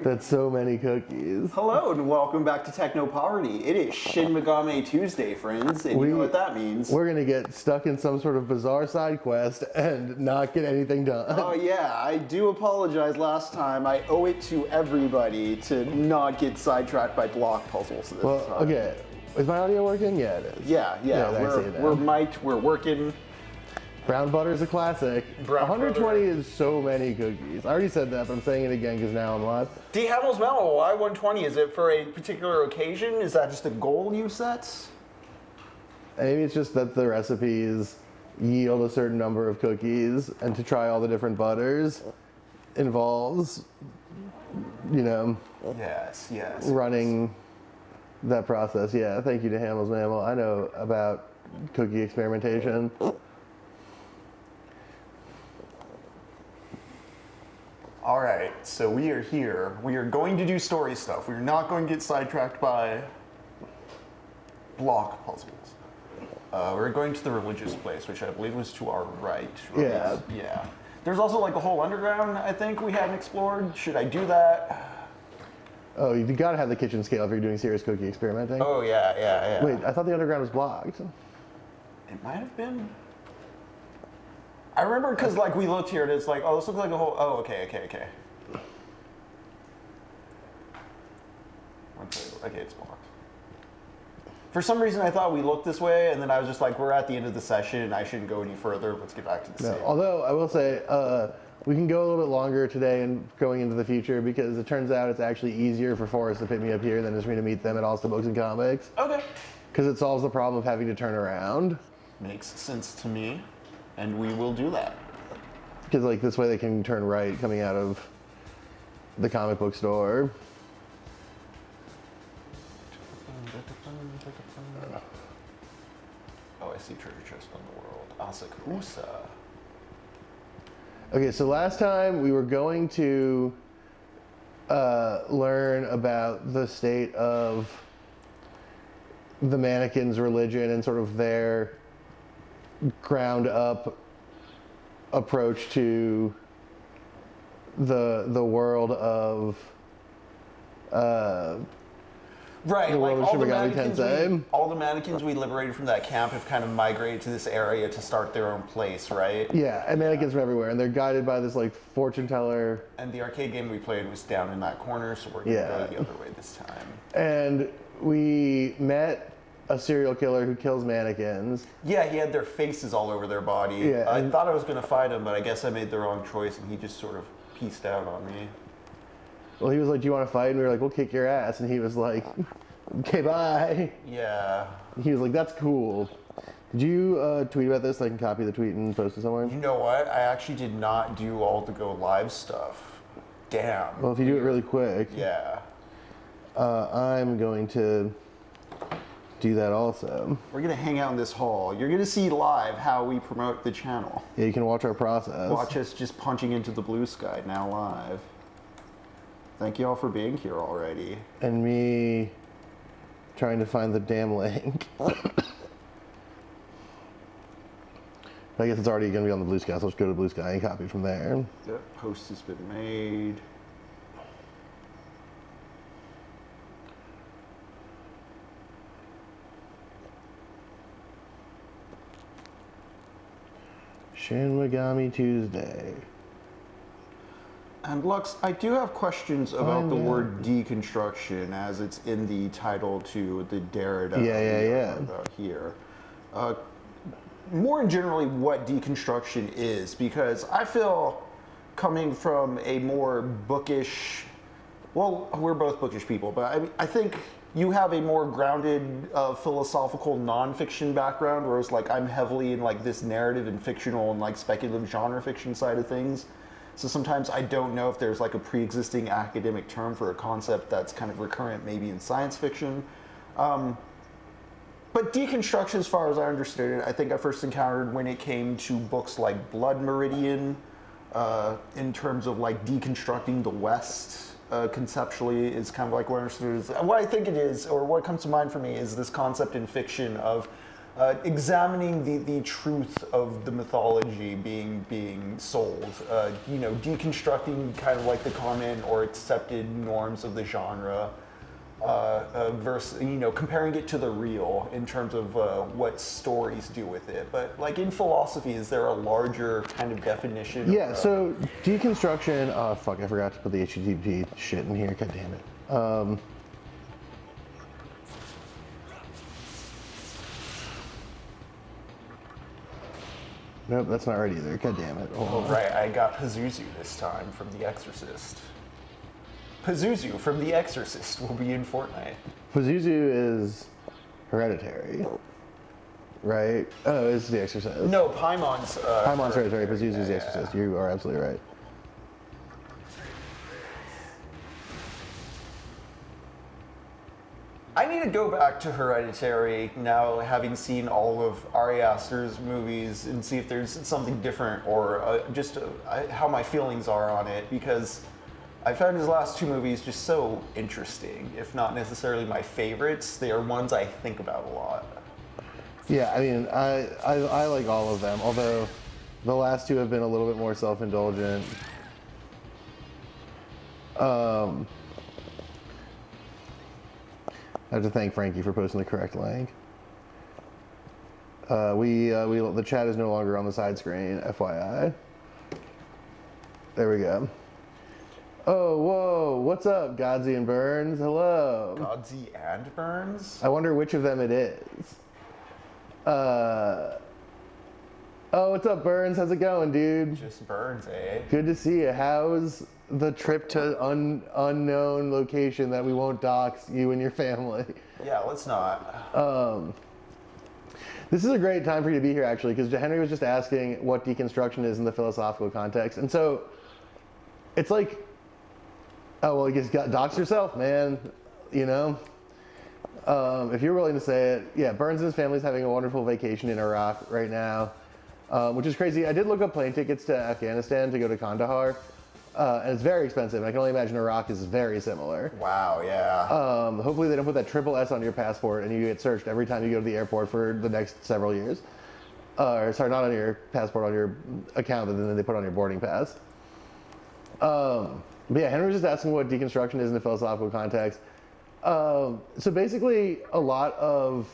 That's so many cookies. Hello and welcome back to TechnoPoverty. It is Shin Megami Tuesday, friends, and you know what that means. We're gonna get stuck in some sort of bizarre side quest and not get anything done. Oh yeah, I do apologize last time. I owe it to everybody to not get sidetracked by block puzzles this time. Okay. Is my audio working? Yeah, it is. Yeah. We're mic'd, we're working. Brown butter is a classic. Brown 120 butter. is so many cookies. I already said that, but I'm saying it again because now I'm live. D. Hamill's Memo, why 120? Is it for a particular occasion? Is that just a goal you set? Maybe it's just that the recipes yield a certain number of cookies, and to try all the different butters involves, Yes. running that process. Yeah, thank you to Hamill's Mammal. I know about cookie experimentation. All right, so we are here. We are going to do story stuff. We're not going to get sidetracked by block puzzles. We're going to the religious place, which I believe was to our right. Yeah. Yeah. There's also like a whole underground, I think, we hadn't explored. Should I do that? Oh, you gotta have the kitchen scale if you're doing serious cookie experimenting. Oh, yeah. Wait, I thought the underground was blocked. It might have been. I remember because like we looked here and it's like, oh, this looks like a whole, oh, okay. Okay, it's blocked. For some reason I thought we looked this way and then I was just like, we're at the end of the session and I shouldn't go any further. Let's get back to the scene. Although I will say, we can go a little bit longer today and going into the future because it turns out it's actually easier for Forrest to pick me up here than it is for me to meet them at Allston Books and Comics. Okay. Because it solves the problem of having to turn around. Makes sense to me. And we will do that. Because like this way they can turn right coming out of the comic book store. Oh, I see treasure chest on the world. Asakusa. Okay, so last time we were going to learn about the state of the mannequin's religion and sort of their ground up approach to the world of right, the world like of Shin Megami Tensei. All the mannequins we liberated from that camp have kind of migrated to this area to start their own place, right? Yeah, and mannequins from everywhere, and they're guided by this like fortune teller. And the arcade game we played was down in that corner, so we're gonna go the other way this time. And we met a serial killer who kills mannequins. Yeah, he had their faces all over their body. Yeah, I thought I was going to fight him, but I guess I made the wrong choice, and he just sort of pieced out on me. Well, he was like, do you want to fight? And we were like, we'll kick your ass. And he was like, okay, bye. Yeah. He was like, that's cool. Did you tweet about this so I can copy the tweet and post it somewhere? You know what? I actually did not do all the go live stuff. Damn. Well, if you do it really quick. Yeah. I'm going to do that also. We're going to hang out in this hall. You're going to see live how we promote the channel. Yeah, you can watch our process. Watch us just punching into the blue sky now live. Thank you all for being here already. And me trying to find the damn link. I guess it's already going to be on the blue sky, so let's go to blue sky and copy from there. The post has been made. Shin Megami Tuesday. And Lux, I do have questions about the word deconstruction as it's in the title to the Derrida Yeah. about here. More in generally what deconstruction is, because I feel coming from a more bookish, well, we're both bookish people, but I think you have a more grounded philosophical nonfiction background, whereas like I'm heavily in like this narrative and fictional and like speculative genre fiction side of things. So sometimes I don't know if there's like a pre-existing academic term for a concept that's kind of recurrent maybe in science fiction. But deconstruction, as far as I understood it, I think I first encountered when it came to books like Blood Meridian, in terms of like deconstructing the West. Conceptually is kind of like what I understood is what I think it is, or what comes to mind for me is this concept in fiction of examining the truth of the mythology being sold, deconstructing kind of like the common or accepted norms of the genre, versus comparing it to the real in terms of what stories do with it. But like in philosophy, is there a larger kind of definition? Yeah. So deconstruction. Oh fuck! I forgot to put the HTTP shit in here. God damn it. Nope, that's not right either. God damn it. Hold on. Right, I got Pazuzu this time from The Exorcist. Pazuzu from The Exorcist will be in Fortnite. Pazuzu is Hereditary, right? Oh, it's The Exorcist. No, Paimon's... Paimon's Hereditary, Pazuzu's The yeah. Exorcist. You are absolutely right. I need to go back to Hereditary now, having seen all of Ari Aster's movies, and see if there's something different or how my feelings are on it, because I found his last two movies just so interesting. If not necessarily my favorites, they are ones I think about a lot. Yeah, I mean, I like all of them, although the last two have been a little bit more self-indulgent. I have to thank Frankie for posting the correct link. The chat is no longer on the side screen, FYI. There we go. Oh, whoa, what's up, Godsey and Burns? Hello. Godsey and Burns? I wonder which of them it is. Oh, what's up, Burns? How's it going, dude? Just Burns, eh? Good to see you. How's the trip to unknown location that we won't dox you and your family? Yeah, let's not. This is a great time for you to be here, actually, because Henry was just asking what deconstruction is in the philosophical context. And so it's like, oh, well, you just got dox yourself, man. You know? If you're willing to say it. Yeah, Burns and his family's having a wonderful vacation in Iraq right now, which is crazy. I did look up plane tickets to Afghanistan to go to Kandahar. And it's very expensive. I can only imagine Iraq is very similar. Wow, yeah. Hopefully they don't put that triple S on your passport and you get searched every time you go to the airport for the next several years. Or sorry, not on your passport, on your account that then they put on your boarding pass. But yeah, Henry was just asking what deconstruction is in the philosophical context. So basically, a lot of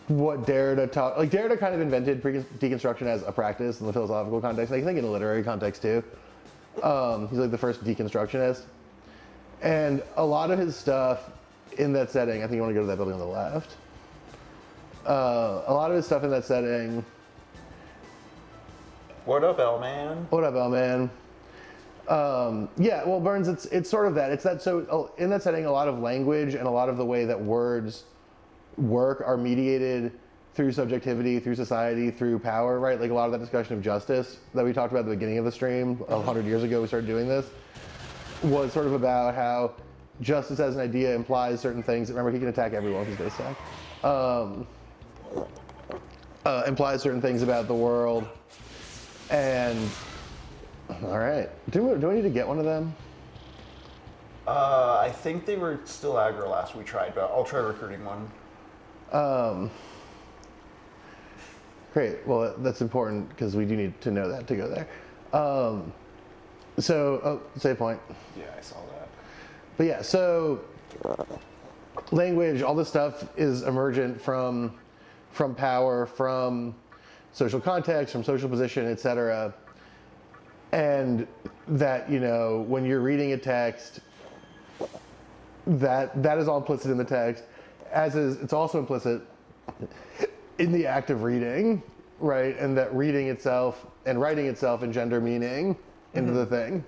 what Derrida taught, like Derrida kind of invented deconstruction as a practice in the philosophical context. I think in a literary context too. He's like the first deconstructionist. And a lot of his stuff in that setting, I think you want to go to that building on the left. A lot of his stuff in that setting. What up, L-Man? What up, L-Man? Yeah, well, Burns, it's sort of that. It's that, so in that setting, a lot of language and a lot of the way that words work are mediated through subjectivity, through society, through power, right? Like a lot of that discussion of justice that we talked about at the beginning of the stream, 100 years ago we started doing this, was sort of about how justice as an idea implies certain things. Remember, he can attack everyone if he's going to attack. Implies certain things about the world. And, all right. Do we need to get one of them? I think they were still aggro last we tried, but I'll try recruiting one. Great. Well, that's important because we do need to know that to go there. Save point. Yeah, I saw that. But yeah, so language, all this stuff is emergent from power, from social context, from social position, etc. And that, when you're reading a text, that is all implicit in the text, it's also implicit in the act of reading, right? And that reading itself and writing itself engender meaning into the thing.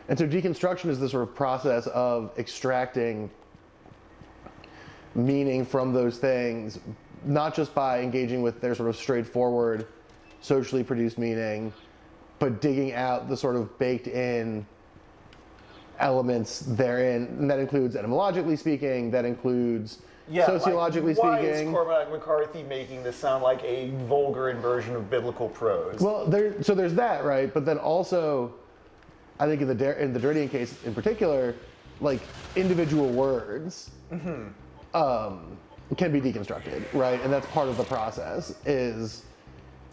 And so deconstruction is this sort of process of extracting meaning from those things, not just by engaging with their sort of straightforward, socially produced meaning, but digging out the sort of baked in elements therein. And that includes etymologically speaking, that includes sociologically speaking. Why is Cormac McCarthy making this sound like a vulgar inversion of biblical prose? Well, there's that, right? But then also, I think in the Derridian case in particular, like individual words can be deconstructed, right? And that's part of the process is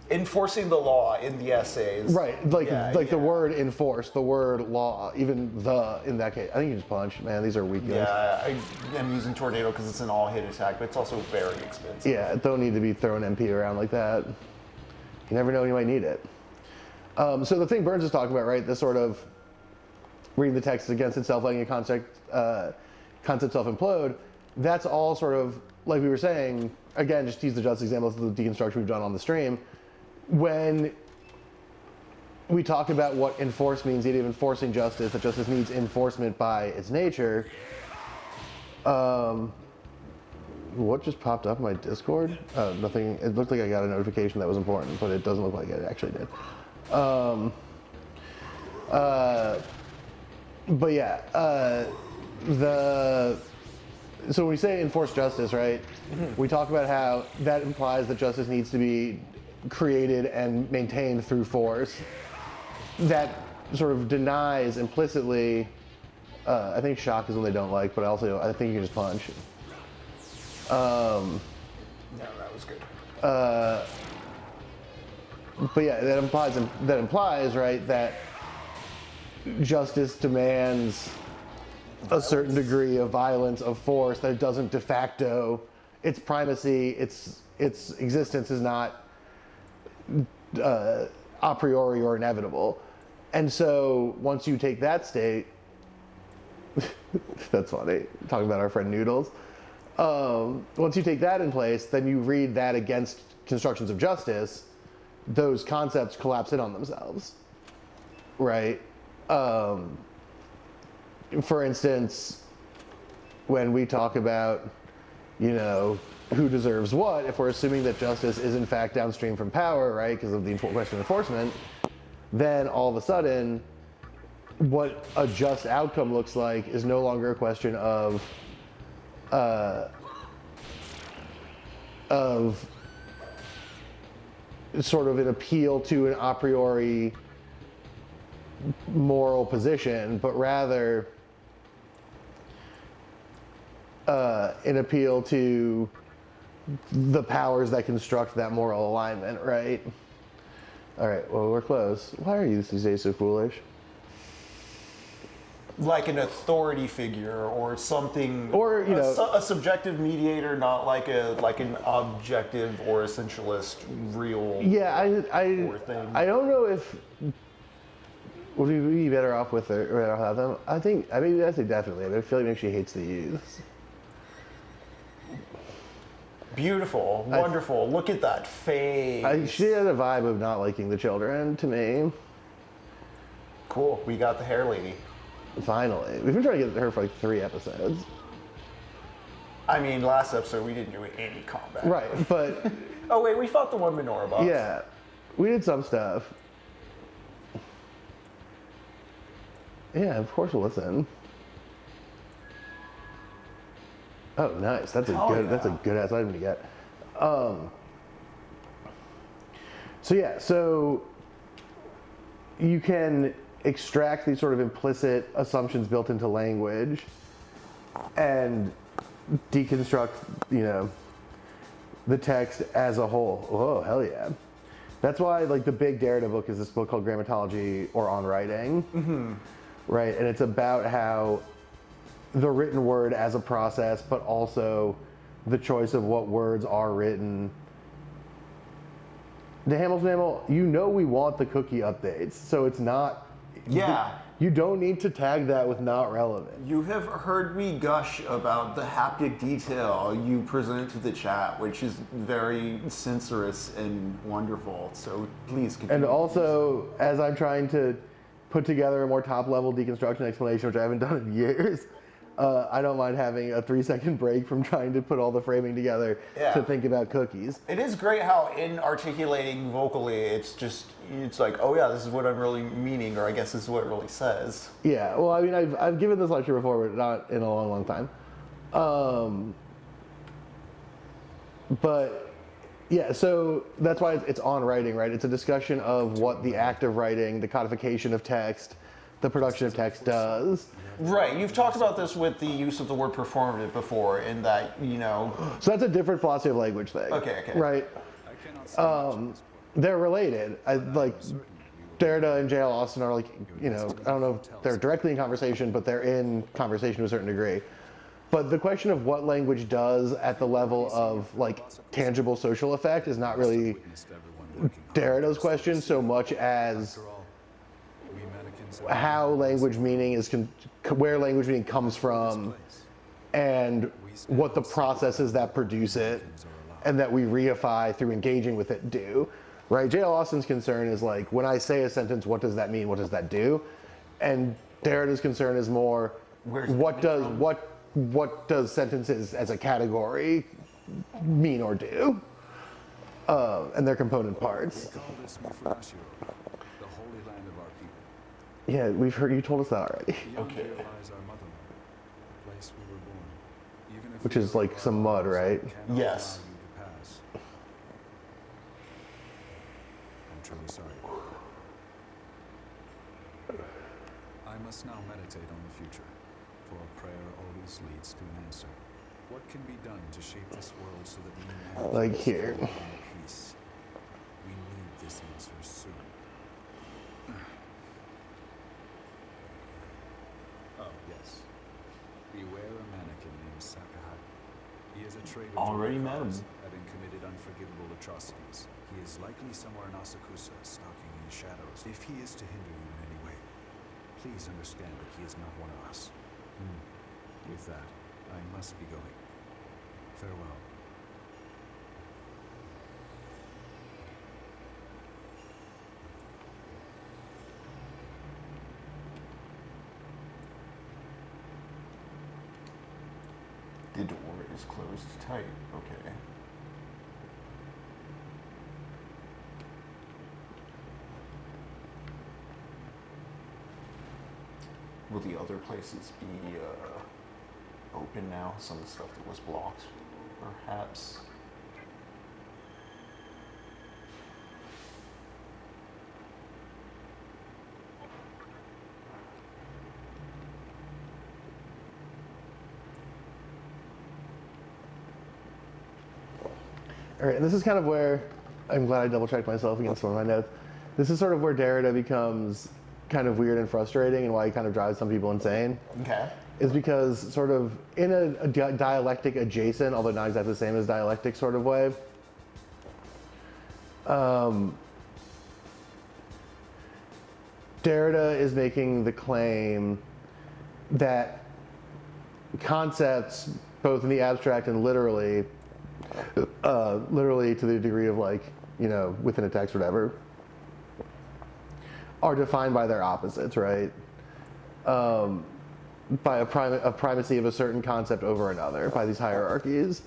Enforcing the law in the essays. right, the word enforce, the word law, even the in that case. I think you just punch, man. These are weak guns. Yeah, I am using tornado because it's an all-hit attack, but it's also very expensive. Yeah, don't need to be throwing MP around like that. You never know when you might need it. So the thing Burns is talking about, right? This sort of reading the text against itself, letting a concept self-implode. That's all sort of like we were saying. Again, just to use the just example of the deconstruction we've done on the stream. When we talk about what enforce means, the idea of enforcing justice, that justice needs enforcement by its nature. What just popped up in my Discord? Nothing. It looked like I got a notification that was important, but it doesn't look like it actually did. But yeah, so when we say enforce justice, right? Mm-hmm. We talk about how that implies that justice needs to be created and maintained through force. That sort of denies implicitly. I think shock is one they don't like, but I think you can just punch. No, that was good. But yeah, that implies, right, that justice demands a certain degree of violence, of force, that it doesn't de facto, its primacy, its existence is not a priori or inevitable. And so once you take that state, that's funny, talking about our friend Noodles. Once you take that in place, then you read that against constructions of justice, those concepts collapse in on themselves, right? For instance, when we talk about, who deserves what, if we're assuming that justice is in fact downstream from power, right, because of the question of enforcement, then all of a sudden, what a just outcome looks like is no longer a question of sort of an appeal to an a priori moral position, but rather an appeal to the powers that construct that moral alignment, right? All right, well, we're close. Why are you these days so foolish? Like an authority figure or something, or a subjective mediator, not like an objective or essentialist real. Yeah, I don't know if would we be better off with it or without them. I mean I say definitely. I feel like maybe she hates the youths. Beautiful, wonderful. Look at that face. She had a vibe of not liking the children to me. Cool. We got the hair lady. Finally. We've been trying to get her for like 3 episodes. I mean, last episode we didn't do any combat. Right, but... Oh wait, we fought the one menorah boss. Yeah, we did some stuff. Yeah, of course we'll listen. Oh, nice. That's a good ass item to get. So you can extract these sort of implicit assumptions built into language and deconstruct, the text as a whole. Oh, hell yeah. That's why, like, the big Derrida book is this book called Grammatology or On Writing. Mm-hmm. Right, and it's about how the written word as a process, but also the choice of what words are written. The Hamilton, we want the cookie updates, so it's not... Yeah. You don't need to tag that with not relevant. You have heard me gush about the haptic detail you present to the chat, which is very censorious and wonderful, so please continue. And also, as I'm trying to put together a more top-level deconstruction explanation, which I haven't done in years, I don't mind having a 3-second break from trying to put all the framing together to think about cookies. It is great how in articulating vocally, it's like, oh yeah, this is what I'm really meaning, or I guess this is what it really says. Yeah, well, I mean, I've given this lecture before, but not in a long, long time. But yeah, so that's why it's on writing, right? It's a discussion of what the act of writing, the codification of text, the production of text does. Right. You've talked about this with the use of the word performative before, in that, you know. So that's a different philosophy of language thing. Okay. Right. They're related. Like Derrida and J.L. Austin are like, you know, I don't know if they're directly in conversation, but they're in conversation to a certain degree. But the question of what language does at the level of like tangible social effect is not really Derrida's question so much as how language meaning is, where language meaning comes from, and what the processes that produce it and that we reify through engaging with it do, right? J.L. Austin's concern is like, when I say a sentence, what does that mean? What does that do? And Derrida's concern is more, what does sentences as a category mean or do? And their component parts. Yeah, we've heard, you told us that already. Okay. Which is like some mud, right? Yes. I'm truly sorry. I must now meditate on the future, for a prayer always leads to an answer. What can be done to shape this world so that we may Like here. peace? We need this answer soon. Oh, yes. Beware a mannequin named Sakahagi. He is a traitor Already to met him. cause, having committed unforgivable atrocities. He is likely somewhere in Asakusa, stalking in the shadows. If he is to hinder you in any way, please understand that he is not one of us. With that, I must be going. Farewell. The door is closed tight. Okay. Will the other places be open now? Some of the stuff that was blocked, perhaps. All right, and this is kind of where, I'm glad I double checked myself against one of my notes. This is sort of where Derrida becomes kind of weird and frustrating, and why he kind of drives some people insane. Okay. Is because sort of in a dialectic adjacent, although not exactly the same as dialectic sort of way, Derrida is making the claim that concepts, both in the abstract and literally to the degree of like, you know, within a text or whatever, are defined by their opposites, right? By a primacy of a certain concept over another, by these hierarchies,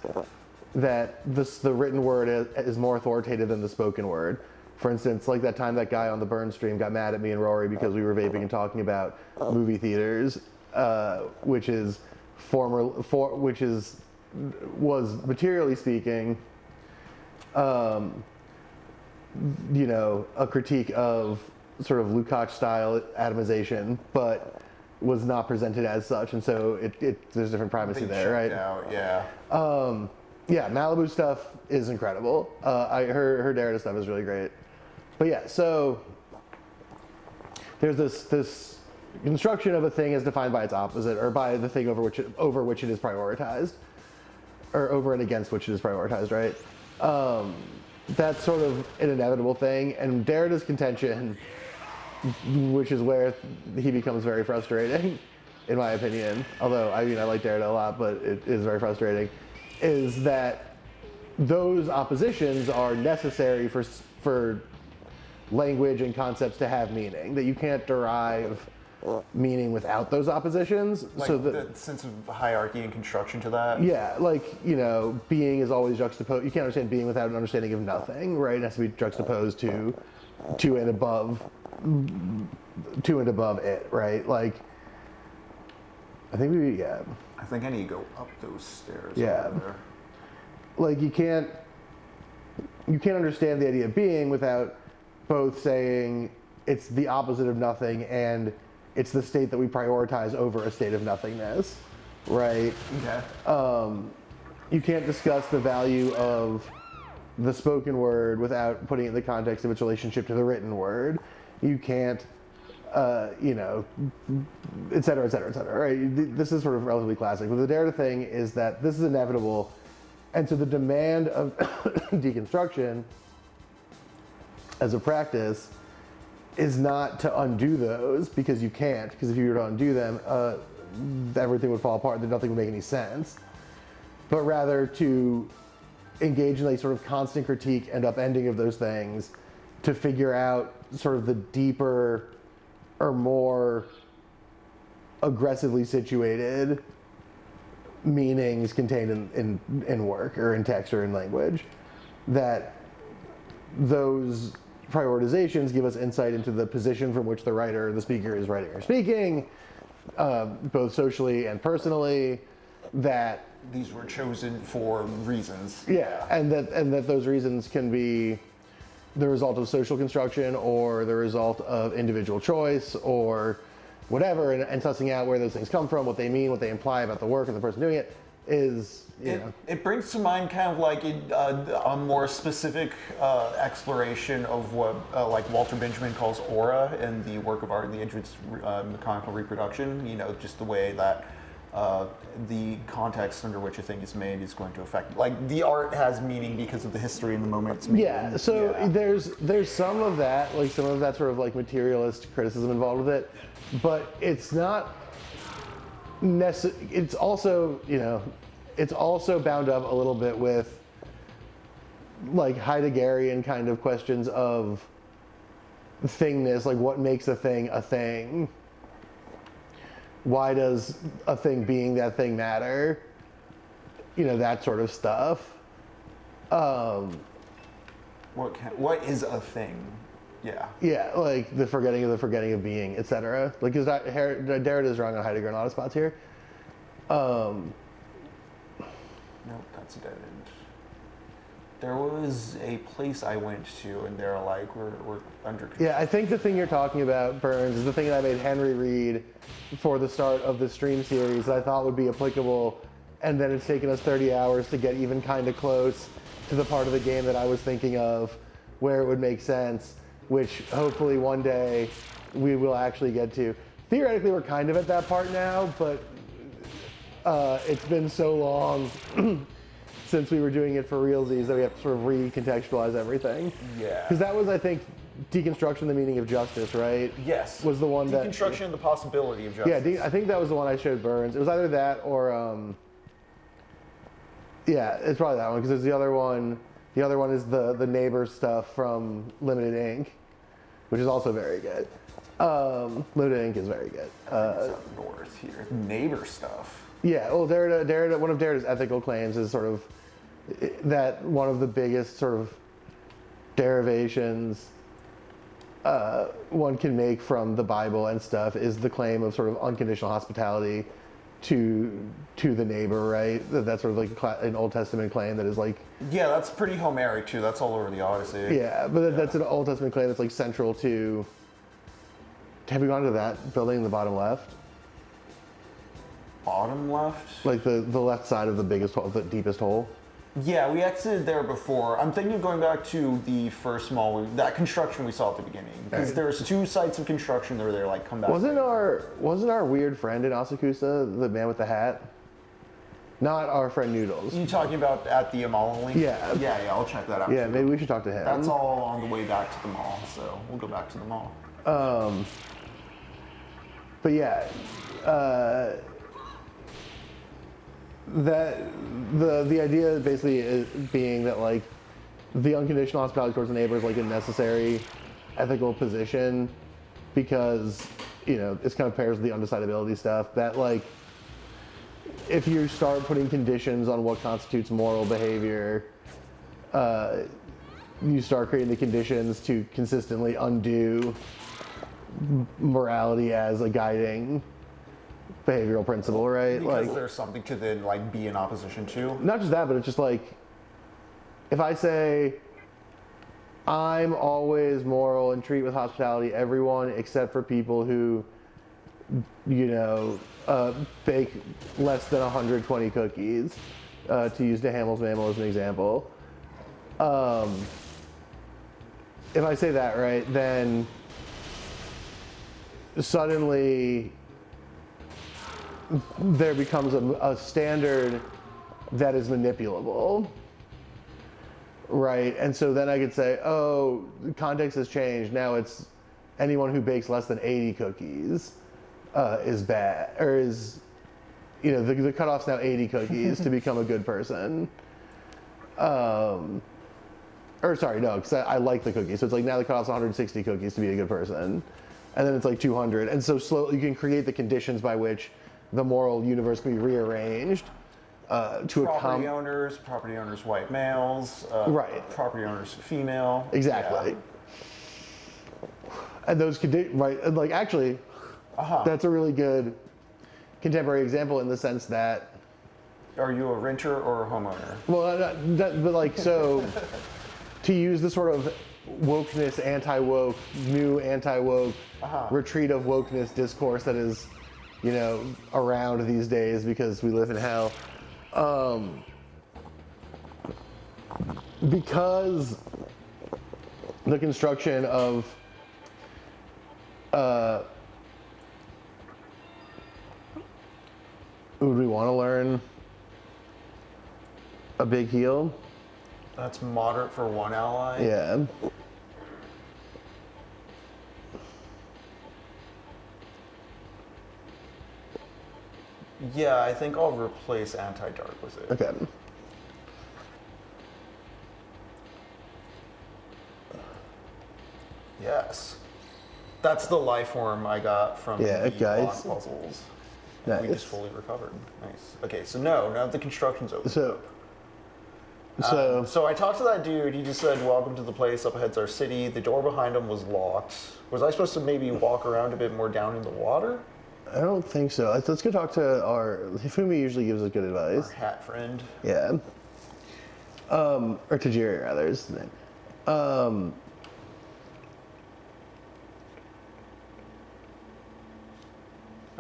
that the written word is more authoritative than the spoken word. For instance, like that time that guy on the Burn stream got mad at me and Rory because we were vaping and talking about movie theaters, which was materially speaking, you know, a critique of sort of Lukács style atomization, but was not presented as such, and so there's different primacy there, right? Out, yeah. Yeah, Malibu stuff is incredible. Her Derrida stuff is really great. But yeah, so there's this construction of a thing as defined by its opposite, or by the thing over which it is prioritized, or over and against which it is prioritized, right? That's sort of an inevitable thing, and Derrida's contention, which is where he becomes very frustrating, in my opinion, although I mean I like Derrida a lot, but it is very frustrating, is that those oppositions are necessary for language and concepts to have meaning, that you can't derive meaning without those oppositions. Like so the sense of hierarchy and construction to that. Yeah, like, you know, being is always juxtaposed. You can't understand being without an understanding of nothing, right? It has to be juxtaposed to and above it, right? Like, I think I think I need to go up those stairs. Yeah. Over there. Like, you can't understand the idea of being without both saying it's the opposite of nothing and it's the state that we prioritize over a state of nothingness, right? Okay. You can't discuss the value of the spoken word without putting it in the context of its relationship to the written word. You can't, you know, et cetera, et cetera, et cetera, right? This is sort of relatively classic. But the Derrida thing is that this is inevitable. And so the demand of deconstruction as a practice is not to undo those, because you can't, because if you were to undo them, everything would fall apart, then nothing would make any sense. But rather to engage in a sort of constant critique and upending of those things to figure out sort of the deeper or more aggressively situated meanings contained in work or in text or in language, that those prioritizations give us insight into the position from which the writer, the speaker, is writing or speaking, both socially and personally, that These were chosen for reasons. yeah, and that those reasons can be the result of social construction or the result of individual choice or whatever, and sussing out where those things come from, what they mean, what they imply about the work and the person doing it is, you know. It brings to mind kind of like a more specific exploration of what like Walter Benjamin calls aura in the work of art in the entrance mechanical reproduction. You know, just the way that the context under which a thing is made is going to affect, like the art has meaning because of the history and the moment it's made. Yeah, so there's some of that, like some of that sort of like materialist criticism involved with it, but it's not it's also, you know, it's also bound up a little bit with like Heideggerian kind of questions of thingness, like what makes a thing a thing? Why does a thing being that thing matter? You know, that sort of stuff. What is a thing? Yeah. Yeah, like the forgetting of being, etc. Like, is that Derrida is wrong on Heidegger in a lot of spots here. Nope, that's a dead end. There was a place I went to, and they're like, we're under control. Yeah, I think the thing you're talking about, Burns, is the thing that I made Henry read for the start of the stream series that I thought would be applicable, and then it's taken us 30 hours to get even kind of close to the part of the game that I was thinking of where it would make sense, which hopefully one day we will actually get to. Theoretically, we're kind of at that part now, but it's been so long since we were doing it for realsies that we have to sort of recontextualize everything. Yeah. Because that was, I think, Deconstruction, the Meaning of Justice, right? Yes. Was the one that... Deconstruction and the Possibility of Justice. Yeah, I think that was the one I showed Burns. It was either that or... yeah, it's probably that one, because there's the other one. The other one is the neighbor stuff from Limited Inc., which is also very good. Limited Inc. is very good. It's up north here. Neighbor stuff. Yeah, well, Derrida, one of Derrida's ethical claims is sort of that one of the biggest sort of derivations one can make from the Bible and stuff is the claim of sort of unconditional hospitality to the neighbor, right? That's sort of like an Old Testament claim that is like... Yeah, that's pretty Homeric too. That's all over the Odyssey. Yeah, but that's an Old Testament claim that's like central to... Have you gone to that building in the bottom left? Bottom left? Like the left side of the biggest hole, the deepest hole? Yeah, we exited there before. I'm thinking of going back to the first mall, that construction we saw at the beginning. Because Right. there's two sites of construction that were there, like, come back. Wasn't our weird friend in Asakusa the man with the hat? Not our friend Noodles. You talking about at the mall link? Yeah. Yeah, I'll check that out. Yeah, too. maybe we should talk to him. That's all on the way back to the mall, so we'll go back to the mall. But yeah, that the idea basically is being that like the unconditional hospitality towards the neighbor is like a necessary ethical position because, you know, it's kind of pairs with the undecidability stuff that like if you start putting conditions on what constitutes moral behavior, you start creating the conditions to consistently undo morality as a guiding behavioral principle, right? Because like, there's something to then like be in opposition to. not just that, but it's just like if I say I'm always moral and treat with hospitality everyone except for people who bake less than 120 cookies, to use DeHamel's mammal as an example. If I say that right, then suddenly there becomes a standard that is manipulable, right? And so then I could say, oh, the context has changed. Now it's anyone who bakes less than 80 cookies is bad, or is, the cutoff's now 80 cookies to become a good person. Or sorry, no, because I like the cookies. So it's like now the cutoff's 160 cookies to be a good person. And then it's like 200. And so slowly you can create the conditions by which the moral universe can be rearranged to property owners, white males, right. Property owners, female. Exactly. Yeah. And those right, and like actually, that's a really good contemporary example in the sense that. Are you a renter or a homeowner? Well, but like, so to use the sort of wokeness, anti-woke, new anti-woke retreat of wokeness discourse that is, around these days because we live in hell. Because the construction of would we want to learn a big heel? That's moderate for one ally. Yeah. Yeah, I think I'll replace anti-dark with it. Okay. Yes. That's the life form I got from the guys. block puzzles. Nice. We just fully recovered. Nice. Okay, so now the construction's over. So I talked to that dude. He just said, "Welcome to the place. Up ahead's our city." The door behind him was locked. Was I supposed to maybe walk around a bit more down in the water? I don't think so. Let's go talk to Hifumi usually gives us good advice. Our hat friend. Yeah. Or Tajiri rather is the name.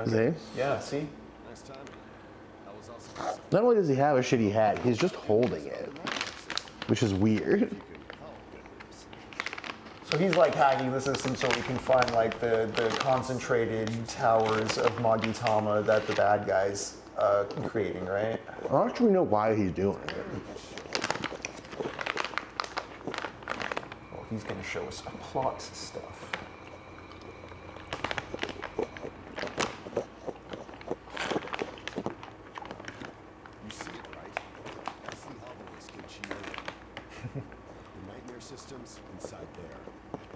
Okay. Yeah, see? Nice timing. I was also Not only does he have a shitty hat, he's just holding it, which is weird. So he's like hacking the system so we can find like the concentrated towers of Magitama that the bad guys creating, right? I don't actually know why he's doing it. Well, he's gonna show us a plot stuff. You see it, right? That's the obelisk in Chinoa. The nightmare systems inside there,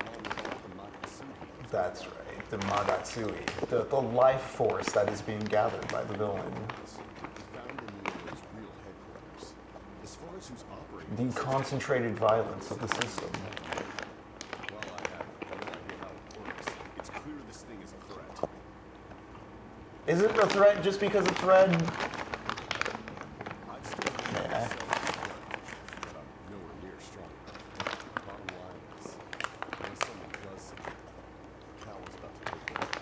along with all the Magatsuki. That's right, the Magatsui, the life force that is being gathered by the villain. Found in Neo's real headquarters. As far as who's operating The concentrated violence of the system. well, I have no idea how it works. It's clear this thing is a threat. Is it a threat just because it's red? I'd still be Yeah. myself, but I'm nowhere near strong enough. Bottom line is, when someone does something, Cal is about to take over.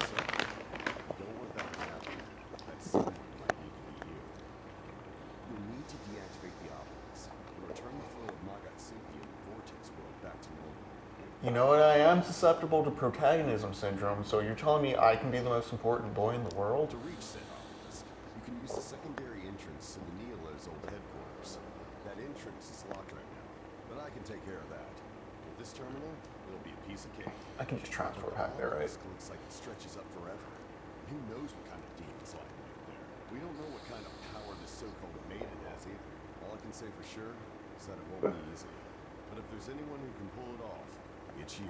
So, don't want that to happen. That someone might need to be you. You'll need to deactivate the obelisk and return the flow of Magatsuki and the vortex world back to normal. You know what? I am susceptible to protagonism syndrome, so you're telling me I can be the most important boy in the world? To reach said obelisk, you can use the secondary entrance to the Neola's old headquarters. That entrance is locked right now, but I can take care of that. With this terminal, it'll be a piece of cake. I can just transport back there, right? Obelisk looks like it stretches up forever. Who knows what kind of demons lie right there? We don't know what kind of power this so-called maiden has either. All I can say for sure is that it won't be easy. But if there's anyone who can pull it off, it's you.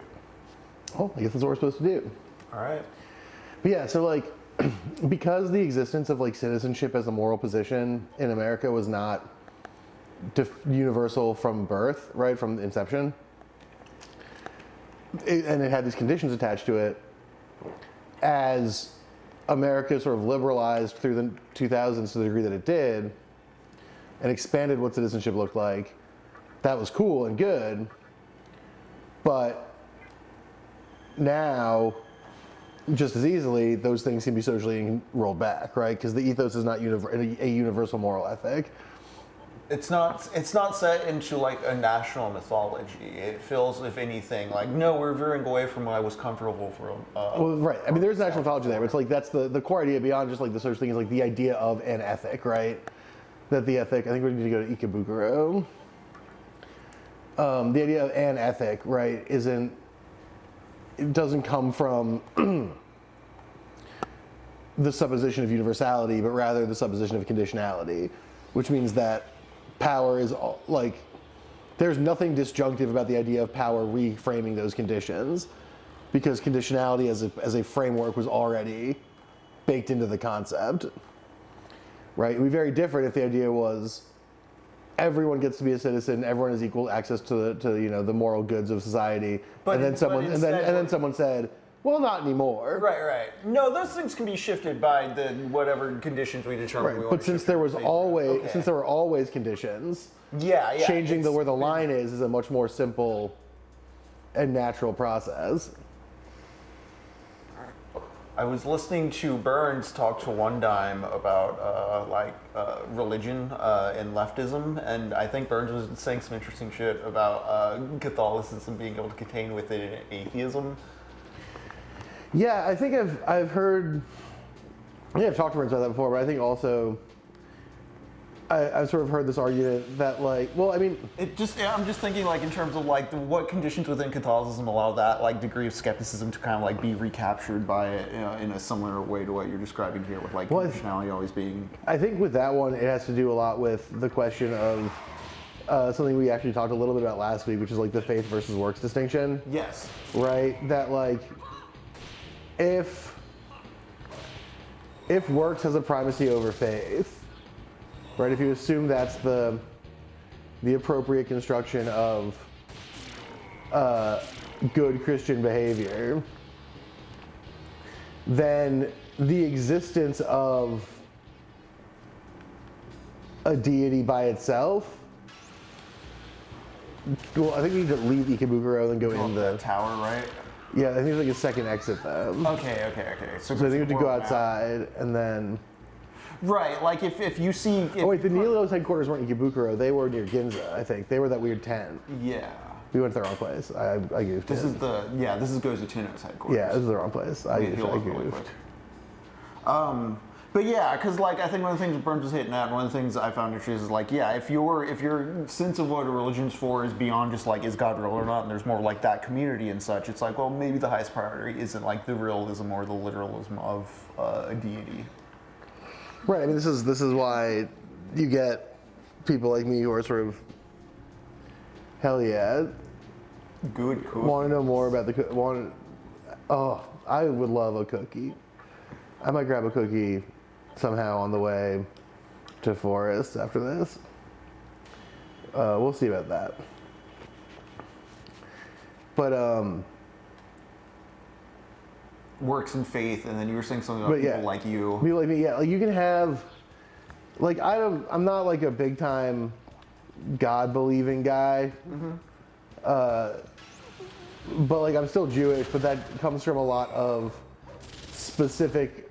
Oh, I guess that's what we're supposed to do. All right. But yeah, so like, because the existence of like citizenship as a moral position in America was not universal from birth, right, from inception, and it had these conditions attached to it, as America sort of liberalized through the 2000s to the degree that it did, and expanded what citizenship looked like, that was cool and good, but now, just as easily, those things can be socially rolled back, right? Because the ethos is not a universal moral ethic. It's not set into like a national mythology. It feels, if anything, like no, we're veering away from what I was comfortable for. Well, right. I mean, there's national mythology there, but it's like that's the core idea beyond just like the social thing is like the idea of an ethic, right? That the ethic. I think we need to go to Ikebukuro. The idea of an ethic, right, it doesn't come from the supposition of universality, but rather the supposition of conditionality, which means that power is like, there's nothing disjunctive about the idea of power reframing those conditions, because conditionality as a framework was already baked into the concept, right? It would be very different if the idea was everyone gets to be a citizen, everyone has equal access to the moral goods of society, and then someone said, well, not anymore. Right. No, those things can be shifted by the whatever conditions we determine. Right, we but want since there were always conditions, changing where the line is a much more simple and natural process. I was listening to Burns talk to One Dime about religion and leftism, and I think Burns was saying some interesting shit about Catholicism being able to contain within atheism. Yeah, I think I've heard. Yeah, I've talked to Burns about that before, but I think also I've sort of heard this argument that I'm just thinking like in terms of like what conditions within Catholicism allow that like degree of skepticism to kind of like be recaptured by it in a similar way to what you're describing here with like conditionality always being. I think with that one, it has to do a lot with the question of something we actually talked a little bit about last week, which is like the faith versus works distinction. Yes. Right? That like if works has a primacy over faith, right? If you assume that's the appropriate construction of good Christian behavior, then the existence of a deity by itself. Well, I think you need to leave Ikebukuro and go in the tower, right? Yeah, I think there's like a second exit though. Okay. So I think you have to go outside and then. Right, like if you see. The Nilo's headquarters weren't in Ikebukuro; they were near Ginza. I think they were that weird tent. Yeah. We went to the wrong place. I goofed. This is Gozo Tino's headquarters. Yeah, this is the wrong place. I goofed. But yeah, because like I think one of the things Burns was hitting at, one of the things I found interesting is like, yeah, if your sense of what a religion's for is beyond just like is God real or not, and there's more like that community and such, it's like, well, maybe the highest priority isn't like the realism or the literalism of a deity. Right. I mean, this is why you get people like me who are sort of hell yeah. Good. Cool. Want to know more about I would love a cookie. I might grab a cookie somehow on the way to Forest after this. We'll see about that. But works and faith, and then you were saying something about people like you. People like me, yeah. Like you can have, like I'm not like a big time God believing guy. Mm-hmm. But like I'm still Jewish, but that comes from a lot of specific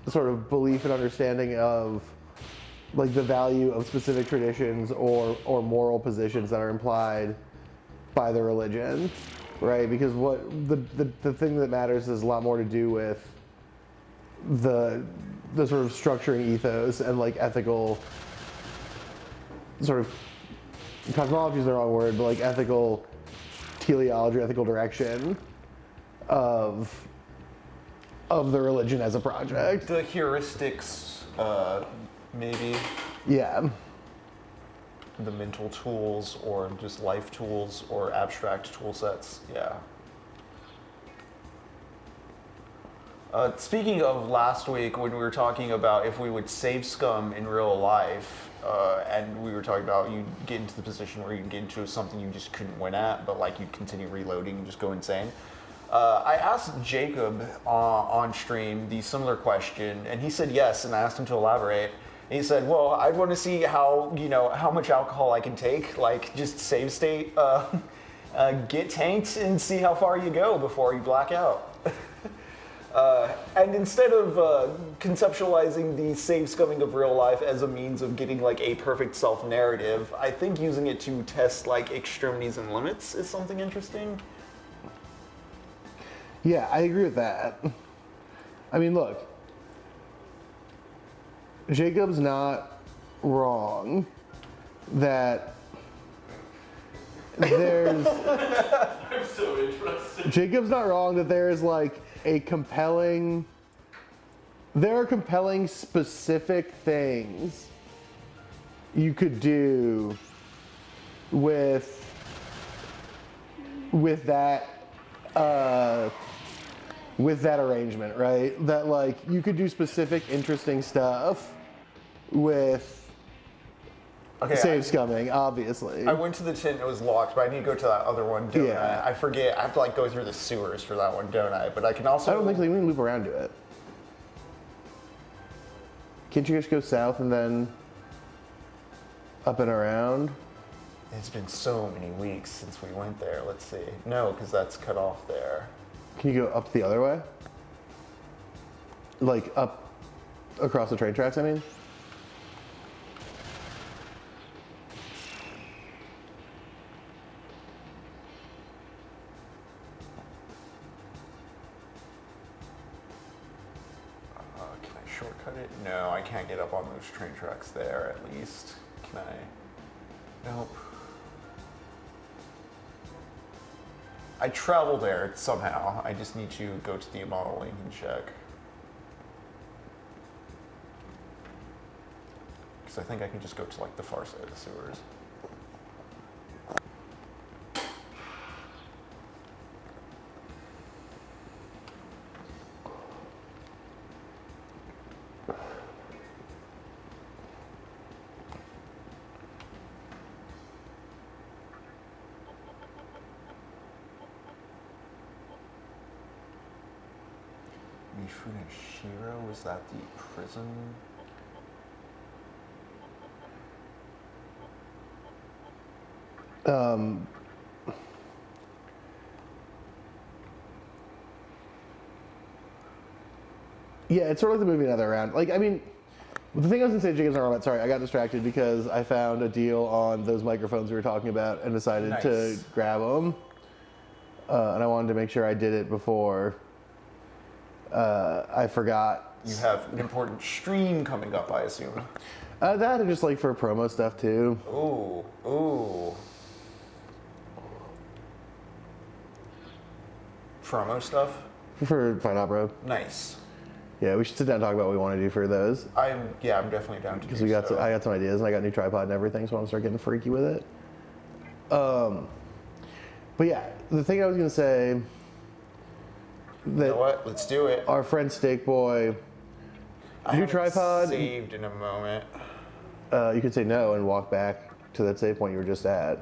sort of belief and understanding of like the value of specific traditions or moral positions that are implied by the religion, right? Because what the thing that matters is a lot more to do with the sort of structuring ethos and like ethical sort of cosmology is the wrong word, but like ethical teleology, ethical direction of the religion as a project. The heuristics, maybe. Yeah. The mental tools or just life tools or abstract tool sets, yeah. Speaking of last week when we were talking about if we would save scum in real life, and we were talking about you get into the position where you can get into something you just couldn't win at, but like you continue reloading and just go insane. I asked Jacob on stream the similar question, and he said yes, and I asked him to elaborate. And he said, well, I'd want to see how much alcohol I can take, like just save state. Get tanked and see how far you go before you black out. And instead of conceptualizing the save scumming of real life as a means of getting like a perfect self-narrative, I think using it to test like extremities and limits is something interesting. Yeah, I agree with that. I mean, look, Jacob's not wrong that there's. I'm so interested. Jacob's not wrong that there is like a compelling. There are compelling specific things you could do with that. With that arrangement, right? That like you could do specific interesting stuff with save scumming, obviously. I went to the tent and it was locked, but I need to go to that other one, don't Yeah. I? I forget. I have to like go through the sewers for that one, don't I? But I can also. I don't think so. You can loop around to it. Can't you just go south and then up and around? It's been so many weeks since we went there. Let's see. No, because that's cut off there. Can you go up the other way? Like up across the train tracks, I mean? Can I shortcut it? No, I can't get up on those train tracks there, at least. Can I? Nope. I travel there somehow. I just need to go to the model link and check. Because I think I can just go to like the far side of the sewers. Shiro, is that the prison? Yeah, it's sort of like the movie Another Round. Like, I mean, the thing I was gonna say, Jacob's not wrong about. Sorry, I got distracted because I found a deal on those microphones we were talking about and decided to Nice. grab them. And I wanted to make sure I did it before I forgot. You have an important stream coming up, I assume. That and just like for promo stuff too. Ooh, ooh. Promo stuff? For Fight Opera. Nice. Yeah, we should sit down and talk about what we want to do for those. I'm definitely down to Because do we got so. I got some ideas and I got a new tripod and everything, so I want to start getting freaky with it. But yeah, the thing I was gonna say You know what? Let's do it. our friend Steak Boy, I new haven't tripod. saved in a moment. You could say no and walk back to that save point you were just at.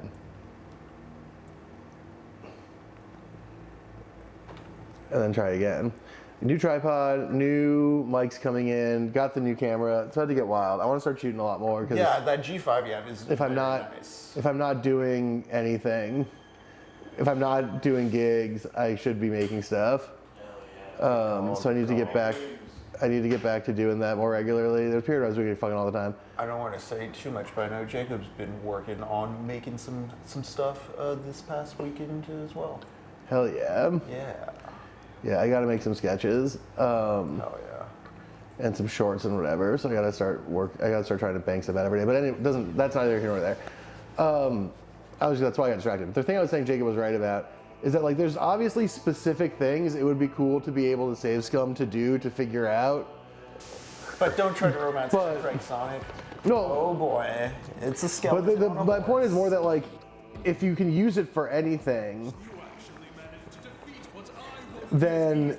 And then try again. New tripod, new mics coming in, got the new camera. It's about to get wild. I want to start shooting a lot more because Yeah, that G5 you have is if I'm very not nice. if I'm not doing anything, if I'm not doing gigs, I should be making stuff. So I need to get back. I need to get back to doing that more regularly. There's a period I was doing it fucking all the time. I don't want to say too much, but I know Jacob's been working on making some stuff this past weekend as well. Hell yeah. Yeah. Yeah, I got to make some sketches. Oh yeah. And some shorts and whatever. So I gotta start trying to bang stuff out every day. But anyway, that's neither here nor there. That's why I got distracted. The thing I was saying Jacob was right about is that like there's obviously specific things it would be cool to be able to save scum to do to figure out. But don't try to romance But- Frank Sonic. No, Oh boy, it's a but skeleton. on a my horse. point is more that like if you can use it for anything, then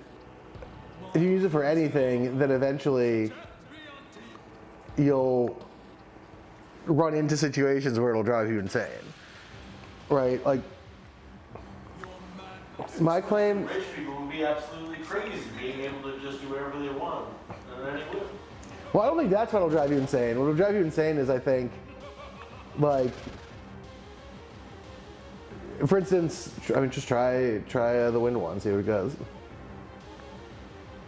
if you use it for anything, then eventually you'll run into situations where it'll drive you insane. Right? Like, my claim. Rich people would be absolutely crazy being able to just do whatever they want. And then it would. Well, I don't think that's what'll drive you insane. What'll drive you insane is, I think, like, For instance, just try the wind one, see what it does.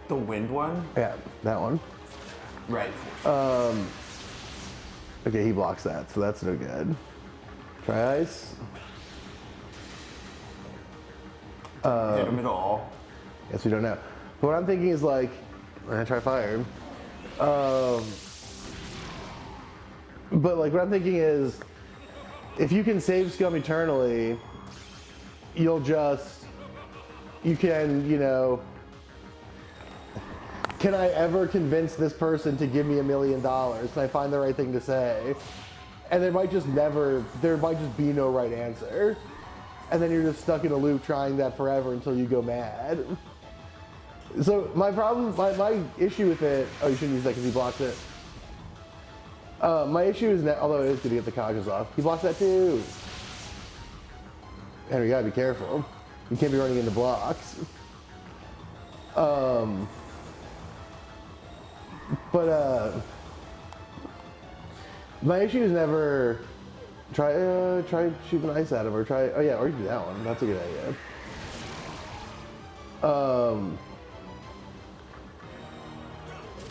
The wind one? Yeah, that one. Right. Okay, he blocks that, so that's no good. Try ice. Hit him at all. Guess we don't know. But what I'm thinking is like, I try fire. But like what I'm thinking is, if you can save scum eternally, you can, you know, can I ever convince this person to give me $1 million? Can I find the right thing to say? And there might just be no right answer. And then you're just stuck in a loop trying that forever until you go mad. So my issue with it, oh, you shouldn't use that because he blocks it. My issue is that, although it is good to get the cogs off, he blocks that too. And you gotta be careful. You can't be running into blocks. My issue is never try shooting ice at him or or you do that one. That's a good idea.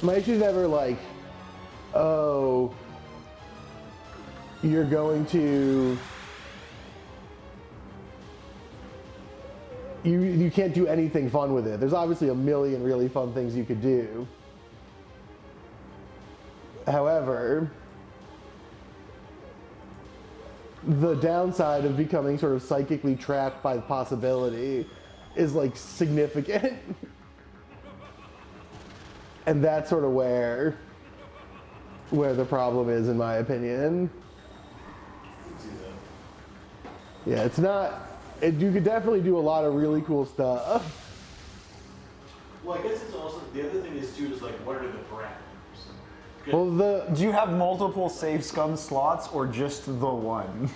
My issue is never like, oh, you're going to. You can't do anything fun with it. There's obviously a million really fun things you could do. However, the downside of becoming sort of psychically trapped by the possibility is like significant. And that's sort of where the problem is, in my opinion. Yeah, it's not. You could definitely do a lot of really cool stuff. Well, I guess it's also, the other thing is too, is like, what are the parameters? Well, Do you have multiple save scum slots or just the one?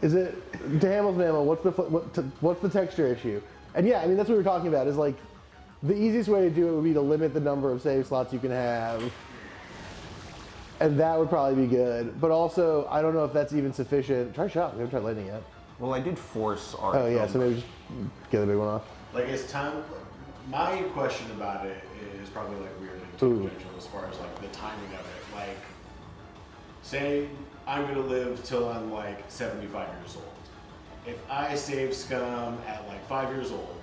is it, to Hamill's Mammal, what's the texture issue? And yeah, I mean, that's what we were talking about, is like, the easiest way to do it would be to limit the number of save slots you can have. And that would probably be good. But also, I don't know if that's even sufficient. Try shot, we haven't tried lightning yet. Well, I did force our. Oh yeah, so maybe just get the big one off. Like, is time? My question about it is probably like weird and tangential as far as like the timing of it. Like, say I'm gonna live till I'm like 75 years old. If I save scum at like 5 years old,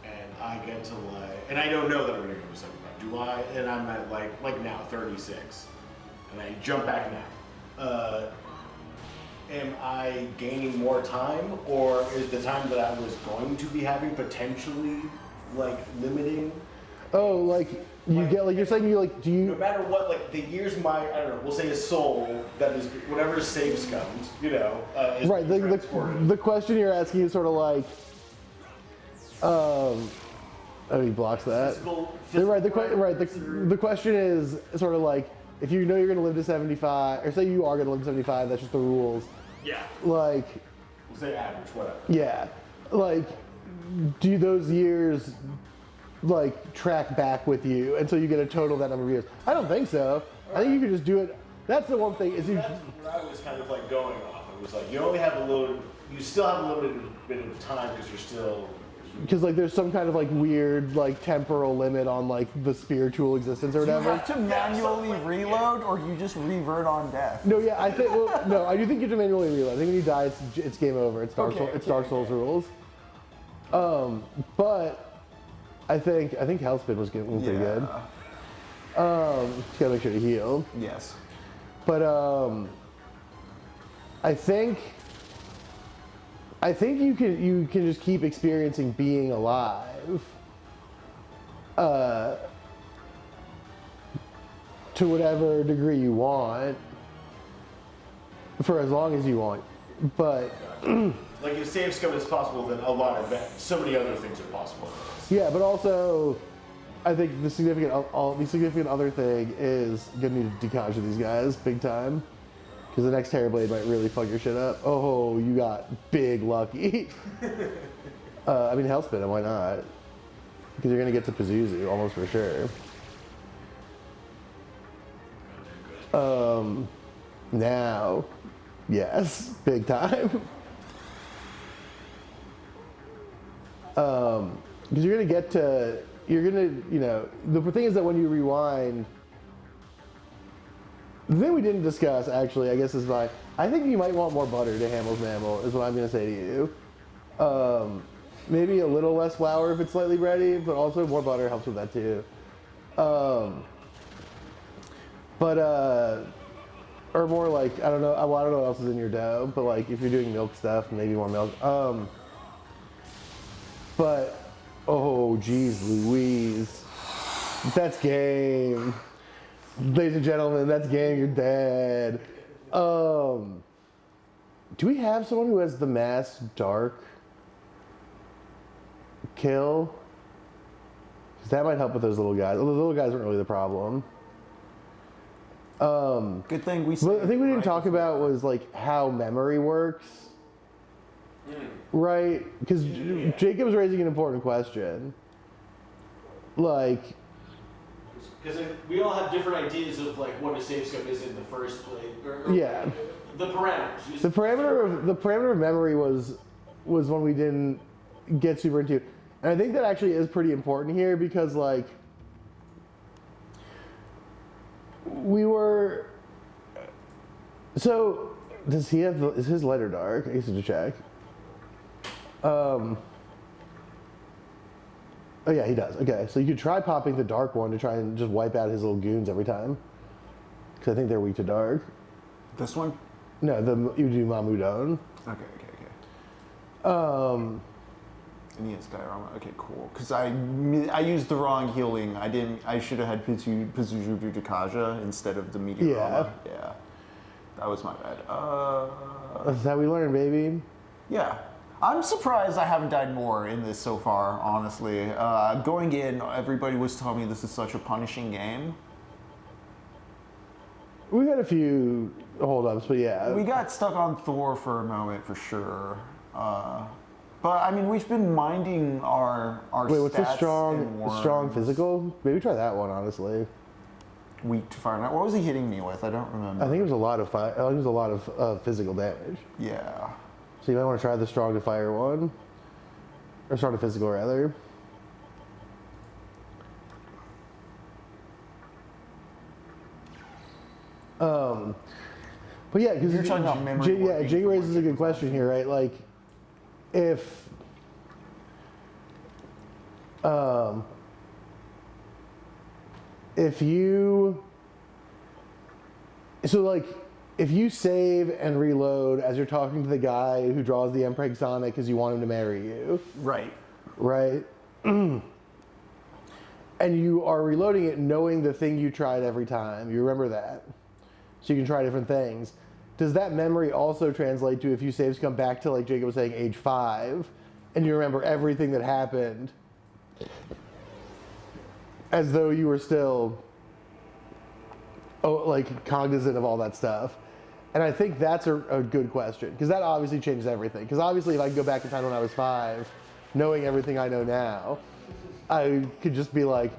and I get to like, and I don't know that I'm gonna go to 75. Do I? And I'm at like now 36, and I jump back now. Am I gaining more time, or is the time that I was going to be having potentially like limiting? Oh, like you get like you're saying you like do No you? matter what, like the years I don't know, we'll say a soul that is whatever save scummed, you know, is Right. The question you're asking is sort of like, oh, he blocks that. Right. The question is sort of like, if you know you're going to live to 75, or say you are going to live to 75, that's just the rules. Yeah. Like, We'll say average, whatever. yeah, like, do those years like track back with you until you get a total of that number of years? I don't think so. I think you can just do it. That's the one thing is you. That's what I was kind of like going off. It was like you only have you still have a limited bit of time because you're still. Because like there's some kind of like weird like temporal limit on like the spiritual existence or Do you whatever. have to manually reload, or you just revert on death? No, yeah, I think. Well, no, I do think you have to manually reload. I think when you die, it's game over. It's Dark Souls rules. But I think Hellspin was getting pretty good. Just gotta make sure to heal. Yes. But I think you can just keep experiencing being alive. To whatever degree you want, for as long as you want, but Like if save scum is possible, then a lot of so many other things are possible. yeah, but also I think the significant other thing is gonna need to decodge these guys big time, because the next Terrorblade might really fuck your shit up. Oh, you got big lucky. I mean, Hellspin, why not? Because you're gonna get to Pazuzu almost for sure. Now, yes, big time. Because you're gonna get to, the thing is that when you rewind, the thing we didn't discuss actually, I guess is I think you might want more butter to Hamill's Mammal, is what I'm gonna say to you. Maybe a little less flour if it's slightly bready, but also more butter helps with that too. Or more like, I don't know what else is in your dough, but like if you're doing milk stuff, maybe more milk. But, oh geez Louise, that's game. Ladies and gentlemen, that's game, you're dead. Do we have someone who has the mass dark kill? Because that might help with those little guys. The little guys weren't really the problem. Good thing we. But the thing we didn't talk about was like how memory works, right? Because Jacob's raising an important question. Like, because we all have different ideas of like what a safe scope is in the first place. Yeah. The parameters. The parameter of memory was one we didn't get super into, and I think that actually is pretty important here because like. So, does he have, is his light or dark? I guess to check. Oh yeah, he does. Okay, so you could try popping the dark one to try and just wipe out his little goons every time. Because I think they're weak to dark. This one? No, you do Mamudon. Okay. And he has diorama. Okay, cool. Because I used the wrong healing. I should have had Pazuzu Dakaja instead of the Meteorama. Yeah. That was my bad. That's how we learn, baby. Yeah. I'm surprised I haven't died more in this so far, honestly. Going in, everybody was telling me this is such a punishing game. We've had a few holdups, but yeah. We got stuck on Thor for a moment, for sure. But I mean, we've been minding our Wait, what's the stats strong physical? Maybe try that one, honestly. Weak to fire. What was he hitting me with? I don't remember. I think it was a lot of physical damage. Yeah. So you might want to try the strong to fire one, or strong to physical rather. But yeah, because you're talking about memory. Jake raises a good question here, right? Like, if you save and reload as you're talking to the guy who draws the Mpreg Sonic because you want him to marry you, Right. and you are reloading it knowing the thing you tried every time, you remember that, so you can try different things. Does that memory also translate to if you saves come back to, like Jacob was saying, age 5, and you remember everything that happened as though you were still cognizant of all that stuff? And I think that's a good question, because that obviously changes everything. Because obviously if I could go back in time when I was 5, knowing everything I know now, I could just be like,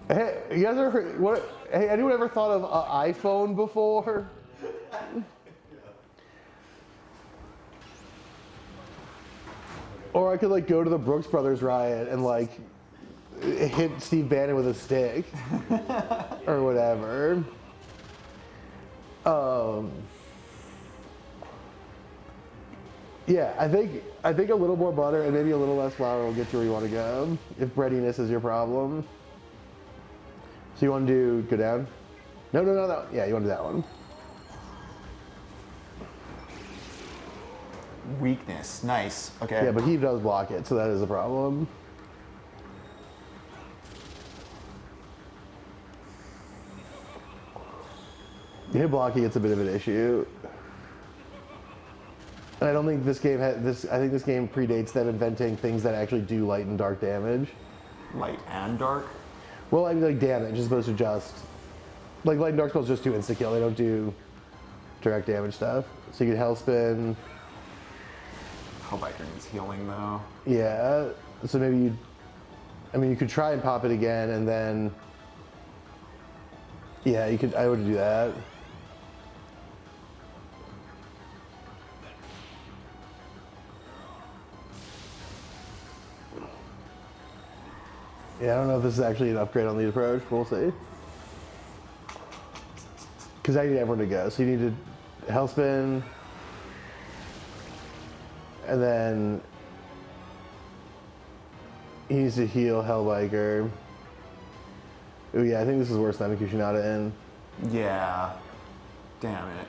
hey, you guys ever hey, anyone ever thought of an iPhone before? Or I could like go to the Brooks Brothers riot and like hit Steve Bannon with a stick or whatever. Yeah, I think a little more butter and maybe a little less flour will get you where you want to go if breadiness is your problem. So you want to go down? No. Yeah, you want to do that one. Weakness. Nice. Okay. Yeah, but he does block it, so that is a problem. Yeah, blocking it's a bit of an issue. And I don't think this game I think this game predates them inventing things that actually do light and dark damage. Light and dark? Well, I mean like damage as opposed to just like light and dark spells just do insta kill. They don't do direct damage stuff. So you could Hellspin. Hope I can use healing though. Yeah. So maybe you could try and pop it again and then yeah, I would do that. Yeah, I don't know if this is actually an upgrade on the approach, but we'll see. Because I need everyone to go. So you need to Hellspin, and then he needs to heal Hellbiker. Oh yeah, I think this is worse than having Kushinada in. Yeah. Damn it.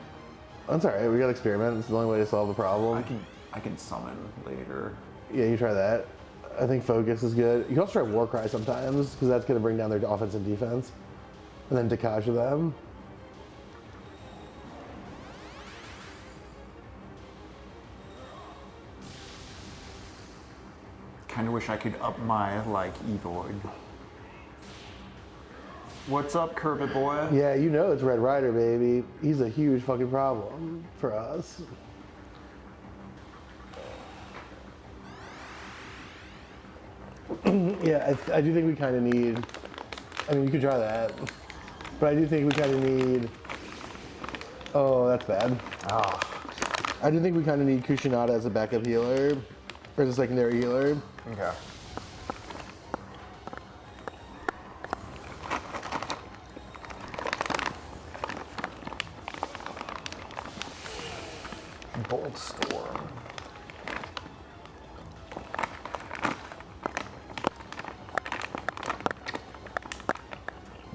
That's alright, we got experiment. It's the only way to solve the problem. I can summon later. Yeah, you try that. I think Focus is good. You can also try Warcry sometimes, because that's going to bring down their offense and defense. And then Takasha them. Kind of wish I could up my, like, Evoid. What's up, Curved Boy? Yeah, you know it's Red Rider, baby. He's a huge fucking problem for us. Yeah, I do think we kind of need, I mean, you could try that, but I do think we kind of need, oh, that's bad. I do think we kind of need Kushinada as a backup healer, or as a secondary healer. Okay. Bolt Storm.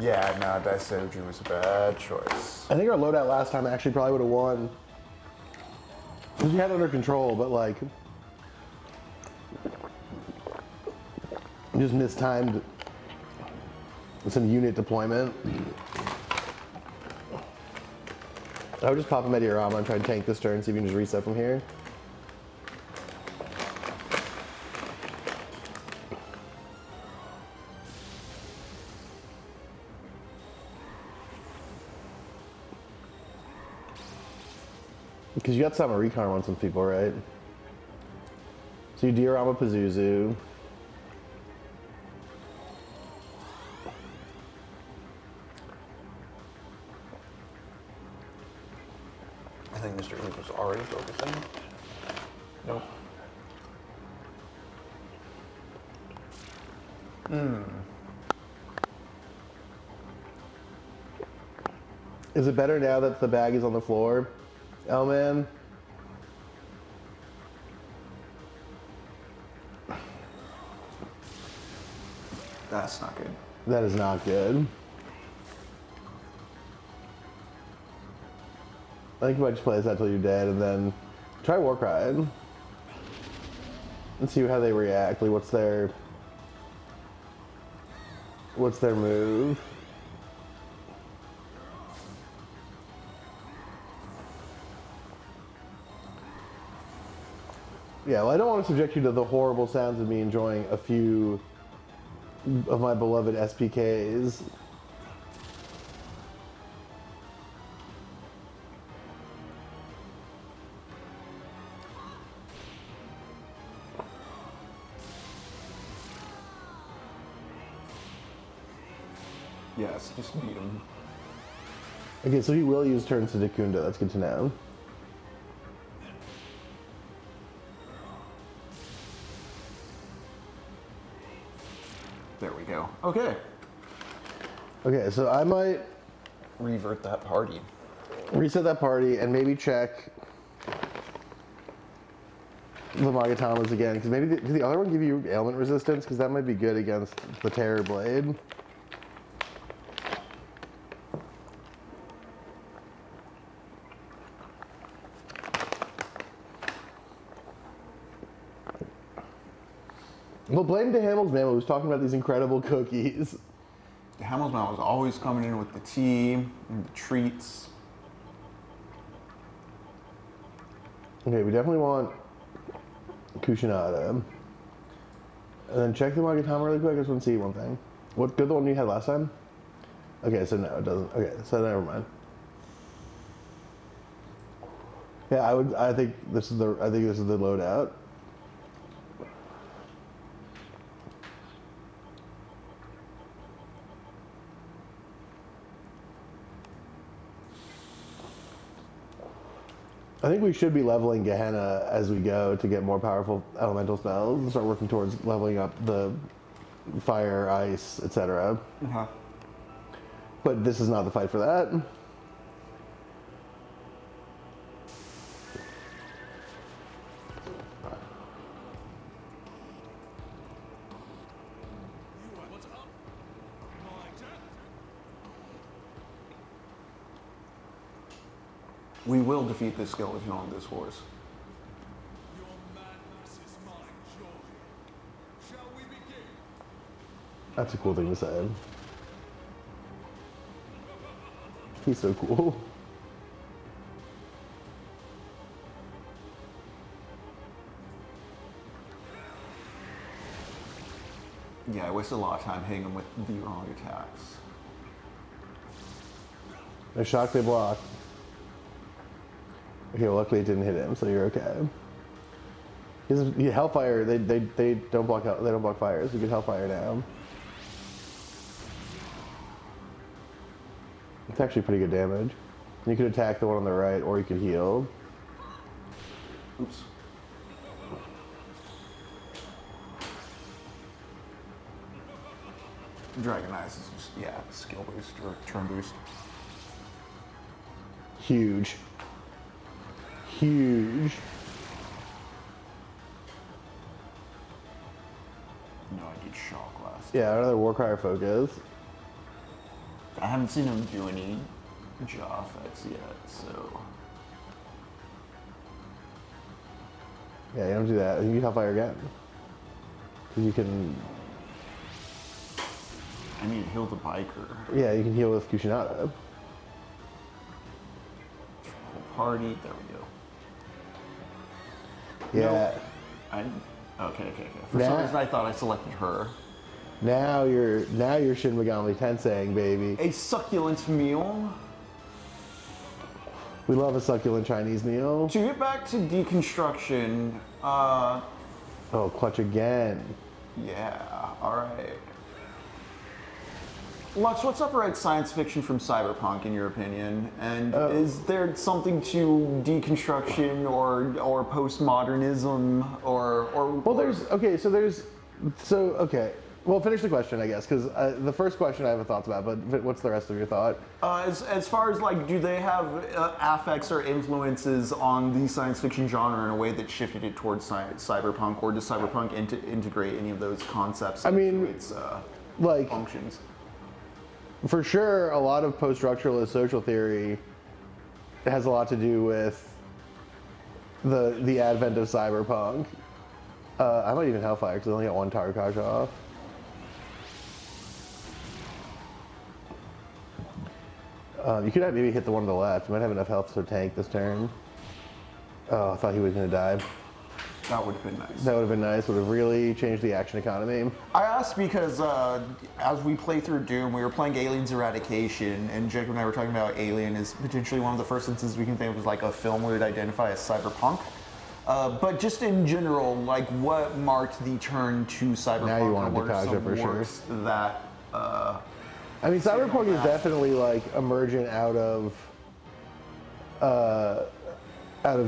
Yeah, no, Daisoju was a bad choice. I think our loadout last time actually probably would have won. Because we had it under control, but like, just mistimed some unit deployment. I would just pop a Mediorama and try and tank this turn, see if you can just reset from here. Because you got some recon on some people, right? So you diorama Pazuzu. I think Mr. Ooze was already focusing. Nope. Is it better now that the bag is on the floor, L-Man? That's not good. That is not good. I think you might just play this out till you're dead and then try Warcry and see how they react. Like what's their move? Yeah, well, I don't want to subject you to the horrible sounds of me enjoying a few of my beloved SPKs. Yes, just beat him. Okay, so he will use turns to Dekunda. That's good to know. There we go. Okay. Okay, so I might Revert that party. reset that party and maybe check the Magatamas again, because maybe did the other one give you ailment resistance? Because that might be good against the Terror Blade. Well, blame to Hamill's man who's talking about these incredible cookies. Hamelsman was always coming in with the tea and the treats. Okay, we definitely want Kushinada. And then check the Magatama really quick. I just want to see one thing. What good the one you had last time? Okay, so no, it doesn't. Okay, so never mind. Yeah, I think this is the loadout. I think we should be leveling Gehenna as we go to get more powerful elemental spells and start working towards leveling up the fire, ice, etc. Uh-huh. But this is not the fight for that. We will defeat this skeleton on this horse. Your madness is my joy. Shall we begin? That's a cool thing to say. He's so cool. Yeah, I wasted a lot of time hitting him with the wrong attacks. A shock they block. Okay, well, luckily it didn't hit him, so you're okay. Hellfire, they don't block fire, so you get Hellfire now. It's actually pretty good damage. You could attack the one on the right, or you could heal. Oops. Dragon Eyes is just, yeah, skill boost or turn boost. Huge. Huge. No, I did shock last. Yeah, another Warcry focus. I haven't seen him do any jaw effects yet, so. Yeah, you don't do that. You can Hellfire again. Because you can. I need to heal the biker. Yeah, you can heal with Kushinada. Whole party, there we go. Yeah. Okay. For some Nah. reason I thought I selected her. Now you're Shin Megami Tensei, baby. A succulent meal. We love a succulent Chinese meal. To get back to deconstruction, Oh, clutch again. yeah, alright. Lux, what's upright science fiction from cyberpunk in your opinion? And is there something to deconstruction or postmodernism or Well, okay. Well, finish the question, I guess, because the first question I have thoughts about, but what's the rest of your thought? as far as like, do they have affects or influences on the science fiction genre in a way that shifted it towards cyberpunk, or does cyberpunk integrate any of those concepts into its Like, functions? for sure, a lot of post-structuralist social theory has a lot to do with the advent of cyberpunk. I might even Hellfire because I only got one Tarkash off. You could maybe hit the one on the left. You might have enough health to tank this turn. Oh, I thought he was going to die. That would have been nice. That would have been nice. Would have really changed the action economy. I asked because as we play through Doom, we were playing Aliens Eradication, and Jacob and I were talking about Alien is potentially one of the first instances we can think of as like a film we would identify as cyberpunk. But just in general, like what marked the turn to cyberpunk? Now you want or what are Deconstruction some for sure. works that I mean, cyberpunk is definitely like emergent out of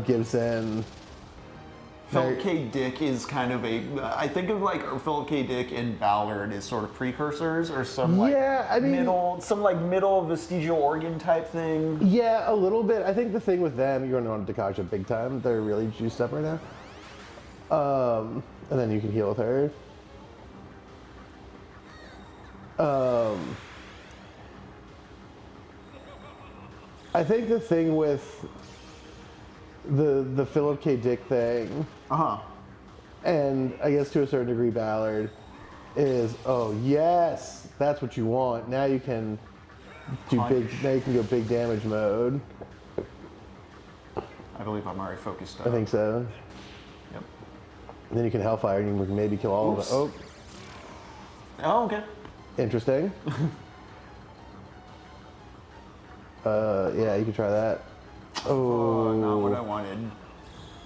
Gibson. Philip K. Dick is kind of I think of like Philip K. Dick and Ballard as sort of precursors, or some like middle vestigial organ type thing. Yeah, a little bit. I think the thing with them, you're going to want Deconstruction big time. They're really juiced up right now. And then you can heal with her. I think the thing with the Philip K. Dick thing, and I guess to a certain degree Ballard, is yes, that's what you want. Now you can do big. Now you can go big damage mode. I believe I'm already focused. I think so. Yep. And then you can Hellfire and you can maybe kill all of them. Oh, okay. Interesting. Yeah, you can try that. Oh, not what I wanted.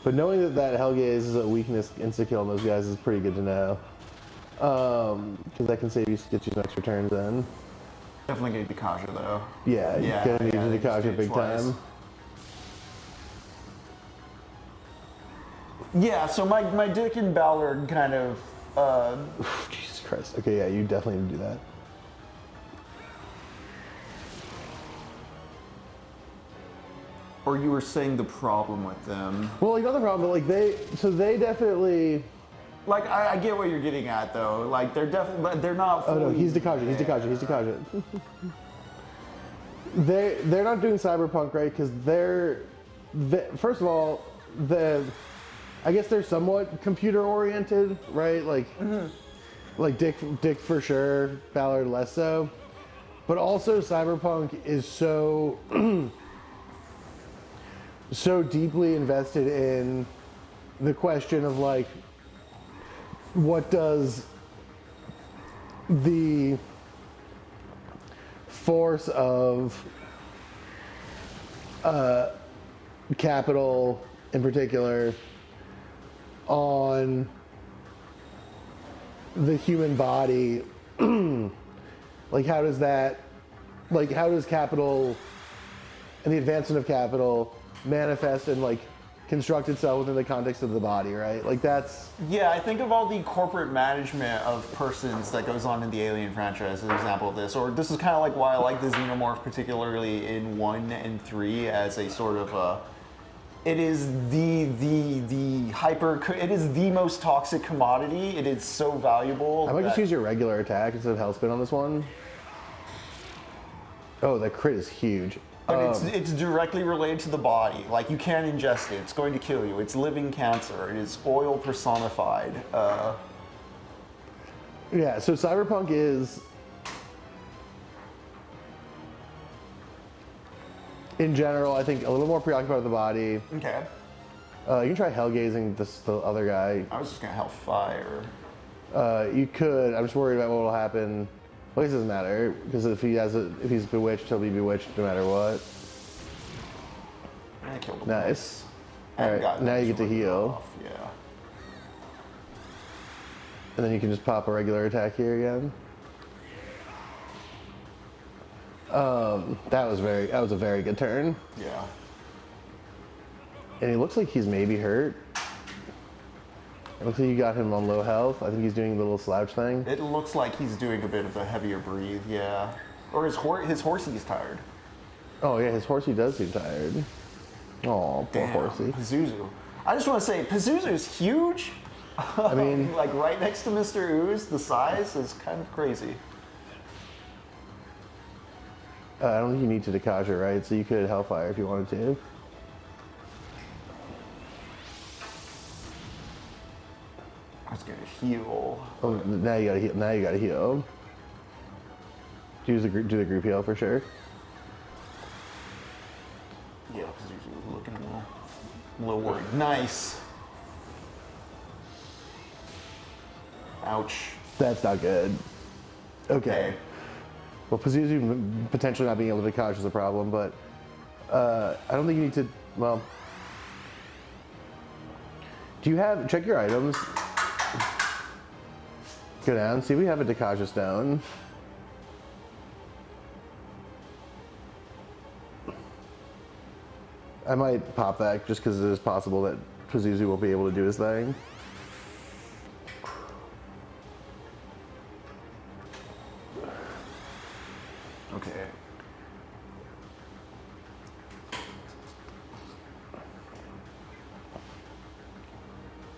But knowing that Hellgaze is a weakness insta-kill on those guys is pretty good to know. Because that can get you some extra turns in. Definitely get Deconstruction though. Yeah, you're gonna need to Deconstruction big time. Yeah, so my Dick and Ballard kind of Jesus Christ. Okay, yeah, you definitely need to do that. Or you were saying the problem with them. Well, you know the problem, like they definitely. Like, I get what you're getting at, though. Like, they're definitely, they're not Oh fully... no, he's Deconstruction. He's Deconstruction. He's Deconstruction. They're not doing cyberpunk right because first of all, I guess they're somewhat computer oriented, right? Like, like Dick for sure, Ballard less so, but also cyberpunk is so so deeply invested in the question of like, what does the force of capital in particular on the human body, like how does capital and the advancement of capital manifest and like construct itself within the context of the body, right? Like that's... Yeah, I think of all the corporate management of persons that goes on in the Alien franchise as an example of this. Or this is kind of like why I like the Xenomorph, particularly in 1 and 3, as a sort of a... It is it is the most toxic commodity. It is so valuable. I might just that- use your regular attack instead of Hellspin on this one. Oh, that crit is huge. But it's directly related to the body. Like, you can't ingest it. It's going to kill you. It's living cancer. It is oil personified. Yeah, so cyberpunk is, in general, I think a little more preoccupied with the body. Okay. You can try hellgazing the other guy. I was just gonna hellfire. You could. I'm just worried about what will happen. Well, it doesn't matter because if he's bewitched, he'll be bewitched no matter what. I killed him. Nice. And All right, got now you get to visually heal, off, yeah. and then you can just pop a regular attack here again. That was a very good turn, Yeah. and he looks like he's maybe hurt. It looks like you got him on low health. I think he's doing the little slouch thing. It looks like he's doing a bit of a heavier breathe, yeah. Or his horsey's tired. Oh yeah, his horsey does seem tired. Oh, poor Damn, horsey. Pazuzu. I just want to say, Pazuzu's huge. I mean, Like right next to Mr. Ooze, the size is kind of crazy. I don't think you need to Dekasha, right? So you could Hellfire if you wanted to. I was gonna heal. Oh, now you gotta heal. Now you gotta heal. Do the group heal for sure. Yeah, Pazuzu was looking a little worried. Nice. Ouch. That's not good. Okay. Well, Pazuzu potentially not being able to Dekasha is a problem, but I don't think you need to. Well, do you have? Check your items. Go down. See, we have a Dekasha stone. I might pop that just because it is possible that Pazuzu won't be able to do his thing. Okay.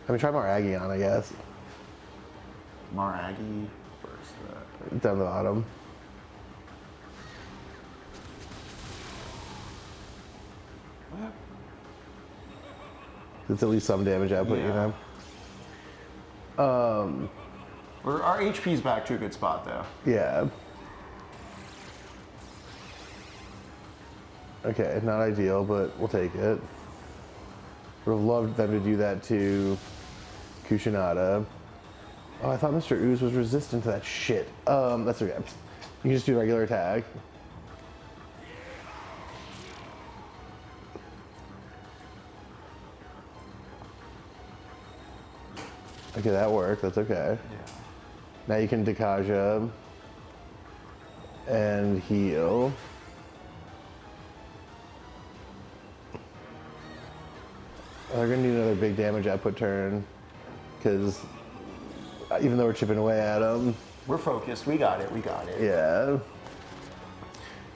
I mean, try Maragi on, I guess. Maragi. Where's that? Down the bottom. It's at least some damage output, you Yeah. know? Our HP's back to a good spot, though. Yeah. Okay, not ideal, but we'll take it. Would have loved them to do that to Kushinada. Oh, I thought Mr. Ooze was resistant to that shit. That's okay. You can just do a regular attack. Okay, that worked. That's okay. Yeah. Now you can Dekasha and heal. They're gonna need another big damage output turn because even though we're chipping away at them. We're focused. We got it. Yeah.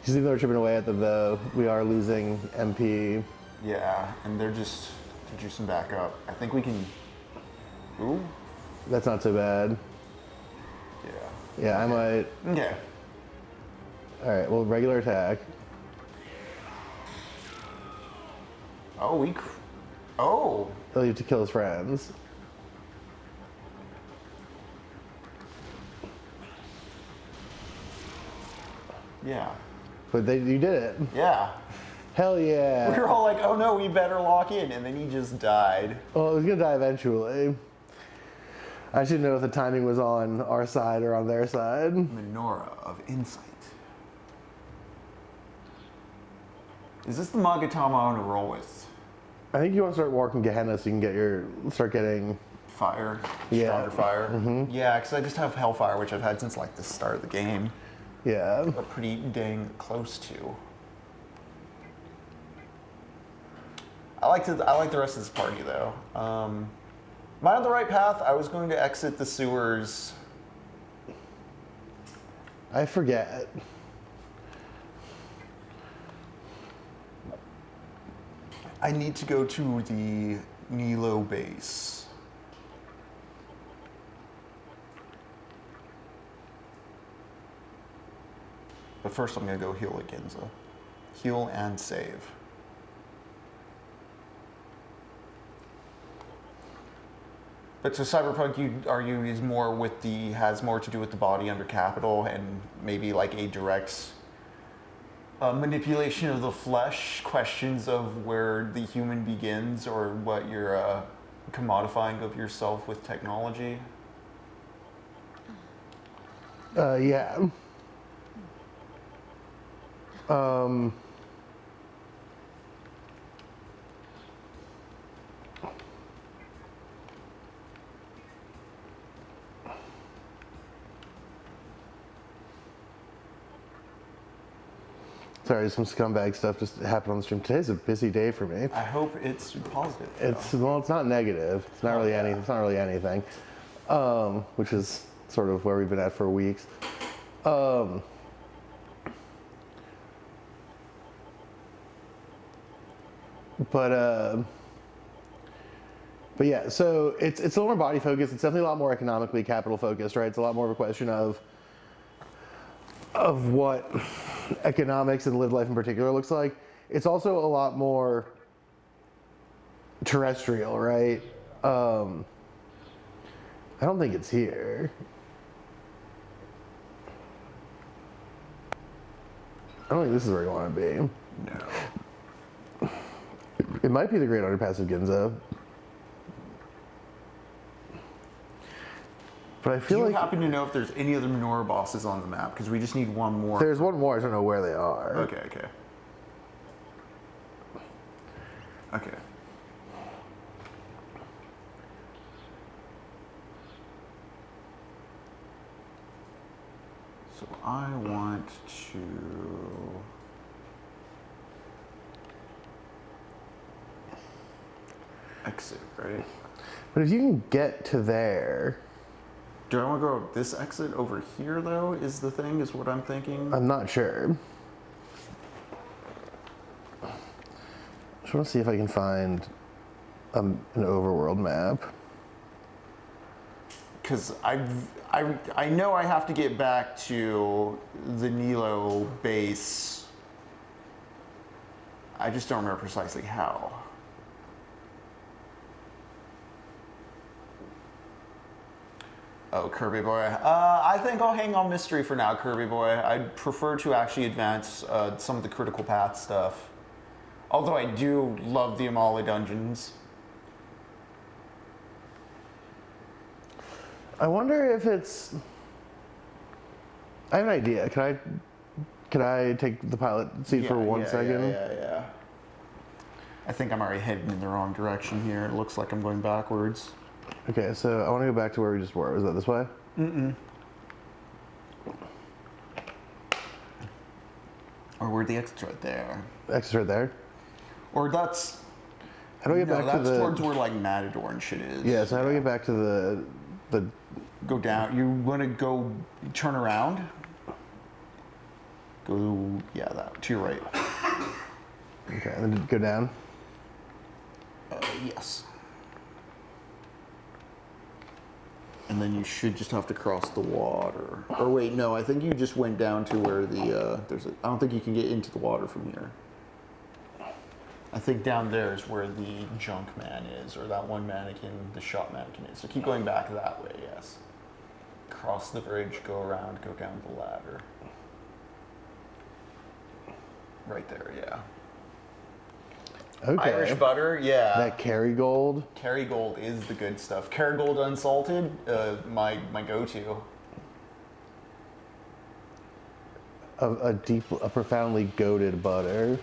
Because even though we're chipping away at them, though, we are losing MP. Yeah, and they're juicing back up. I think we can. Ooh. That's not so bad. Yeah. Yeah, I might. Okay. All right. Well, regular attack. Oh, oh. He'll leave to kill his friends. Yeah. But you did it. Yeah. Hell yeah. We were all like, oh no, we better lock in, and then he just died. Well, it was gonna die eventually. I should know if the timing was on our side or on their side. Menorah of Insight. Is this the Magatama I want to roll with? I think you want to start working Gehenna so you can start getting. Fire? Yeah. Stronger fire? Yeah, because I just have Hellfire, which I've had since like the start of the game. Yeah. But pretty dang close to. I like the rest of this party though. Am I on the right path? I was going to exit the sewers. I forget. I need to go to the Nilo base. But first I'm going to go heal at Ginza. Heal and save. But so Cyberpunk, you argue, is more with has more to do with the body under Capital and maybe like a direct manipulation of the flesh, questions of where the human begins or what you're commodifying of yourself with technology. Yeah. Sorry, some scumbag stuff just happened on the stream. Today's a busy day for me. I hope it's positive. It's not negative. It's not really any. It's not really anything. Which is sort of where we've been at for weeks. But yeah, so it's a little more body focused. It's definitely a lot more economically capital focused, right? It's a lot more of a question of what economics and lived life in particular looks like. It's also a lot more terrestrial, right? I don't think it's here. I don't think this is where you want to be. No. It might be the Great Underpass of Ginza. But I Do feel you like happen to know if there's any other Menorah bosses on the map? Because we just need one more. there's one more. I don't know where they are. Okay. Okay. So I want to. Exit, right? But if you can get to there, Do I want to go this exit over here, though, is the thing, is what I'm thinking? I'm not sure. Just want to see if I can find an overworld map. Because I know I have to get back to the Nilo base. I just don't remember precisely how. Oh, Kirby Boy. I think I'll hang on Mystery for now, Kirby Boy. I'd prefer to actually advance some of the critical path stuff. Although I do love the Amali dungeons. I wonder if it's. I have an idea. Can I take the pilot seat for one second? Yeah. I think I'm already heading in the wrong direction here. It looks like I'm going backwards. Okay, so I want to go back to where we just were. Was that this way? Or where the exit's right there. Exit right there. Or that's. How do I get back to that's the? towards where like Matador and shit is. Yeah. So how do I get back to the go down. You want to go turn around? Go, yeah, that to your right. Okay, and then go down. Yes. And then you should just have to cross the water. Or wait, no, I think you just went down to where the I don't think you can get into the water from here. I think down there is where the junk man is, or that one mannequin, the shop mannequin is. So keep going back that way, yes. Cross the bridge, go around, go down the ladder. Right there, yeah. Okay. Irish butter, yeah. That Kerrygold. Kerrygold is the good stuff. Kerrygold unsalted, my go-to. A profoundly goated butter.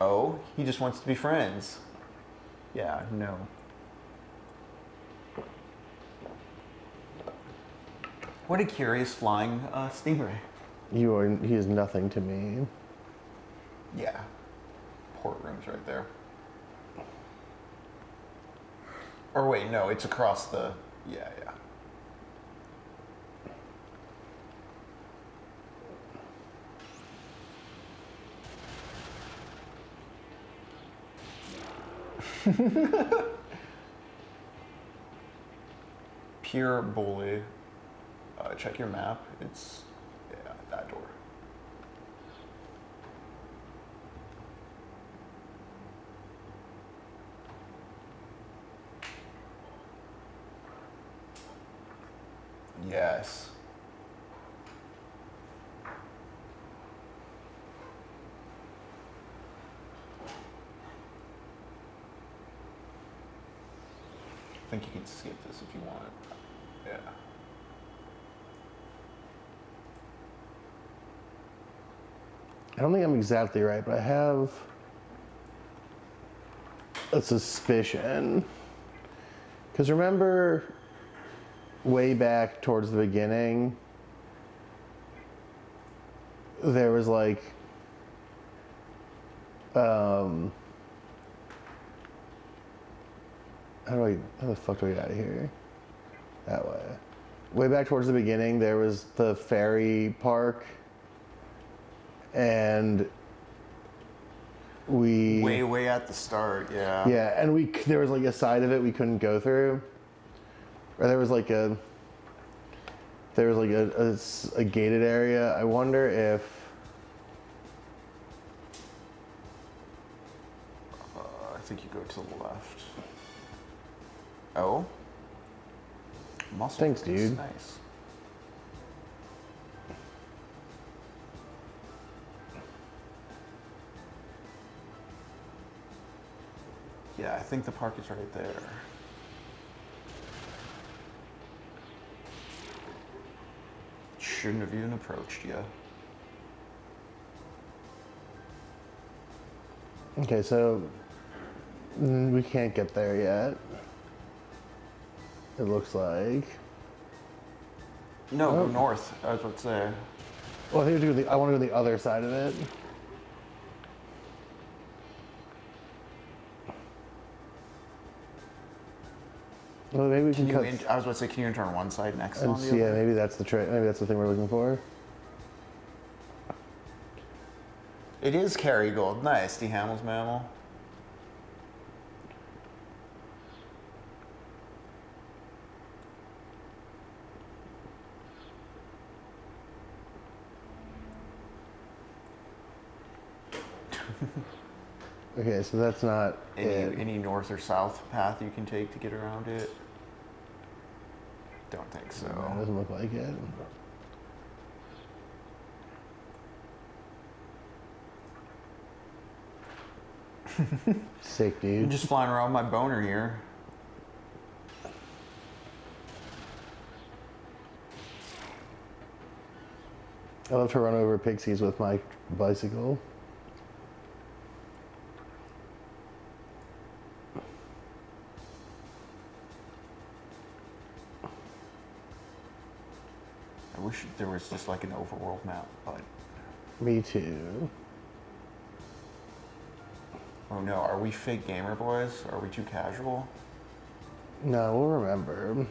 Oh, he just wants to be friends. Yeah, no. What a curious flying stingray. He is nothing to me. Yeah. Port room's right there. Or wait, no, it's across the, yeah. Pure bully. Check your map. It's, yeah, that door. Yes. I think you can skip this if you want. Yeah. I don't think I'm exactly right, but I have a suspicion. Because remember, way back towards the beginning, there was like, how the fuck do I get out of here? That way. Way back towards the beginning, there was the ferry park, and we... Way at the start, yeah. Yeah, and there was like a side of it we couldn't go through. Or there was like a gated area. I wonder if... I think you go to the left. Oh? Muscle. Thanks, dude. Nice. Yeah, I think the park is right there. Shouldn't have even approached you. Okay, so we can't get there yet. It looks like. No, Oh. go north. I was about to say. Well, I think I want to go to the other side of it. Well, maybe we can cut. I was about to say, can you enter on one side next And on the see, yeah, other? maybe that's the trick. Maybe that's the thing we're looking for. It is Kerrygold. Nice. D. Hamel's mammal. Okay, so that's not it. Any north or south path you can take to get around it? Don't think so. No, it doesn't look like it. Sick, I'm dude. just flying around my boner here. I love to run over pixies with my bicycle. I wish there was just like an overworld map, but Me too. oh no, are we fake gamer boys? Are we too casual? No, we'll remember.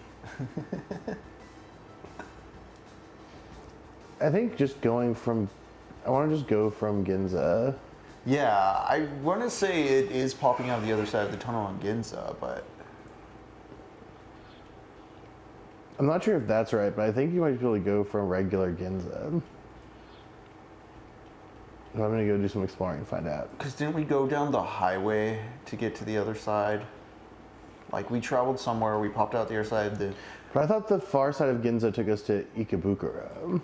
I think just going from, I want to just go from Ginza. Yeah, I want to say it is popping out the other side of the tunnel on Ginza, but I'm not sure if that's right, but I think you might be able to go from regular Ginza. I'm going to go do some exploring and find out. because didn't we go down the highway to get to the other side? Like we traveled somewhere, we popped out the other side. But I thought the far side of Ginza took us to Ikebukuro.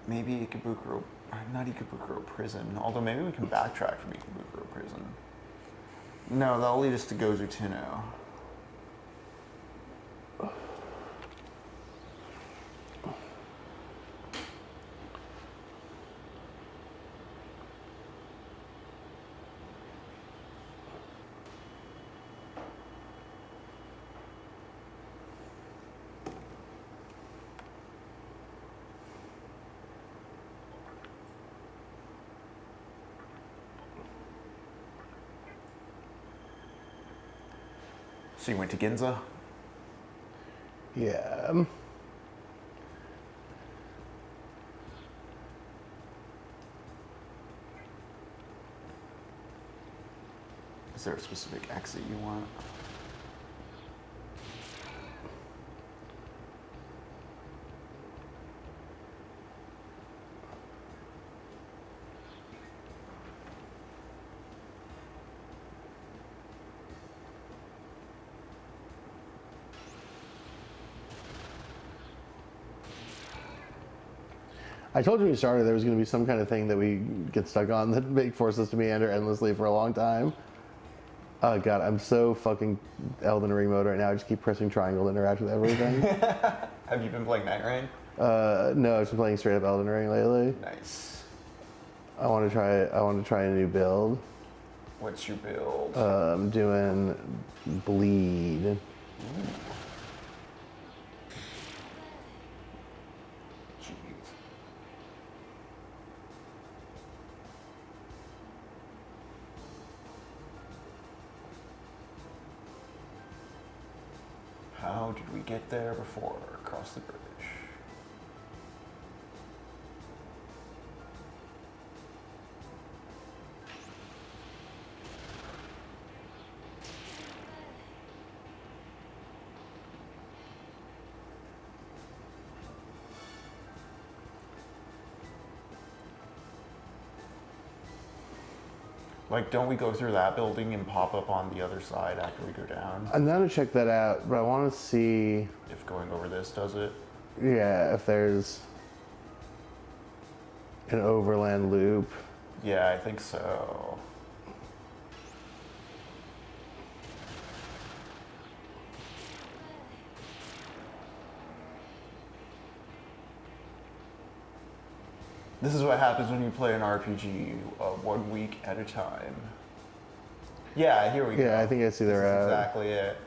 Maybe Ikebukuro, not Ikebukuro prison. Although maybe we can backtrack from Ikebukuro prison. No, that'll lead us to Gozutino. So you went to Ginza? Yeah. Is there a specific exit you want? I told you when we started there was going to be some kind of thing that we get stuck on that may force us to meander endlessly for a long time. Oh god, I'm so fucking Elden Ring mode right now. I just keep pressing triangle to interact with everything. Have you been playing Night Rain? No, I've been playing straight up Elden Ring lately. Nice. I want to try a new build. What's your build? I'm doing bleed. Jeez. How did we get there before? Across the bridge. Like, don't we go through that building and pop up on the other side after we go down? I'm going to check that out, but I want to see, If going over this does it? yeah, if there's an overland loop. Yeah, I think so. This is what happens when you play an RPG 1 week at a time. Yeah, here we go. Yeah, I think I see the This is route. exactly it.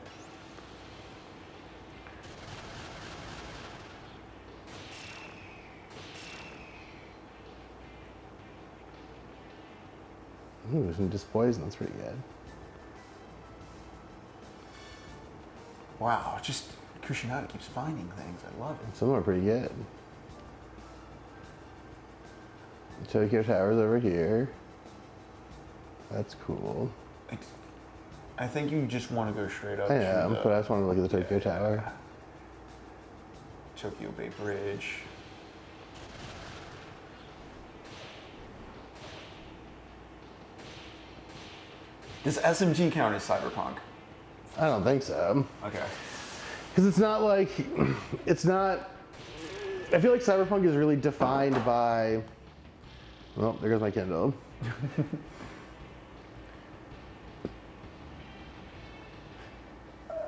Ooh, some dispoison. That's pretty good. Wow, just Kushinaga keeps finding things. I love it. Some of them are pretty good. Tokyo Tower's over here. That's cool. I think you just want to go straight up I to am, the but I just want to look at the Tokyo Tower. Tokyo Bay Bridge. Does SMG count as cyberpunk? I don't think so. Okay. Because it's not like, it's not, I feel like Cyberpunk is really defined by, well, there goes my Kindle.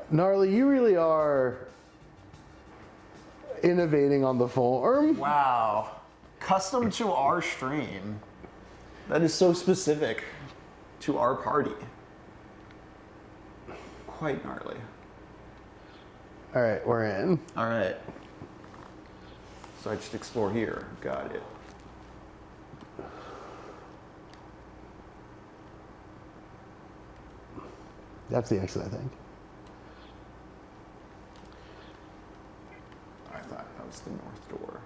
Gnarly, you really are innovating on the form. Wow. Custom to our stream. That is so specific to our party. Quite gnarly. All right, we're in. All right. So I just explore here. Got it. That's the exit, I think. thought that was the north door.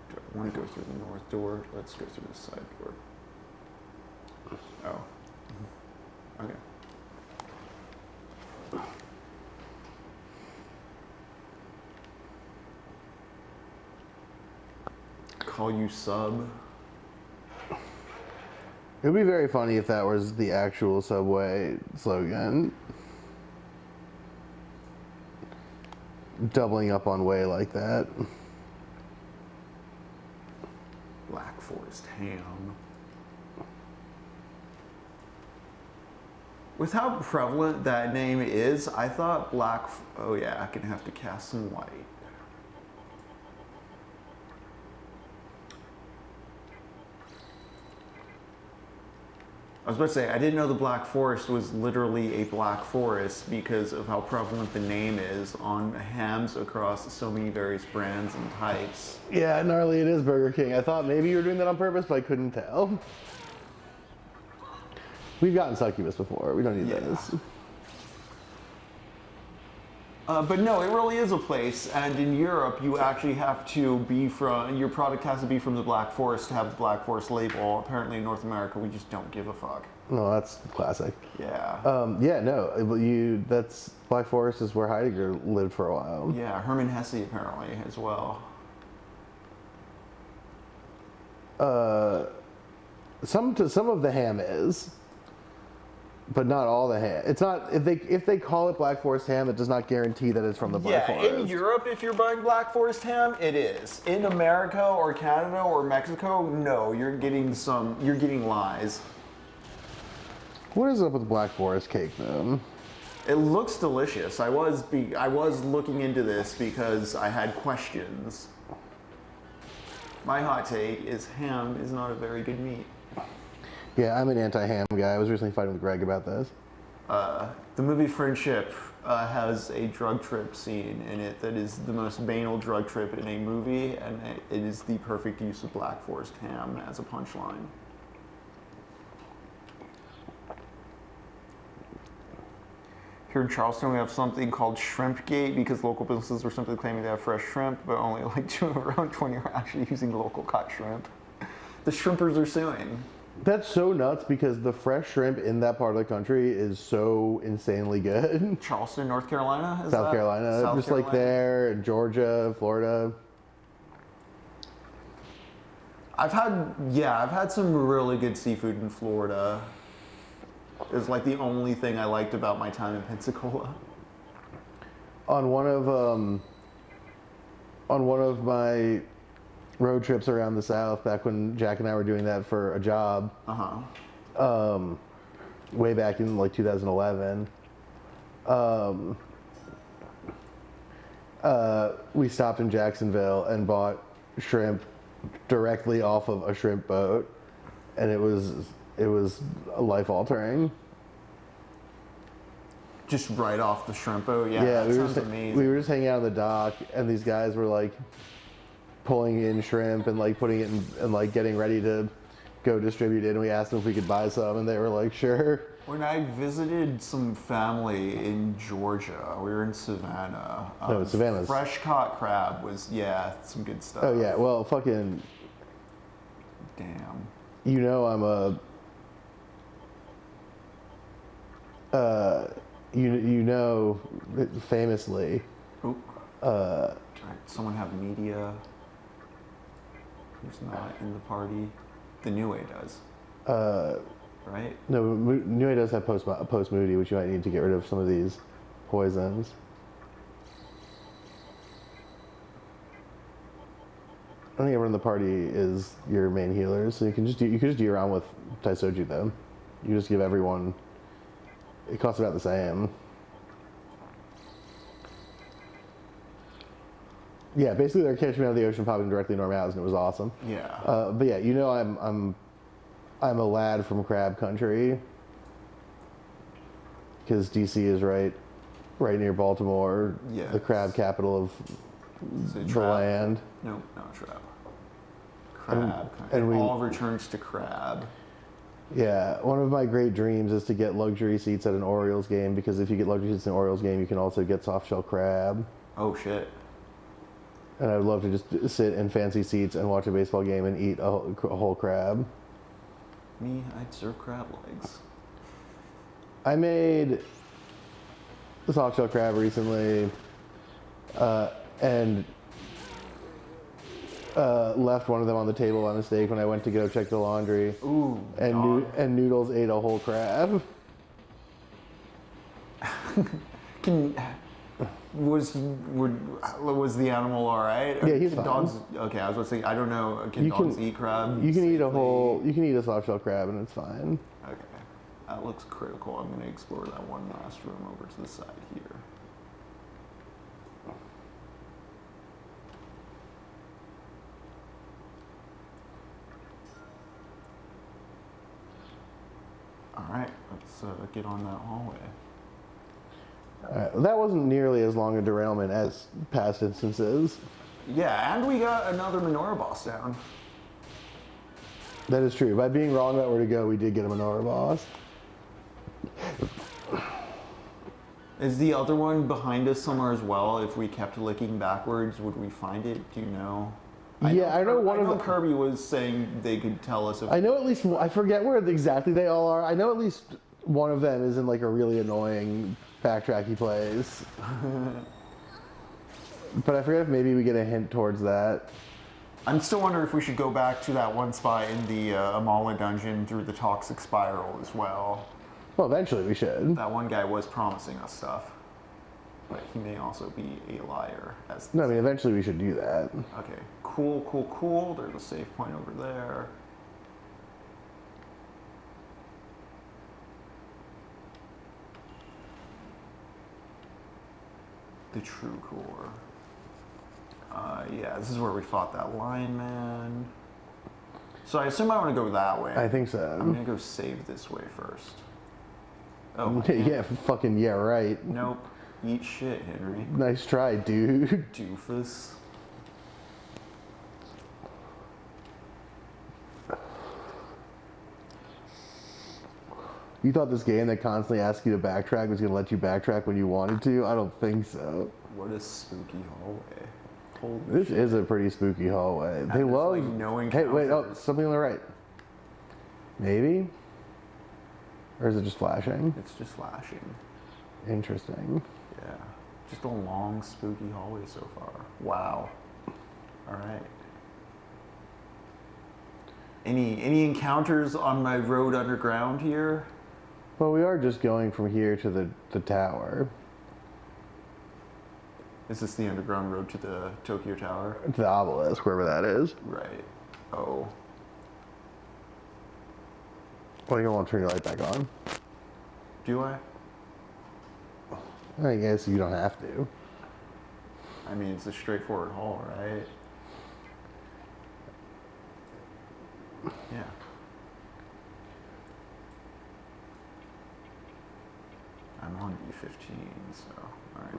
Do I want to go through the north door? Let's go through the side door. Oh. Okay. Call you sub. It would be very funny if that was the actual Subway slogan. Doubling up on way like that. Black Forest ham. With how prevalent that name is, I thought oh yeah, I'm gonna have to cast some white. I was about to say, I didn't know the Black Forest was literally a black forest because of how prevalent the name is on hams across so many various brands and types. Yeah, gnarly, it is Burger King. I thought maybe you were doing that on purpose, but I couldn't tell. We've gotten succubus before. We don't need this. But no, it really is a place, and in Europe, you actually have to be from, your product has to be from the Black Forest to have the Black Forest label. Apparently in North America, we just don't give a fuck. No, that's classic. Yeah. Yeah, no, that's Black Forest is where Heidegger lived for a while. Yeah, Hermann Hesse apparently as well. Some of the ham is, but not all the ham. It's not, if they call it Black Forest ham, it does not guarantee that it's from the Black Forest. In Europe, if you're buying Black Forest ham, it is. In America or Canada or Mexico, no, you're getting lies. What is up with Black Forest cake, though? It looks delicious. I was looking into this because I had questions. My hot take is ham is not a very good meat. Yeah, I'm an anti-ham guy. I was recently fighting with Greg about this. The movie Friendship has a drug trip scene in it that is the most banal drug trip in a movie, and it is the perfect use of Black Forest ham as a punchline. Here in Charleston, we have something called Shrimp Gate because local businesses were simply claiming they have fresh shrimp, but only like around 20 are actually using local caught shrimp. The shrimpers are suing. That's so nuts because the fresh shrimp in that part of the country is so insanely good. Charleston, North Carolina? South Carolina, just like there, Georgia, Florida. I've had some really good seafood in Florida. It's like the only thing I liked about my time in Pensacola. On one of my road trips around the South, back when Jack and I were doing that for a job, way back in like 2011, we stopped in Jacksonville and bought shrimp directly off of a shrimp boat, and it was life altering. Just right off the shrimp boat, yeah. Yeah, That sounds amazing. we were just hanging out on the dock, and these guys were like pulling in shrimp and like putting it in and like getting ready to go distribute it. And we asked them if we could buy some, and they were like, "Sure." When I visited some family in Georgia, we were in Savannah. No, Savannah's fresh caught crab was some good stuff. Oh yeah, well, fucking. Damn. You know, I'm famously. Oop. Someone have media who's not in the party. The New Way does. Right? No, New Way does have post moody, which you might need to get rid of some of these poisons. I think everyone in the party is your main healers, so you could just do your round with Taisoji though. You just give everyone. It costs about the same. Yeah, basically they're catching me out of the ocean, popping directly into our mouths, and it was awesome. Yeah. But yeah, you know I'm a lad from crab country because DC is right near Baltimore, Yes. the crab capital of the land. No, not crab. Crab. and it we- all returns to crab. Yeah, one of my great dreams is to get luxury seats at an Orioles game, because if you get luxury seats at an Orioles game, you can also get soft shell crab. Oh shit. And I would love to just sit in fancy seats and watch a baseball game and eat a whole crab. Me, I'd serve crab legs. I made a soft shell crab recently, and left one of them on the table by mistake when I went to go check the laundry. Ooh, And Noodles ate a whole crab. Was the animal all right? Yeah, he's Can fine. dogs. Okay, I was going to say I don't know. Can dogs eat crab? You can eat a safely? whole. You can eat a soft shell crab and it's fine. Okay, that looks critical. I'm going to explore that one last room over to the side here. All right, let's get on that hallway. That wasn't nearly as long a derailment as past instances. Yeah, and we got another menorah boss down. That is true. By being wrong about where to go, we did get a menorah boss. Is the other one behind us somewhere as well? If we kept looking backwards, would we find it? Do you know? I know one of them. Kirby was saying they could tell us if. I know at least. I forget where exactly they all are. I know at least one of them is in like a really annoying backtracky place. But I forget if maybe we get a hint towards that. I'm still wondering if we should go back to that one spot in the Amala dungeon through the toxic spiral as well. Well, eventually we should. That one guy was promising us stuff, but he may also be a liar. No, I mean eventually we should do that. Okay, cool. There's a save point over there. The true core. Yeah, this is where we fought that lion man. So I assume I want to go that way. I think so. I'm gonna go save this way first. Oh, Yeah, fucking yeah, right. nope. Eat shit, Henry. Nice try, dude. Doofus. You thought this game that constantly asked you to backtrack was gonna let you backtrack when you wanted to? I don't think so. What a spooky hallway. Holy This is a pretty spooky hallway. They there's, love. like, no Hey, wait! Oh, encounters. something on the right. Maybe. Or is it just flashing? It's just flashing. Interesting. Yeah. Just a long, spooky hallway so far. Wow. All right. Any encounters on my road underground here? Well, we are just going from here to the tower, Is this the underground road to the Tokyo Tower? to the obelisk, wherever that is. Right. Oh. Well, you don't want to turn your light back on. Do I? I guess you don't have to. I mean, it's a straightforward hall, right? Yeah. I'm on B15, so, alright.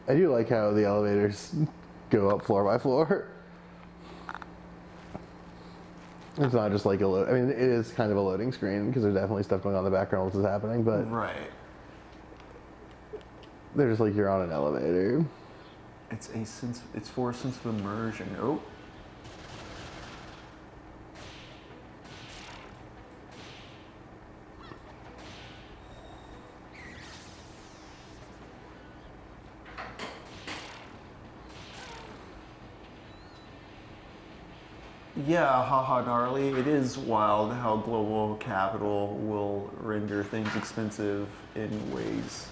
I do like how the elevators go up floor by floor. It's not just like a load. I mean, it is kind of a loading screen because there's definitely stuff going on in the background while this is happening, but Right. they're just like you're on an elevator. It's for a sense of immersion. Oh. Yeah, haha gnarly. It is wild how global capital will render things expensive in ways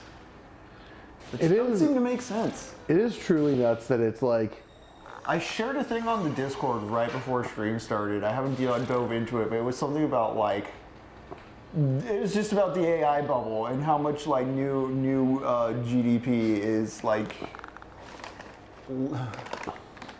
that It don't is- seem to make sense. It is truly nuts that it's like, I shared a thing on the Discord right before stream started. I haven't dove into it, but it was something about like it was just about the AI bubble and how much like new GDP is like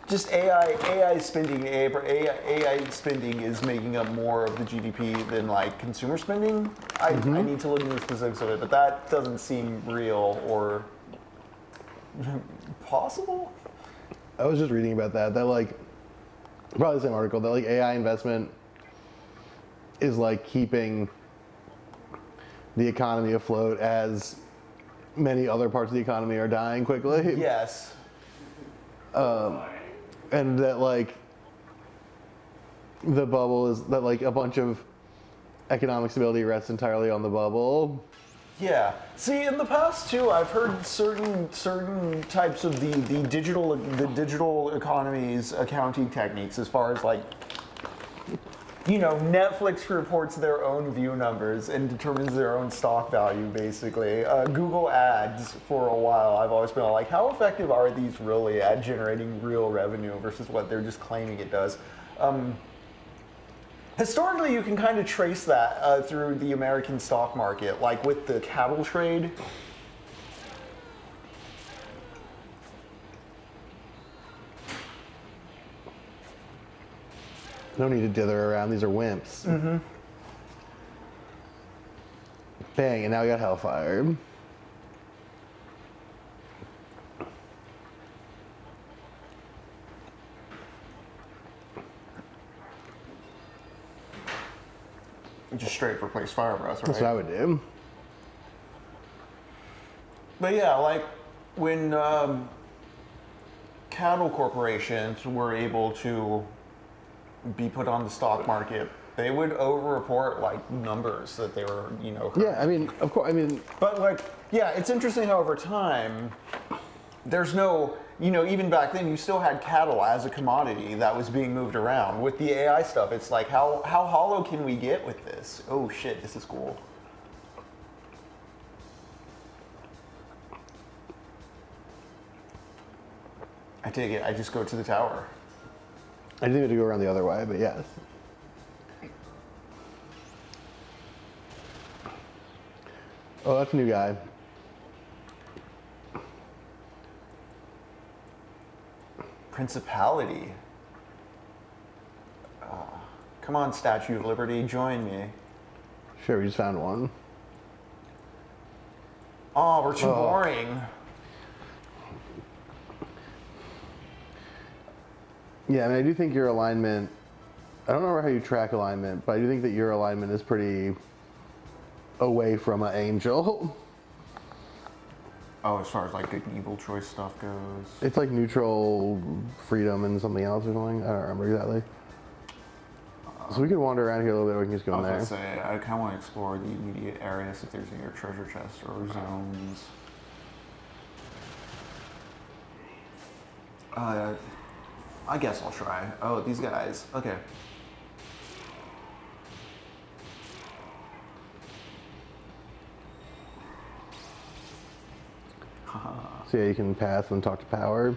just AI spending. AI spending is making up more of the GDP than like consumer spending. I need to look into the specifics of it, but that doesn't seem real or possible. I was just reading about that like, probably the same article, that like AI investment is like keeping the economy afloat as many other parts of the economy are dying quickly. Yes. and that like the bubble is that like a bunch of economic stability rests entirely on the bubble. Yeah. See, in the past too, I've heard certain types of the digital economy's accounting techniques, as far as like, you know, Netflix reports their own view numbers and determines their own stock value, basically. Google Ads, for a while, I've always been like, how effective are these really at generating real revenue versus what they're just claiming it does? Historically, you can kind of trace that through the American stock market, like with the cattle trade. No need to dither around. These are wimps. Mm-hmm. Bang, and now we got Hellfire. Just straight replace Fire Breath, right? That's what I would do. But yeah, like when cattle corporations were able to be put on the stock market, they would over-report like numbers that they were, you know. Yeah, I mean, of course, I mean. But like, yeah, it's interesting how over time, there's no, you know, even back then you still had cattle as a commodity that was being moved around. With the AI stuff, it's like, how hollow can we get with this? Oh shit, this is cool. I take it, I just go to the tower. I didn't have to go around the other way, but yes. Oh, that's a new guy. Principality. Come on, Statue of Liberty, join me. Sure, we just found one. Oh, we're too boring. Yeah, I mean, I do think your alignment, I don't know how you track alignment, but I do think that your alignment is pretty away from an angel. Oh, as far as like good and evil choice stuff goes. It's like neutral, freedom, and something else or something. I don't remember exactly. So we could wander around here a little bit, or we can just go in there. I was gonna say, I kind of want to explore the immediate areas if there's any treasure chests or zones. I guess I'll try. Oh, these guys. Okay. So yeah, you can pass and talk to power.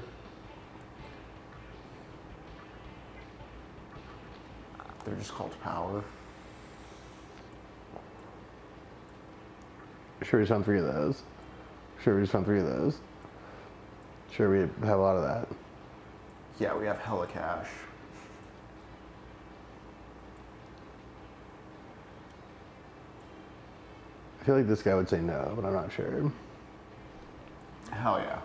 They're just called power. Sure, we just found 3 of those. Sure, we just found 3 of those. Sure, we have a lot of that. Yeah, we have hella cash. I feel like this guy would say no, but I'm not sure. Hell yeah.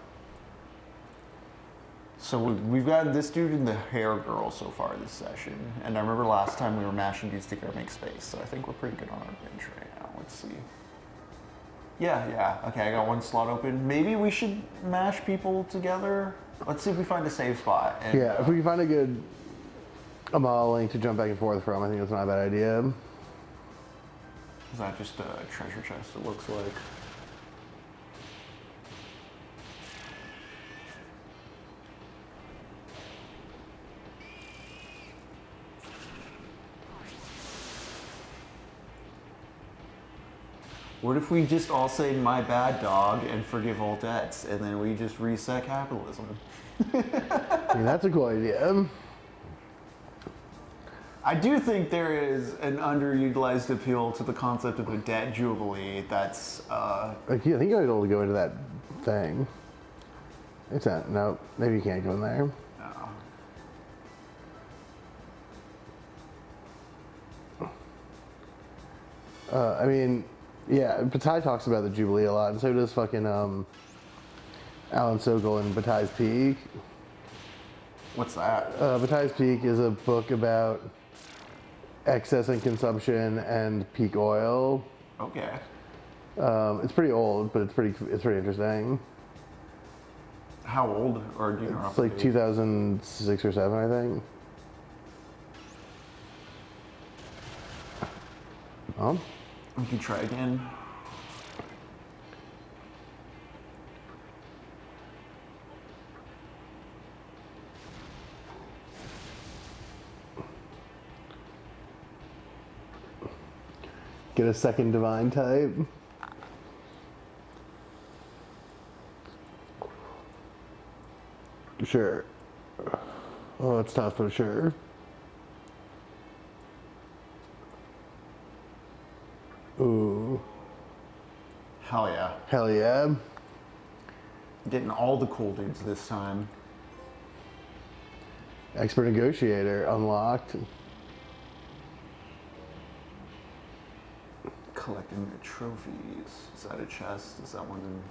So we've got this dude and the hair girl so far this session. And I remember last time we were mashing dudes together to make space. So I think we're pretty good on our bench right now. Let's see. Yeah. Okay, I got 1 slot open. Maybe we should mash people together. Let's see if we find a safe spot. And, Yeah, if we can find a good Amal link to jump back and forth from, I think that's not a bad idea. Is that just a treasure chest, it looks like? What if we just all say "my bad, dog" and forgive all debts, and then we just reset capitalism? I mean, that's a cool idea. I do think there is an underutilized appeal to the concept of a debt jubilee that's... Like, yeah, I think you're able to go into that thing. It's not, no, maybe you can't go in there. I mean, yeah, Bataille talks about the Jubilee a lot, and so does fucking Alan Sokol in Bataille's Peak. What's that? Bataille's Peak is a book about excess in consumption and peak oil. Okay. It's pretty old, but it's pretty interesting. How old? Or do you know? It's like 2006 or 7, I think. Oh, We can try again. get a second divine type. Sure. Oh, it's tough, but sure. Ooh. Hell yeah. Hell yeah. Getting all the cool dudes this time. Expert negotiator unlocked. Collecting the trophies. Is that a chest? Is that one in...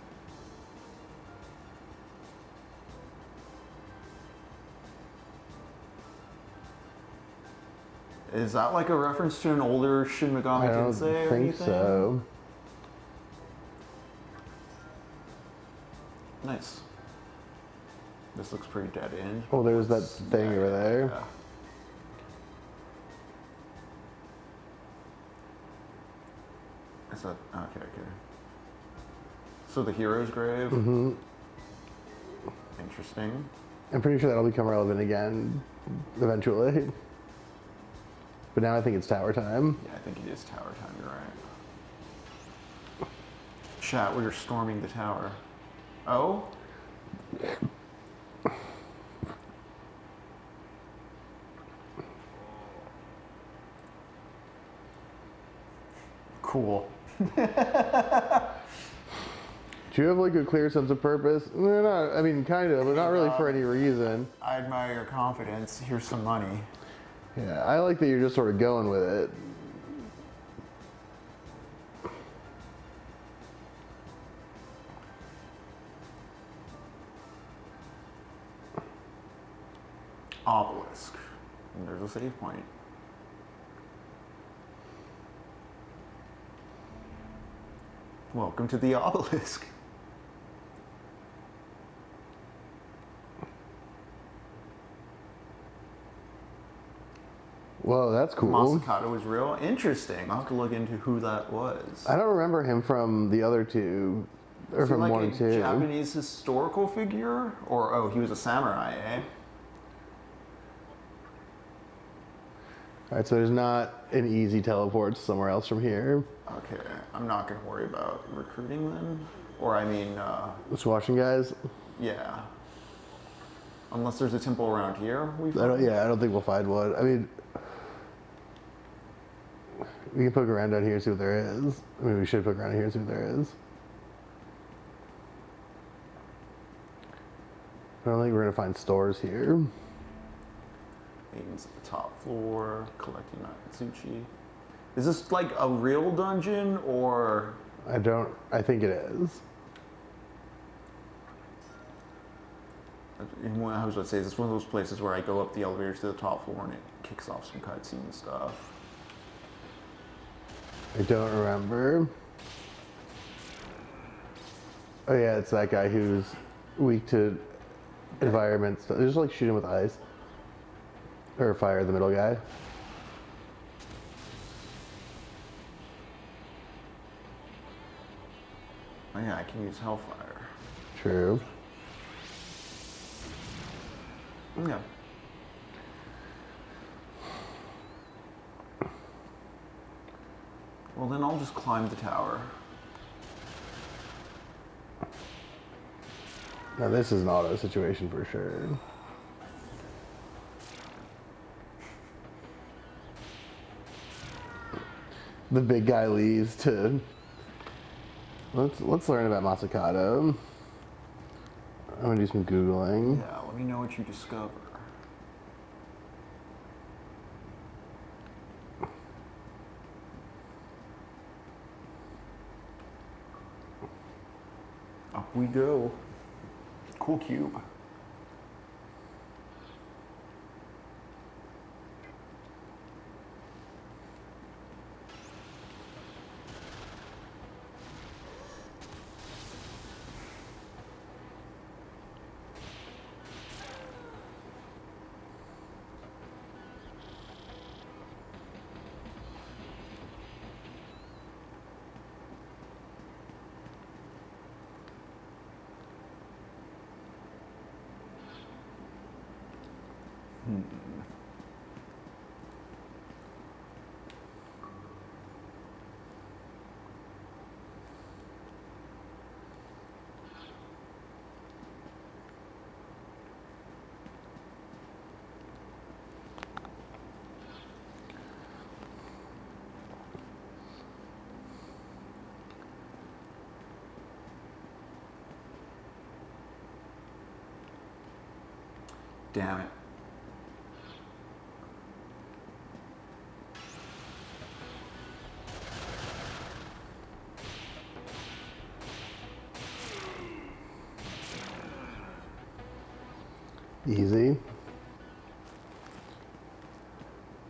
Is that like a reference to an older Shin Megami I don't Tensei or think anything? so. Nice. This looks pretty dead end. Oh, there's that thing over there. Yeah. Is that okay? Okay. So the hero's grave. Mm-hmm. Interesting. I'm pretty sure that'll become relevant again eventually. But now I think it's tower time. Yeah, I think it is tower time. You're right. Chat, we are storming the tower. Oh. Cool. Do you have like a clear sense of purpose? No, not. I mean, kind of, but not really for any reason. I admire your confidence. Here's some money. Yeah, I like that you're just sort of going with it. Obelisk. And there's a save point. Welcome to the obelisk. Whoa, that's cool. Masakata was real interesting. I'll have to look into who that was. I don't remember him from the other two, or Is he from like 1 a and 2. Japanese historical figure? Or, oh, he was a samurai, eh? All right, so there's not an easy teleport somewhere else from here. Okay, I'm not going to worry about recruiting them. Or, I mean, Squashing guys. yeah. Unless there's a temple around here. I don't think we'll find one. I mean, we can poke around down here and see what there is. I mean, we should poke around here and see what there is. I don't think we're gonna find stores here. Maiden's at the top floor, collecting Natsuchi. Is this like a real dungeon, or... I think it is. I was about to say, is this one of those places where I go up the elevators to the top floor and it kicks off some cutscene stuff? I don't remember. Oh yeah, it's that guy who's weak to environment stuff. Just like shoot him with ice. Or fire, the middle guy. Oh yeah, I can use Hellfire. True. Yeah. Well, then I'll just climb the tower. Now this is an auto situation for sure. The big guy leaves to... Let's learn about Masakata. I'm gonna do some Googling. Yeah, let me know what you discover. Up we go. Cool cube. Damn it. Easy.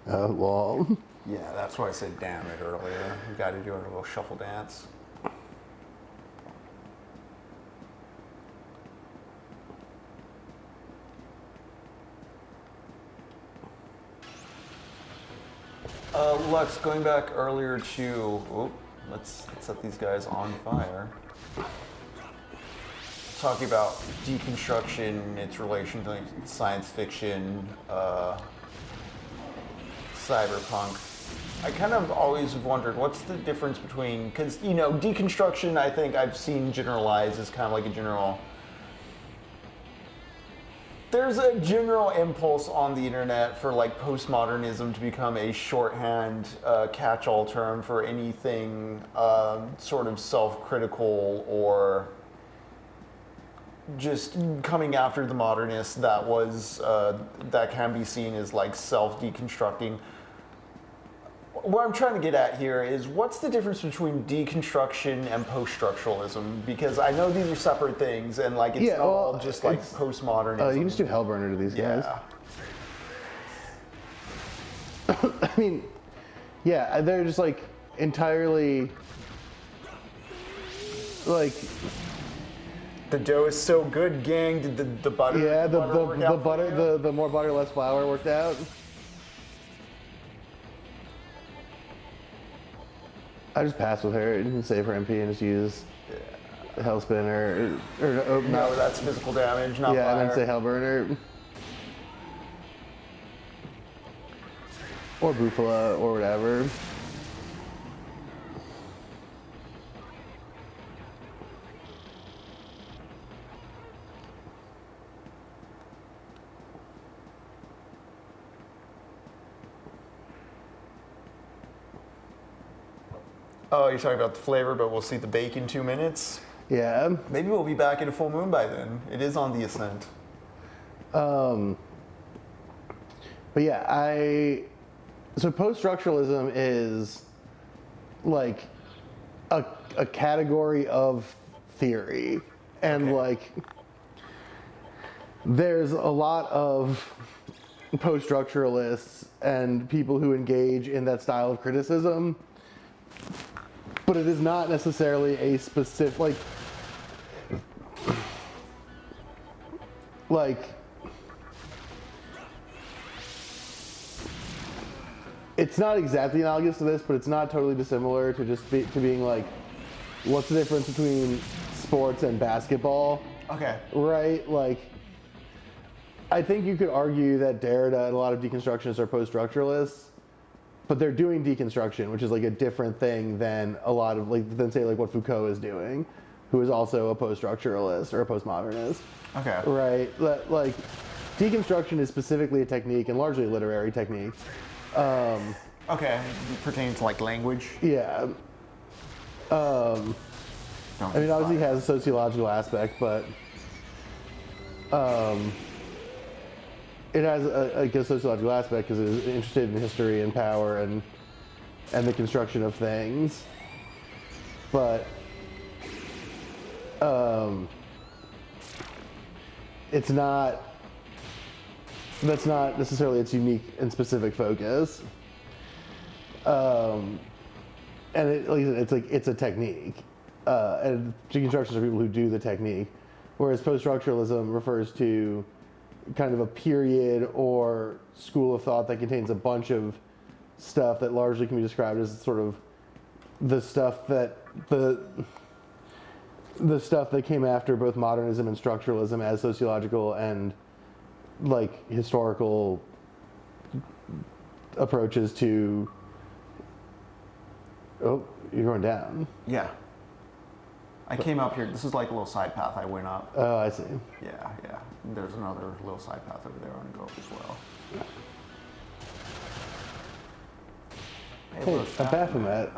Oh, well. Yeah, that's why I said damn it earlier. We got to do a little shuffle dance. Lux, going back earlier to, let's set these guys on fire. Talking about deconstruction, its relation to science fiction, cyberpunk. I kind of always wondered what's the difference between, because, you know, deconstruction I think I've seen generalized as kind of like a general. There's a general impulse on the internet for like postmodernism to become a shorthand catch-all term for anything sort of self-critical or just coming after the modernists that was that can be seen as like self-deconstructing. What I'm trying to get at here is what's the difference between deconstruction and post-structuralism? Because I know these are separate things, and like it's not all just like postmodernism. You can just do Hellburner to these guys. I mean, yeah, they're just like entirely like. The dough is so good, gang. Did the butter? Yeah, the butter, the more butter, less flour worked out. I just pass with her and save her MP and just use Hellspin or no, that's physical damage, not fire. Yeah, and then say Hellburner. Or Bufala or whatever. Oh, you're talking about the flavor, but we'll see the bake in 2 minutes? Yeah. Maybe we'll be back in a full moon by then. It is on the ascent. But yeah, so post-structuralism is like a category of theory. And like, there's a lot of post-structuralists and people who engage in that style of criticism. But it is not necessarily a specific, like, it's not exactly analogous to this, but it's not totally dissimilar to just being like, what's the difference between sports and basketball? Okay. Right? Like, I think you could argue that Derrida and a lot of deconstructionists are post-structuralists. But they're doing deconstruction, which is like a different thing than a lot of than say what Foucault is doing, who is also a post-structuralist or a postmodernist. Okay. Right. Like deconstruction is specifically a technique and largely a literary technique. Okay. Pertaining to like language. Yeah. I mean, obviously it has a sociological aspect, but it has a sociological aspect because it is interested in history and power and the construction of things. But it's not. That's not necessarily its unique and specific focus. And it's a technique, and deconstructionists are people who do the technique, whereas post-structuralism refers to kind of a period or school of thought that contains a bunch of stuff that largely can be described as sort of the stuff that came after both modernism and structuralism as sociological and like historical approaches to. Oh, you're going down. Yeah. I came up here. This is like a little side path I went up. Oh, I see. Yeah, yeah. There's another little side path over there I want to go up as well. Hey, look, a Baphomet.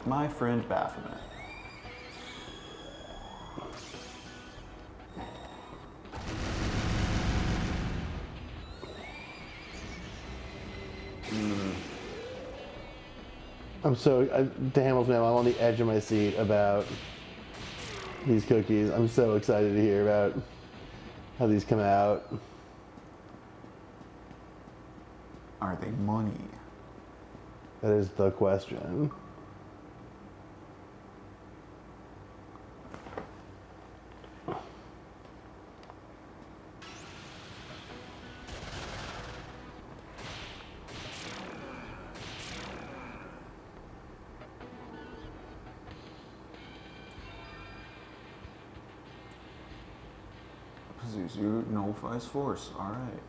My friend Baphomet. I'm so, to Hamilton, I'm on the edge of my seat about these cookies. I'm so excited to hear about how these come out. Are they money? That is the question. Pazuzu nullifies force. All right.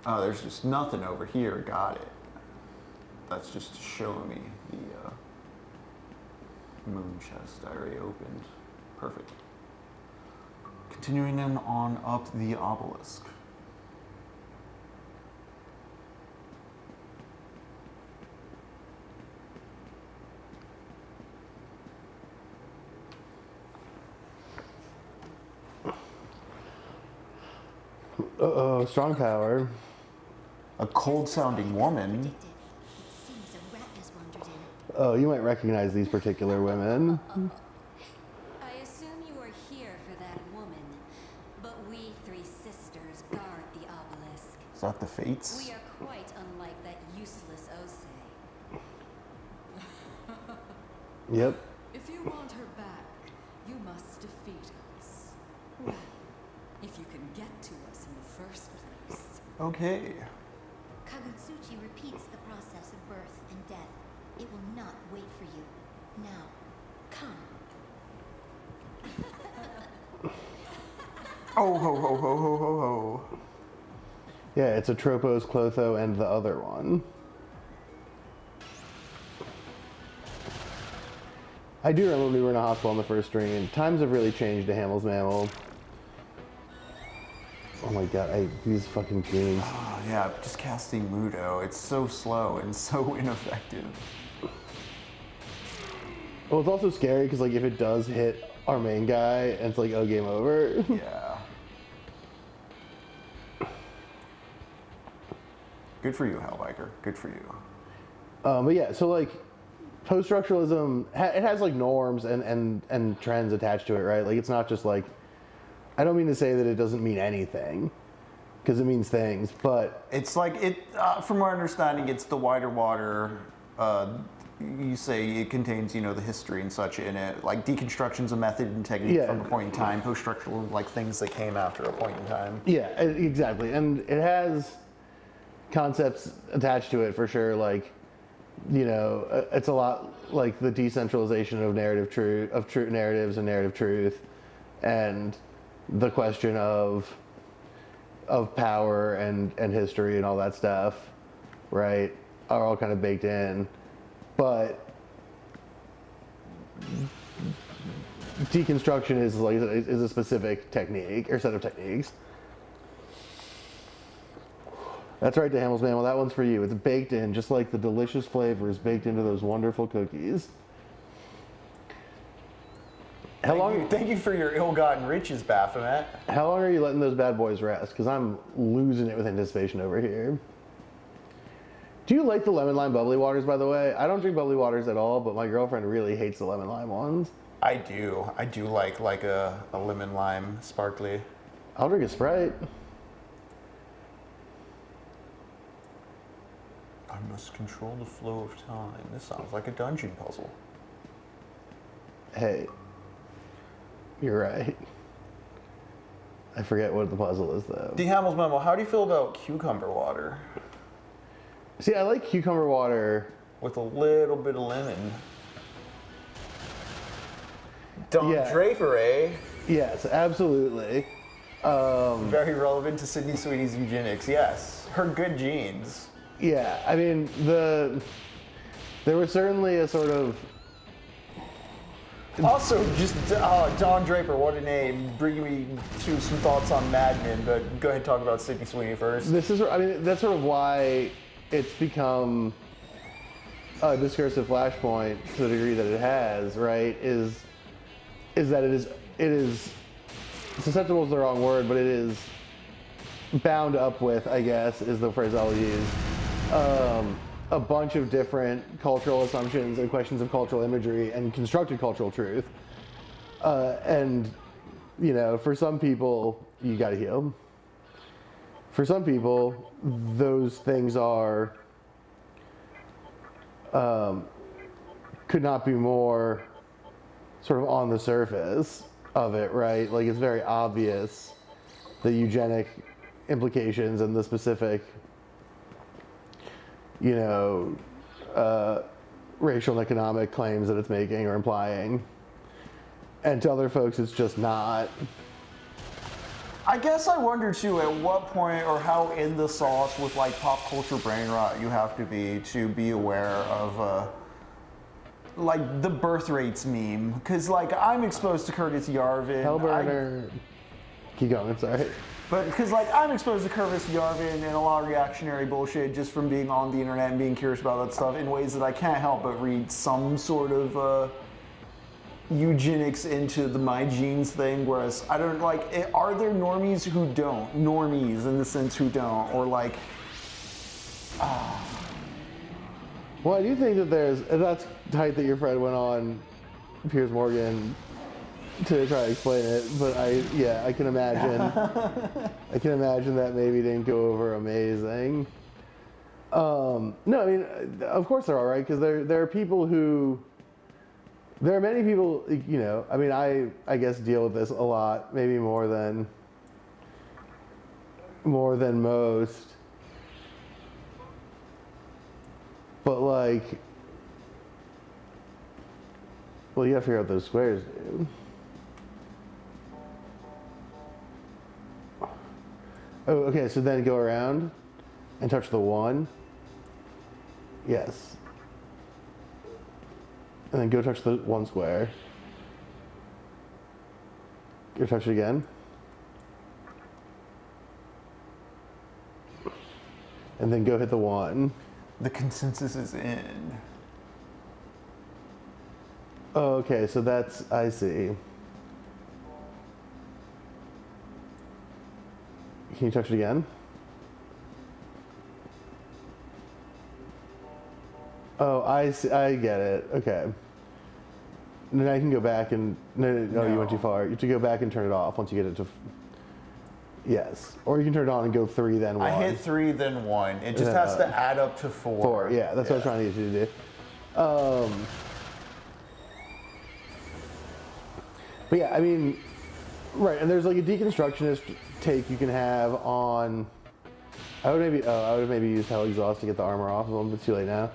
Oh, there's just nothing over here. Got it. That's just showing me the moon chest I already opened. Perfect. Continuing on up the obelisk. Uh-oh, strong power. A cold-sounding woman. Seems a rat has wandered in. Oh, you might recognize these particular women. I assume you are here for that woman, but we three sisters guard the obelisk. Is that the Fates? We are quite unlike that useless Osei. Yep. If you want her back, you must defeat us. Well, if you can get to us in the first place. Okay. Kagutsuchi repeats the process of birth and death. It will not wait for you. Now, come. Oh ho ho ho ho ho ho. Yeah, it's Atropos, Clotho, and the other one. I do remember when we were in a hospital on the first stream. Times have really changed to Hamill's Mammal. Oh my god, these fucking goons. Oh, yeah, just casting Mudo. It's so slow and so ineffective. Well, it's also scary because, like, if it does hit our main guy, and it's like, oh, game over. Yeah. Good for you, Hellbiker. Good for you. But yeah, so like, post-structuralism, it has like norms and trends attached to it, right? Like, it's not just like, I don't mean to say that it doesn't mean anything, because it means things, but It's like, from our understanding, it's the wider water. You say it contains, the history and such in it. Like, deconstruction's a method and technique Yeah. from a point in time. Post-structural, like things that came after a point in time. yeah, exactly. And it has concepts attached to it for sure, like, it's a lot like the decentralization of narrative truth, of true narratives and narrative truth, and the question of power and history and all that stuff, right, are all kind of baked in. But deconstruction is a specific technique or set of techniques. That's right, DeHamels, man. Well, that one's for you. It's baked in, just like the delicious flavors baked into those wonderful cookies. Thank you for your ill-gotten riches, Baphomet. How long are you letting those bad boys rest? Because I'm losing it with anticipation over here. Do you like the lemon lime bubbly waters, by the way? I don't drink bubbly waters at all, but my girlfriend really hates the lemon lime ones. I do like a lemon lime sparkly. I'll drink a Sprite. I must control the flow of time. This sounds like a dungeon puzzle. Hey, you're right. I forget what the puzzle is, though. D. Hamill's memo, how do you feel about cucumber water? See, I like cucumber water. With a little bit of lemon. Don Yeah. Draper, eh? Yes, absolutely. Very relevant to Sydney Sweeney's eugenics. Yes, her good genes. Yeah, I mean, there was certainly a sort of. Also, just Don Draper, what a name, bringing me to some thoughts on Mad Men. But go ahead and talk about Sydney Sweeney first. This is, I mean, that's sort of why it's become a discursive flashpoint to the degree that it has, right? Is that it is susceptible is the wrong word, but it is bound up with, I guess, is the phrase I'll use, a bunch of different cultural assumptions and questions of cultural imagery and constructed cultural truth. And, you know, for some people, you gotta heal. For some people, those things are, could not be more sort of on the surface of it, right? Like, it's very obvious the eugenic implications and the specific, you know, racial and economic claims that it's making or implying. And to other folks, it's just not. I guess I wonder too, at what point or how in the sauce with like pop culture brain rot you have to be aware of like the birth rates meme. Because like I'm exposed to Curtis Yarvin. Hellburner. Keep going, I'm sorry. But because like I'm exposed to Curtis Yarvin and a lot of reactionary bullshit just from being on the internet and being curious about that stuff in ways that I can't help but read some sort of eugenics into the my genes thing, whereas I don't like, are there normies who don't? Normies in the sense who don't, or like, Well, I do think that that's tight that your friend went on Piers Morgan to try to explain it, but I can imagine, I can imagine that maybe didn't go over amazing. No, I mean, of course there are, right? Because there are people who, there are many people, you know, I mean, I guess deal with this a lot, maybe more than most. But like, well, you gotta figure out those squares, dude. Oh, okay, so then go around and touch the 1. Yes. And then go touch the 1 square. Go touch it again. And then go hit the 1. the consensus is in. Oh, okay, so that's, I see. Can you touch it again? Oh, I see, I get it. Okay. Now you can go back and no, you went too far. You have to go back and turn it off once you get it to. Yes, or you can turn it on and go 3 then 1. I hit 3 then 1. It just has to add up to 4. 4. Yeah, that's what I was trying to get you to do. But yeah, I mean, right, and there's like a deconstructionist take you can have on. I would maybe use Hell Exhaust to get the armor off of them, but it's too late now.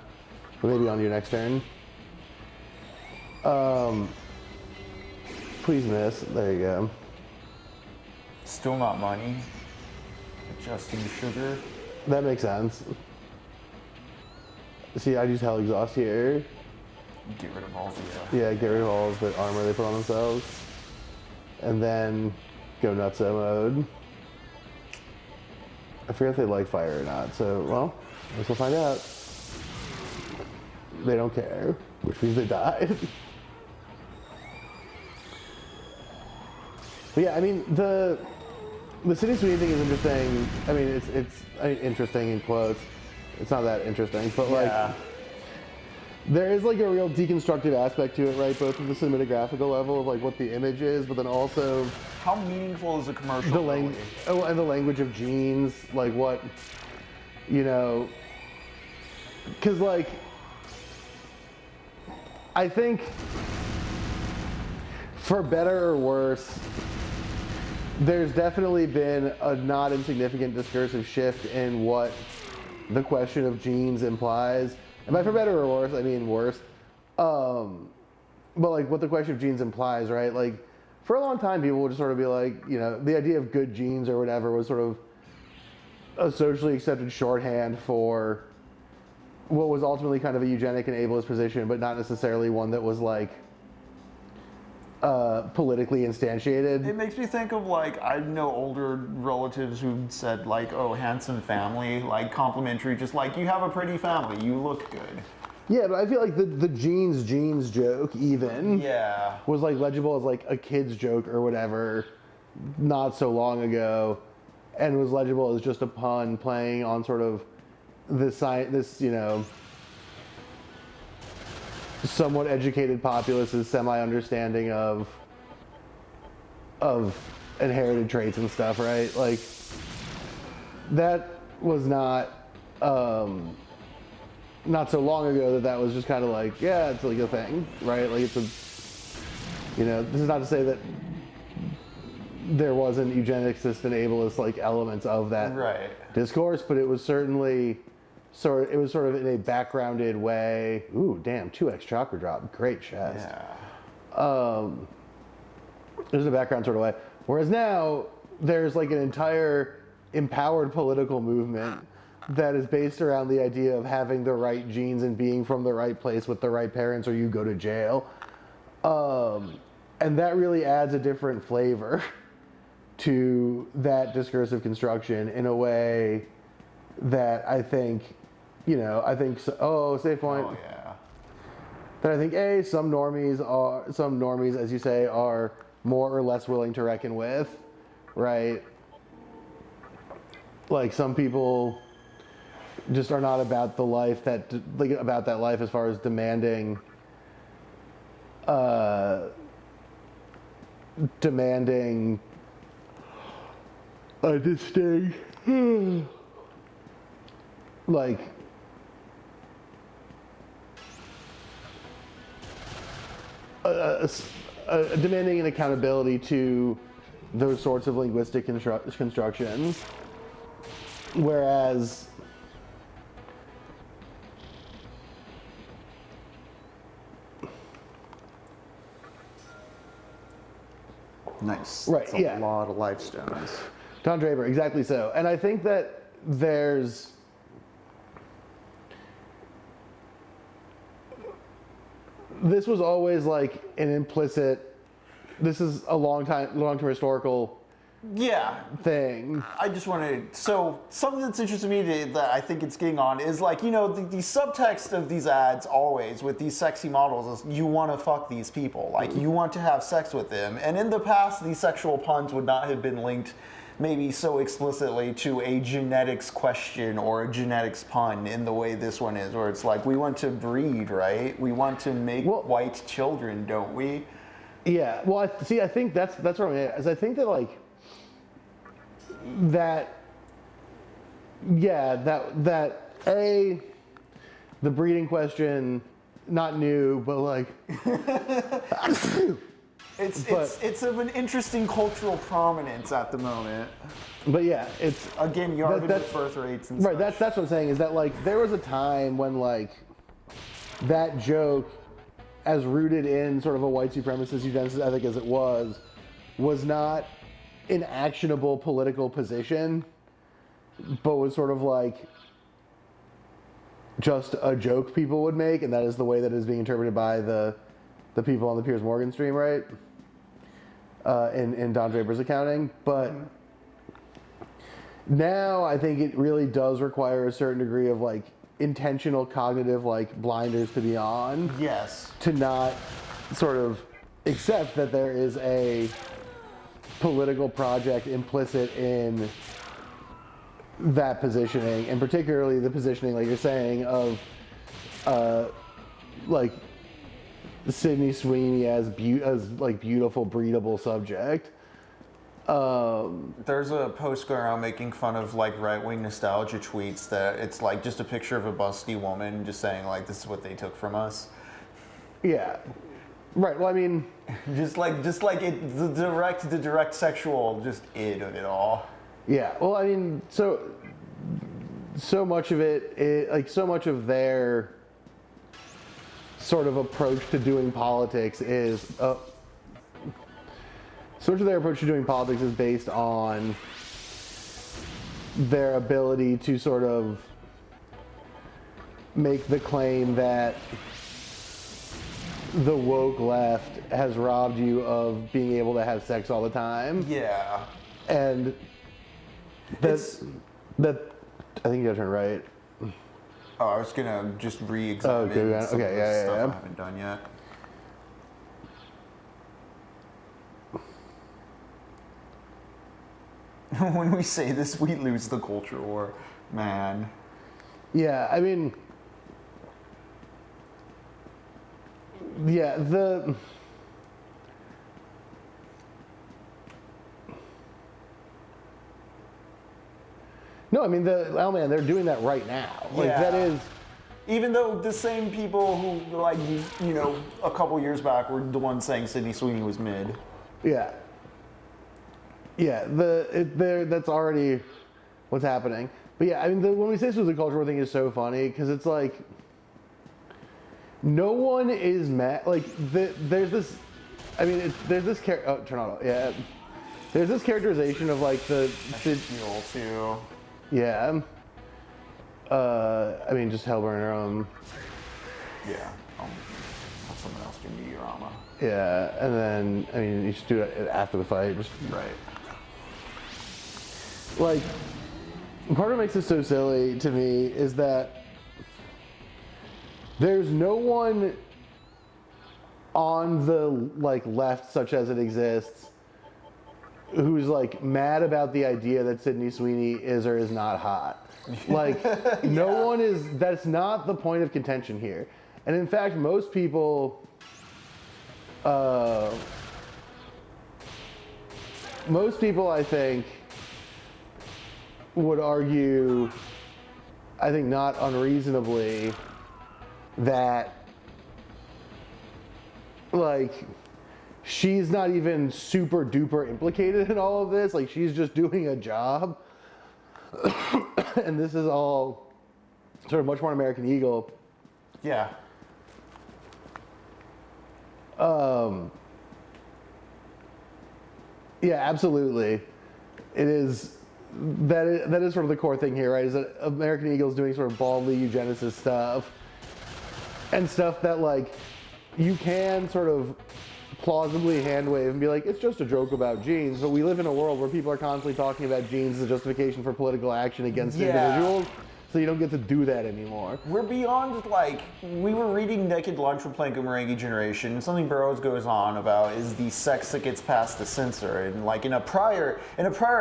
But maybe on your next turn. Please miss. There you go. Still not money. Adjusting sugar. That makes sense. See, I use Hell Exhaust here. Get rid of all the. Yeah, get rid of all of the armor they put on themselves. And then go nutso mode. I forget if they like fire or not, so, well, I guess we'll find out. They don't care, which means they died. But yeah, I mean, the Sydney Sweeney thing is interesting. I mean, it's interesting in quotes. It's not that interesting, but like, there is like a real deconstructive aspect to it, right? Both at the cinematographical level of like what the image is, but then also how meaningful is a commercial? The language, and the language of genes, like what, you know, because like, I think for better or worse, there's definitely been a not insignificant discursive shift in what the question of genes implies. And by for better or worse, I mean worse. But like what the question of genes implies, right? Like for a long time, people would just sort of be like, you know, the idea of good genes or whatever was sort of a socially accepted shorthand for what was ultimately kind of a eugenic and ableist position, but not necessarily one that was like politically instantiated. It makes me think of like, I know older relatives who said like, oh, handsome family, like complimentary, just like you have a pretty family, you look good. Yeah, but I feel like the jeans joke even was like legible as like a kid's joke or whatever not so long ago, and was legible as just a pun playing on sort of this you know, somewhat educated populace's semi-understanding of inherited traits and stuff, right? Like, that was not so long ago that was just kind of like, yeah, it's like a thing, right? Like, it's a, you know, this is not to say that there wasn't eugenicist and ableist like elements of that discourse, but it was certainly sort of in a backgrounded way. Ooh, damn, 2x chakra drop, great chest. Yeah. There's a background sort of way. Whereas now there's like an entire empowered political movement that is based around the idea of having the right genes and being from the right place with the right parents, or you go to jail. And that really adds a different flavor to that discursive construction in a way that I think, you know, safe point. Oh yeah. That I think some normies, as you say, are more or less willing to reckon with, right? Like, some people just are not about the life about that life as far as demanding a distinct like demanding an accountability to those sorts of linguistic constructions, whereas nice. Right. That's a lot of life stones. Don Draper, exactly so. And I think that this was always like an implicit, this is a long-term historical thing. I just wanted, so something that's interesting to me that I think it's getting on is like, you know, the subtext of these ads always with these sexy models is you want to fuck these people, like you want to have sex with them. And in the past, these sexual puns would not have been linked maybe so explicitly to a genetics question or a genetics pun in the way this one is, where it's like, we want to breed, right? We want to make white children, don't we? Yeah, well, I think that's what I mean, is I think that like, that the breeding question, not new, but like it's of an interesting cultural prominence at the moment. But yeah, it's again yarded with birth rates and right. such. That's what I'm saying, is that like there was a time when like that joke, as rooted in sort of a white supremacist eugenicist ethic as it was not an actionable political position, but was sort of like just a joke people would make, and that is the way that is being interpreted by the people on the Piers Morgan stream, right? In Don Draper's accounting. But now I think it really does require a certain degree of like intentional cognitive like blinders to be on. Yes. To not sort of accept that there is a political project implicit in that positioning, and particularly the positioning, like you're saying, of like Sydney Sweeney as like beautiful, breedable subject. There's a post going around making fun of like right-wing nostalgia tweets that it's like just a picture of a busty woman just saying like, this is what they took from us. Yeah. Right. Well, I mean, just like it, the direct sexual just id of it all. Yeah. Well, I mean, so much of it, like so much of their sort of approach to doing politics is so much of their approach to doing politics is based on their ability to sort of make the claim that the woke left has robbed you of being able to have sex all the time. Yeah. And that's that. I think you gotta turn right. Oh, I was gonna just re-examine Okay, yeah, some okay, of the yeah, stuff yeah. I haven't done yet. When we say this, we lose the culture war, man. Yeah, I mean, yeah, no, I mean, oh man, they're doing that right now. Like, Yeah. that is, Even though the same people who, like, you know, a couple years back were the ones saying Sydney Sweeney was mid. yeah. Yeah, that's already what's happening. But yeah, I mean, when we say this was a cultural thing is so funny because it's like, no one is mad. Like, there's this, I mean, there's this turn on, yeah. There's this characterization of like the Fuel too. yeah. I mean, just Hellburner. Yeah. Have someone else do Meteorama. Yeah, and then I mean, you should do it after the fight. Just Right. like, part of what makes it so silly to me is that there's no one on the like left, such as it exists, who's like mad about the idea that Sydney Sweeney is or is not hot. Like, no one is. That's not the point of contention here. And in fact, most people, I think, would argue, I think not unreasonably, that like she's not even super duper implicated in all of this. Like, she's just doing a job. And this is all sort of much more American Eagle. Yeah. Yeah, absolutely. It is that is sort of the core thing here, right? Is that American Eagle's doing sort of baldly eugenicist stuff and stuff that like you can sort of plausibly hand wave and be like, it's just a joke about genes, but we live in a world where people are constantly talking about genes as a justification for political action against individuals, so you don't get to do that anymore. We're beyond, like, we were reading Naked Lunch from Plank Merengue Generation, and something Burroughs goes on about is the sex that gets past the censor. And like in a prior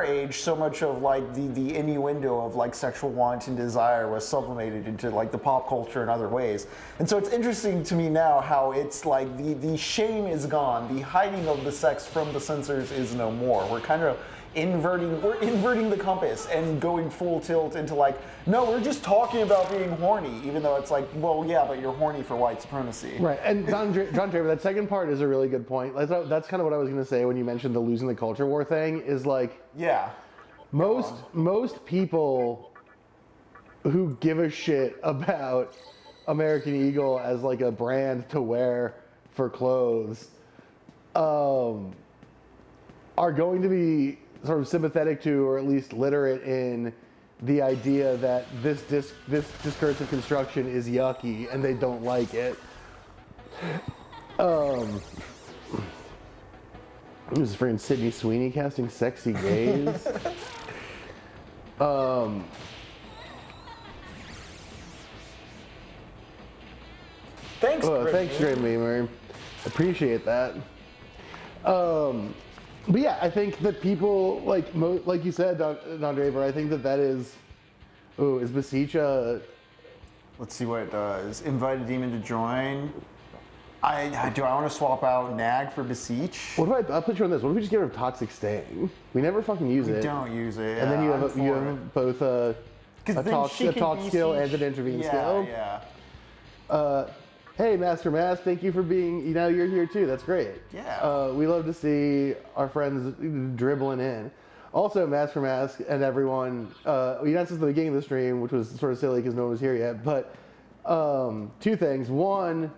age, so much of like the innuendo of like sexual want and desire was sublimated into like the pop culture in other ways. And so it's interesting to me now how it's like the shame is gone, the hiding of the sex from the censors is no more. We're kind of inverting the compass and going full tilt into like, no, we're just talking about being horny, even though it's like, well, yeah, but you're horny for white supremacy. Right, and John Draper, that second part is a really good point. That's kind of what I was going to say when you mentioned the losing the culture war thing, is like, Yeah. most people who give a shit about American Eagle as like a brand to wear for clothes are going to be sort of sympathetic to, or at least literate in, the idea that this discursive construction is yucky and they don't like it. This is freaking Sydney Sweeney casting sexy gays. Thanks, Thanks, Great Memer. Appreciate that. But yeah, I think that people like you said, Don Draper. I think that is. Oh, is Basicha? Let's see what it does. Invite a demon to join. Do I want to swap out Nag for Beseech? What if I'll put you on this? What if we just get rid of Toxic Sting? We never fucking use We it. don't use it. And then you I'm have for it. both a 'Cause then she can talk skill beseech. and an intervene skill. Yeah. Hey, Master Mask, thank you for being. You're here too. That's great. Yeah. We love to see our friends dribbling in. Also, Master Mask and everyone. We announced this at the beginning of the stream, which was sort of silly because no one was here yet. But two things. One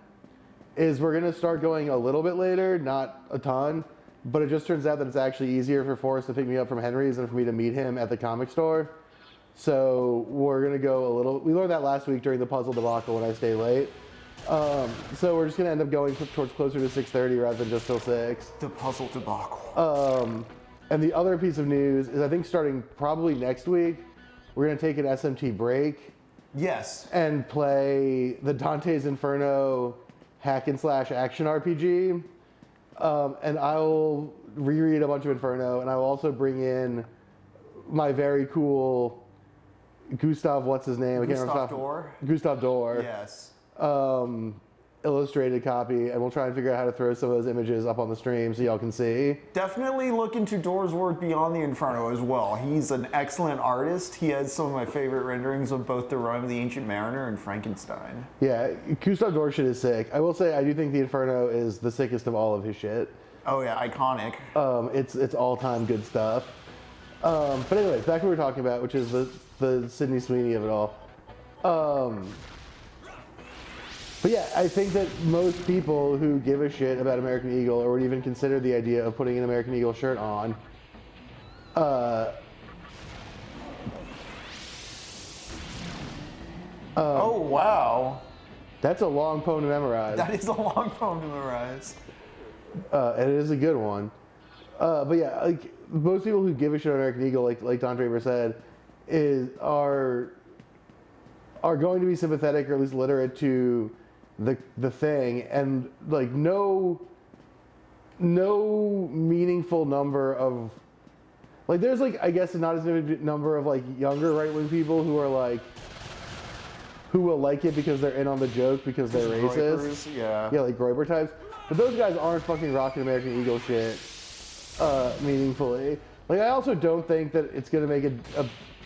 is we're gonna start going a little bit later, not a ton, but it just turns out that it's actually easier for Forrest to pick me up from Henry's than for me to meet him at the comic store. So we're gonna go a little. We learned that last week during the puzzle debacle when I stayed late. So we're just gonna end up going towards closer to 6:30 rather than just till 6. The puzzle debacle. And the other piece of news is I think starting probably next week, we're gonna take an SMT break Yes. and play the Dante's Inferno hack and slash action RPG. And I'll reread a bunch of Inferno, and I will also bring in my very cool Gustav, what's his name? Gustav Doré? Gustav Doré. Yes. Illustrated copy, and we'll try and figure out how to throw some of those images up on the stream so y'all can see. Definitely look into Dora's work beyond the Inferno as well. He's an excellent artist. He has some of my favorite renderings of both the Rime of the Ancient Mariner and Frankenstein. Yeah, Gustav Doré shit is sick. I will say I do think the Inferno is the sickest of all of his shit. Oh yeah, iconic. It's all-time good stuff. But anyways, back to what we were talking about, which is the Sydney Sweeney of it all. But yeah, I think that most people who give a shit about American Eagle or would even consider the idea of putting an American Eagle shirt on, Oh wow. that's a long poem to memorize. That is a long poem to memorize. And it is a good one. But yeah, like most people who give a shit on American Eagle, like Don Draper said, are going to be sympathetic or at least literate to the thing, and like no meaningful number of like there's like I guess not as many number of like younger right-wing people who are like who will like it because they're in on the joke because they're racist. Groypers, yeah. Yeah, like Groyper types. But those guys aren't fucking rocking American Eagle shit meaningfully. Like I also don't think that it's gonna make a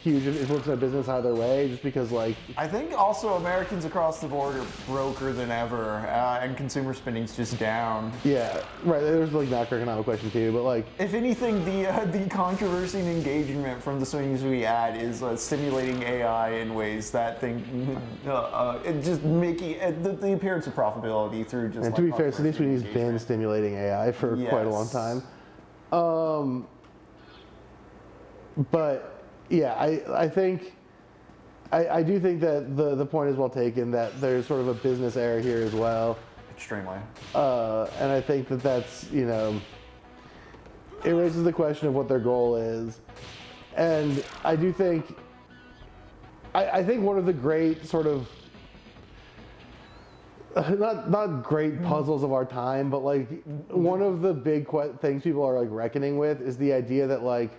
huge influence on a business either way, just because like I think also Americans across the board are broker than ever, and consumer spending's just down. yeah, right. There's like macroeconomic question too, but like If anything, the controversy and engagement from the swings we add is stimulating AI in ways that it just making the appearance of profitability through just. and to be fair, Sydney Sweeney's been stimulating AI for quite a long Yes. time. But yeah, I think I do think that the point is well taken that there's sort of a business error here as well. Extremely. And I think that that's, you know, it raises the question of what their goal is. And I do think, I think one of the great sort of, not great puzzles of our time, but like one of the big things people are like reckoning with is the idea that like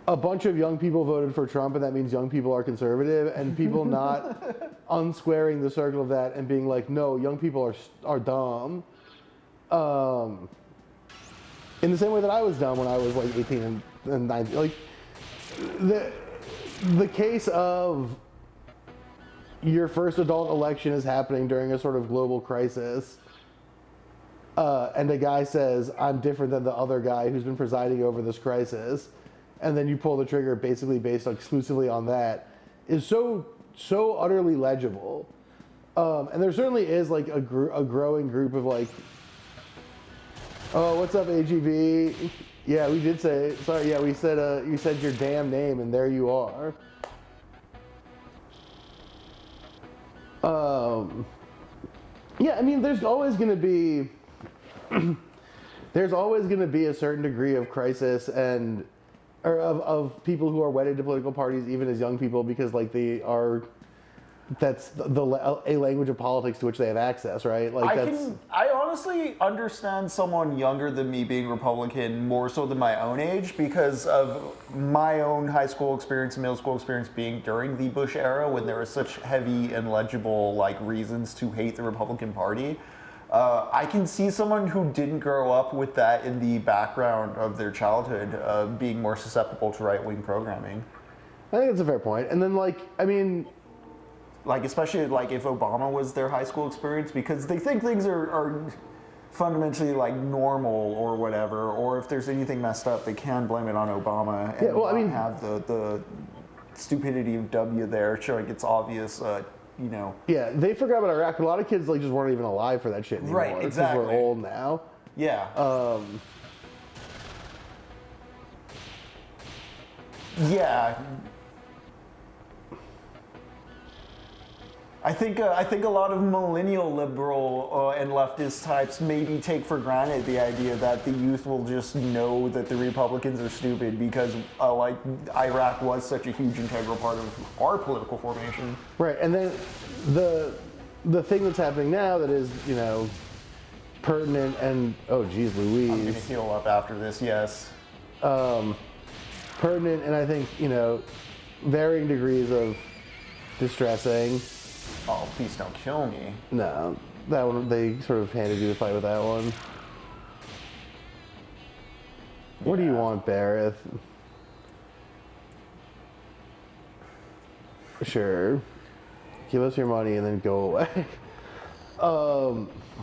a bunch of young people voted for Trump, and that means young people are conservative, and people not unsquaring the circle of that and being like, no, young people are dumb. In the same way that I was dumb when I was like 18 and 19. Like the case of your first adult election is happening during a sort of global crisis, and a guy says, I'm different than the other guy who's been presiding over this crisis, and then you pull the trigger basically based exclusively on that, is so utterly legible. And there certainly is like a growing group of like, oh, what's up, AGV? Yeah, we did say, sorry, yeah, we said, you said your damn name, and there you are. Yeah, I mean, there's always going to be a certain degree of crisis and or of people who are wedded to political parties, even as young people, because like that's a language of politics to which they have access, right? Like I honestly understand someone younger than me being Republican more so than my own age because of my own high school experience and middle school experience being during the Bush era when there were such heavy and legible like reasons to hate the Republican Party. I can see someone who didn't grow up with that in the background of their childhood being more susceptible to right-wing programming. I think that's a fair point. And then like, I mean, like especially like if Obama was their high school experience because they think things are fundamentally like normal or whatever, or if there's anything messed up, they can blame it on Obama and yeah, well, I mean, have the stupidity of W there showing it's obvious, you know. Yeah, they forgot about Iraq, but a lot of kids like just weren't even alive for that shit anymore. Right, exactly. Because we're old now. Yeah. Yeah. I think a lot of millennial liberal and leftist types maybe take for granted the idea that the youth will just know that the Republicans are stupid because like Iraq was such a huge integral part of our political formation. Right, and then the thing that's happening now that is, you know, pertinent and oh geez Louise. I'm gonna heal up after this, yes. Pertinent and I think, you know, varying degrees of distressing. Oh, please don't kill me. No, that one, they sort of handed you the fight with that one. What do you want, Barrett? Sure. Give us your money and then go away.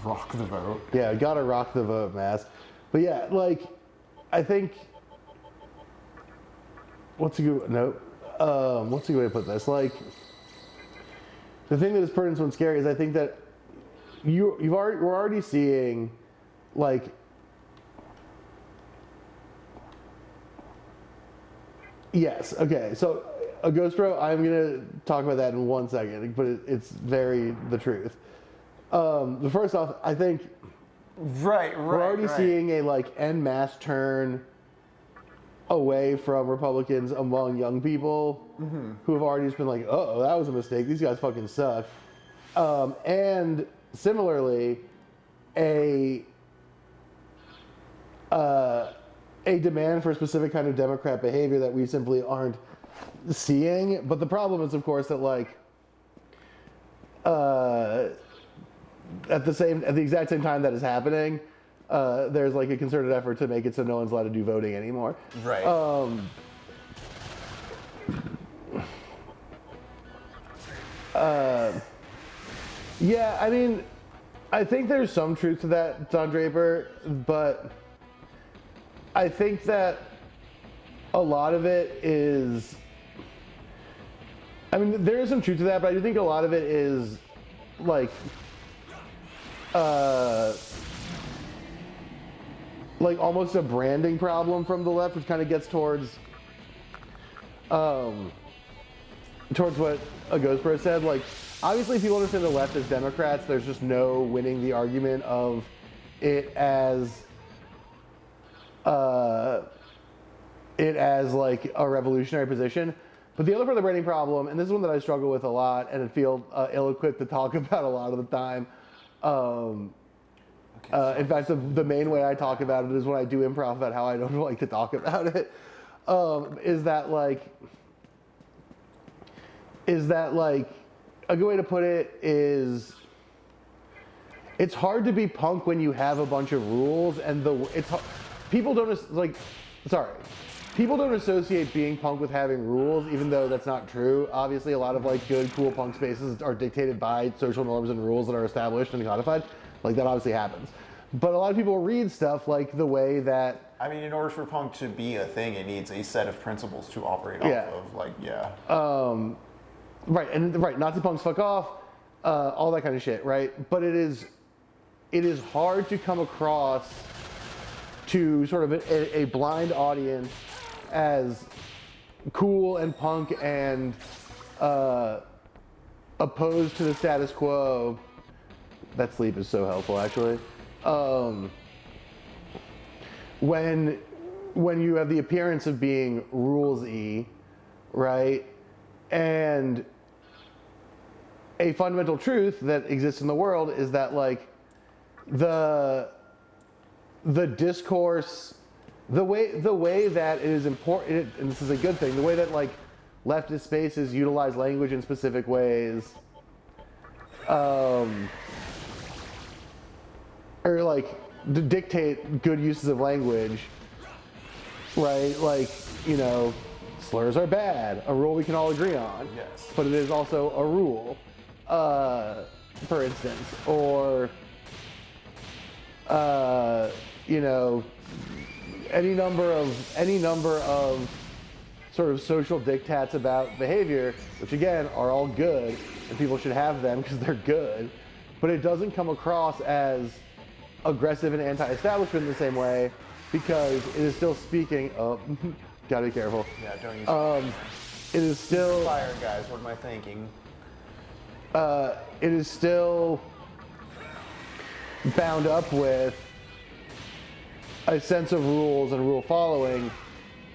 Rock the vote. Yeah, gotta rock the vote, Mass. But yeah, like, I think, what's a good way to put this? Like, the thing that is pertinent and scary is I think that we're already seeing, like, yes, okay, so a Ghost Bro, I'm gonna talk about that in 1 second, but it's very the truth. But first off, I think we're already seeing a like en masse turn away from Republicans among young people who have already just been like, oh, that was a mistake. These guys fucking suck. And similarly, a demand for a specific kind of Democrat behavior that we simply aren't seeing. But the problem is, of course, that like at the exact same time that is happening, there's like a concerted effort to make it so no one's allowed to do voting anymore. Right. Yeah, I mean, I think there's some truth to that, Don Draper, but I think that a lot of it is, I mean, there is some truth to that, but I do think a lot of it is like almost a branding problem from the left, which kind of gets towards what a Ghost Bro said. Like, obviously, if people understand the left as Democrats, there's just no winning the argument of it as like a revolutionary position. But the other part of the branding problem, and this is one that I struggle with a lot and feel ill-equipped to talk about a lot of the time. In fact, the main way I talk about it is when I do improv about how I don't like to talk about it. Is that a good way to put it is it's hard to be punk when you have a bunch of rules and people don't associate being punk with having rules, even though that's not true. Obviously, a lot of like good, cool punk spaces are dictated by social norms and rules that are established and codified. Like, that obviously happens. But a lot of people read stuff like the way that... I mean, in order for punk to be a thing, it needs a set of principles to operate off of. Like, yeah. Right, Nazi punks fuck off, all that kind of shit, right? But it is hard to come across to sort of a blind audience as cool and punk and opposed to the status quo. That sleep is so helpful, actually. When you have the appearance of being rules-y, right? And a fundamental truth that exists in the world is that like the discourse, the way that it is important, and this is a good thing, the way that like leftist spaces utilize language in specific ways, or like to dictate good uses of language, right? Like, you know, slurs are bad, a rule we can all agree on. Yes. But it is also a rule, for instance, or you know, any number of sort of social diktats about behavior, which again are all good, and people should have them because they're good, but it doesn't come across as aggressive and anti-establishment in the same way, because it is still speaking. Oh, gotta be careful. Yeah, don't use It is still. fire, guys. What am I thinking? It is still bound up with a sense of rules and rule following,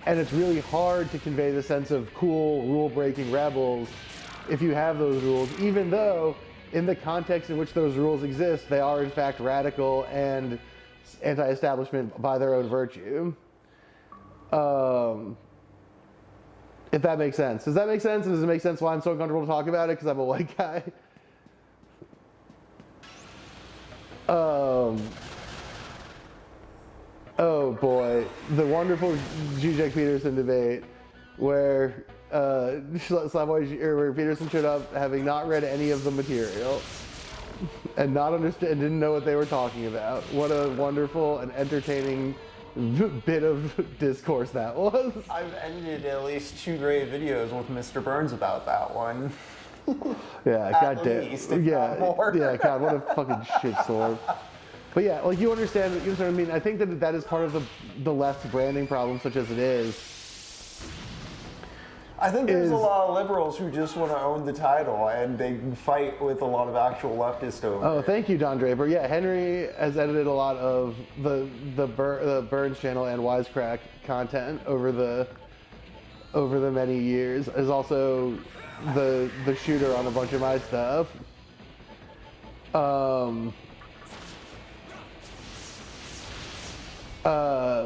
and it's really hard to convey the sense of cool rule-breaking rebels if you have those rules, even though in the context in which those rules exist, they are in fact radical and anti-establishment by their own virtue. If that makes sense. Does that make sense? And does it make sense why I'm so uncomfortable to talk about it? Because I'm a white guy. Oh boy, the wonderful Zizek Peterson debate where where Peterson showed up having not read any of the material and not understand, didn't know what they were talking about. What a wonderful and entertaining bit of discourse that was. I've edited at least 2 great videos with Mr. Burns about that one. Yeah, At goddamn. least, if Yeah, not more. yeah, God, what a fucking shitstorm. But yeah, like you understand what I mean. I think that that is part of the left's branding problem, such as it is. I think there's a lot of liberals who just want to own the title, and they fight with a lot of actual leftists over Oh, it. thank you, Don Draper. Yeah, Henry has edited a lot of the Burns channel and Wisecrack content over the many years. Is also the shooter on a bunch of my stuff.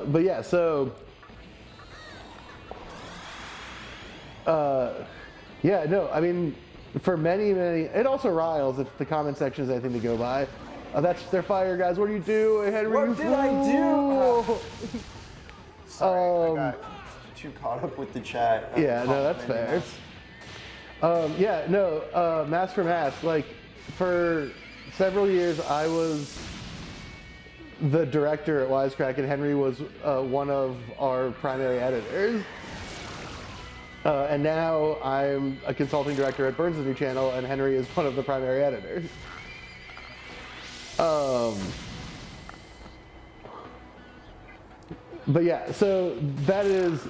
But yeah, so yeah, no, I mean, for many, it also riles if the comment section is anything to go by. That's their fire, guys. What do you do, Henry? What did I do? fool? Sorry, I got too caught up with the chat. Yeah, no, that's fair. Yeah, no, Mask for Mask. Like, for several years, I was the director at Wisecrack, and Henry was one of our primary editors. And now I'm a consulting director at Burns' new channel, and Henry is one of the primary editors. But yeah, so that is,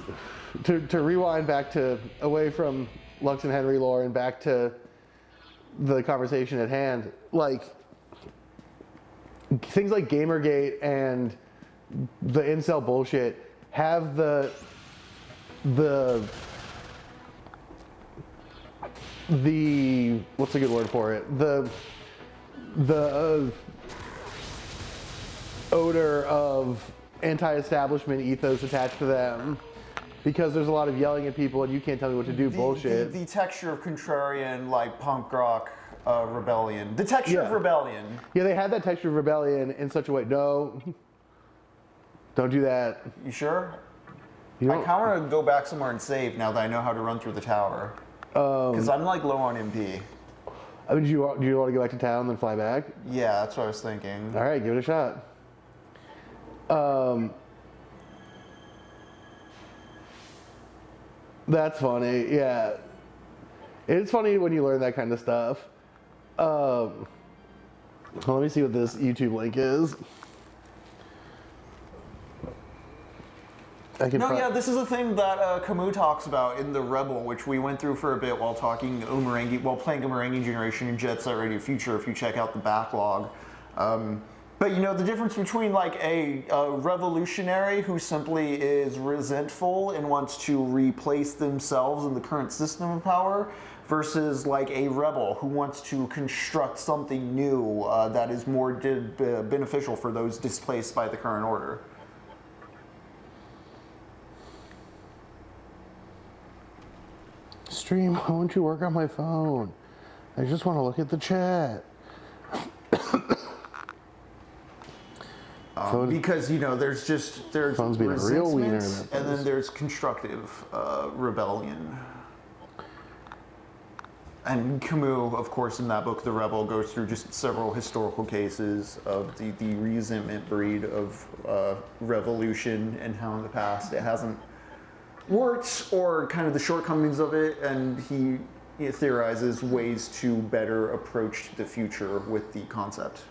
to rewind back to, away from Lux and Henry lore and back to the conversation at hand, like, things like Gamergate and the incel bullshit have the what's a good word for it? The odor of anti-establishment ethos attached to them, because there's a lot of yelling at people and you can't tell me what to do bullshit. The texture of contrarian, like punk rock rebellion. The texture of rebellion. Yeah, they had that texture of rebellion in such a way. No, don't do that. You sure? You I don't- kind of want to go back somewhere and save now that I know how to run through the tower. Because I'm like low on MP. I mean, do you want to go back to town and then fly back? Yeah, that's what I was thinking. All right, give it a shot. That's funny. Yeah, it's funny when you learn that kind of stuff. Well, let me see what this YouTube link is. Yeah, this is a thing that Camus talks about in The Rebel, which we went through for a bit while playing Umurangi Generation and Jet Set Radio Future, if you check out the backlog. But you know, the difference between like a revolutionary who simply is resentful and wants to replace themselves in the current system of power versus like a rebel who wants to construct something new that is more beneficial for those displaced by the current order. Stream, why won't you work on my phone? I just want to look at the chat. Because you know, there's Phone's being a real wiener resentment, about and then this. there's constructive rebellion. And Camus, of course, in that book, The Rebel, goes through just several historical cases of the resentment breed of revolution and how in the past it hasn't worked, or kind of the shortcomings of it, and he theorizes ways to better approach the future with the concept.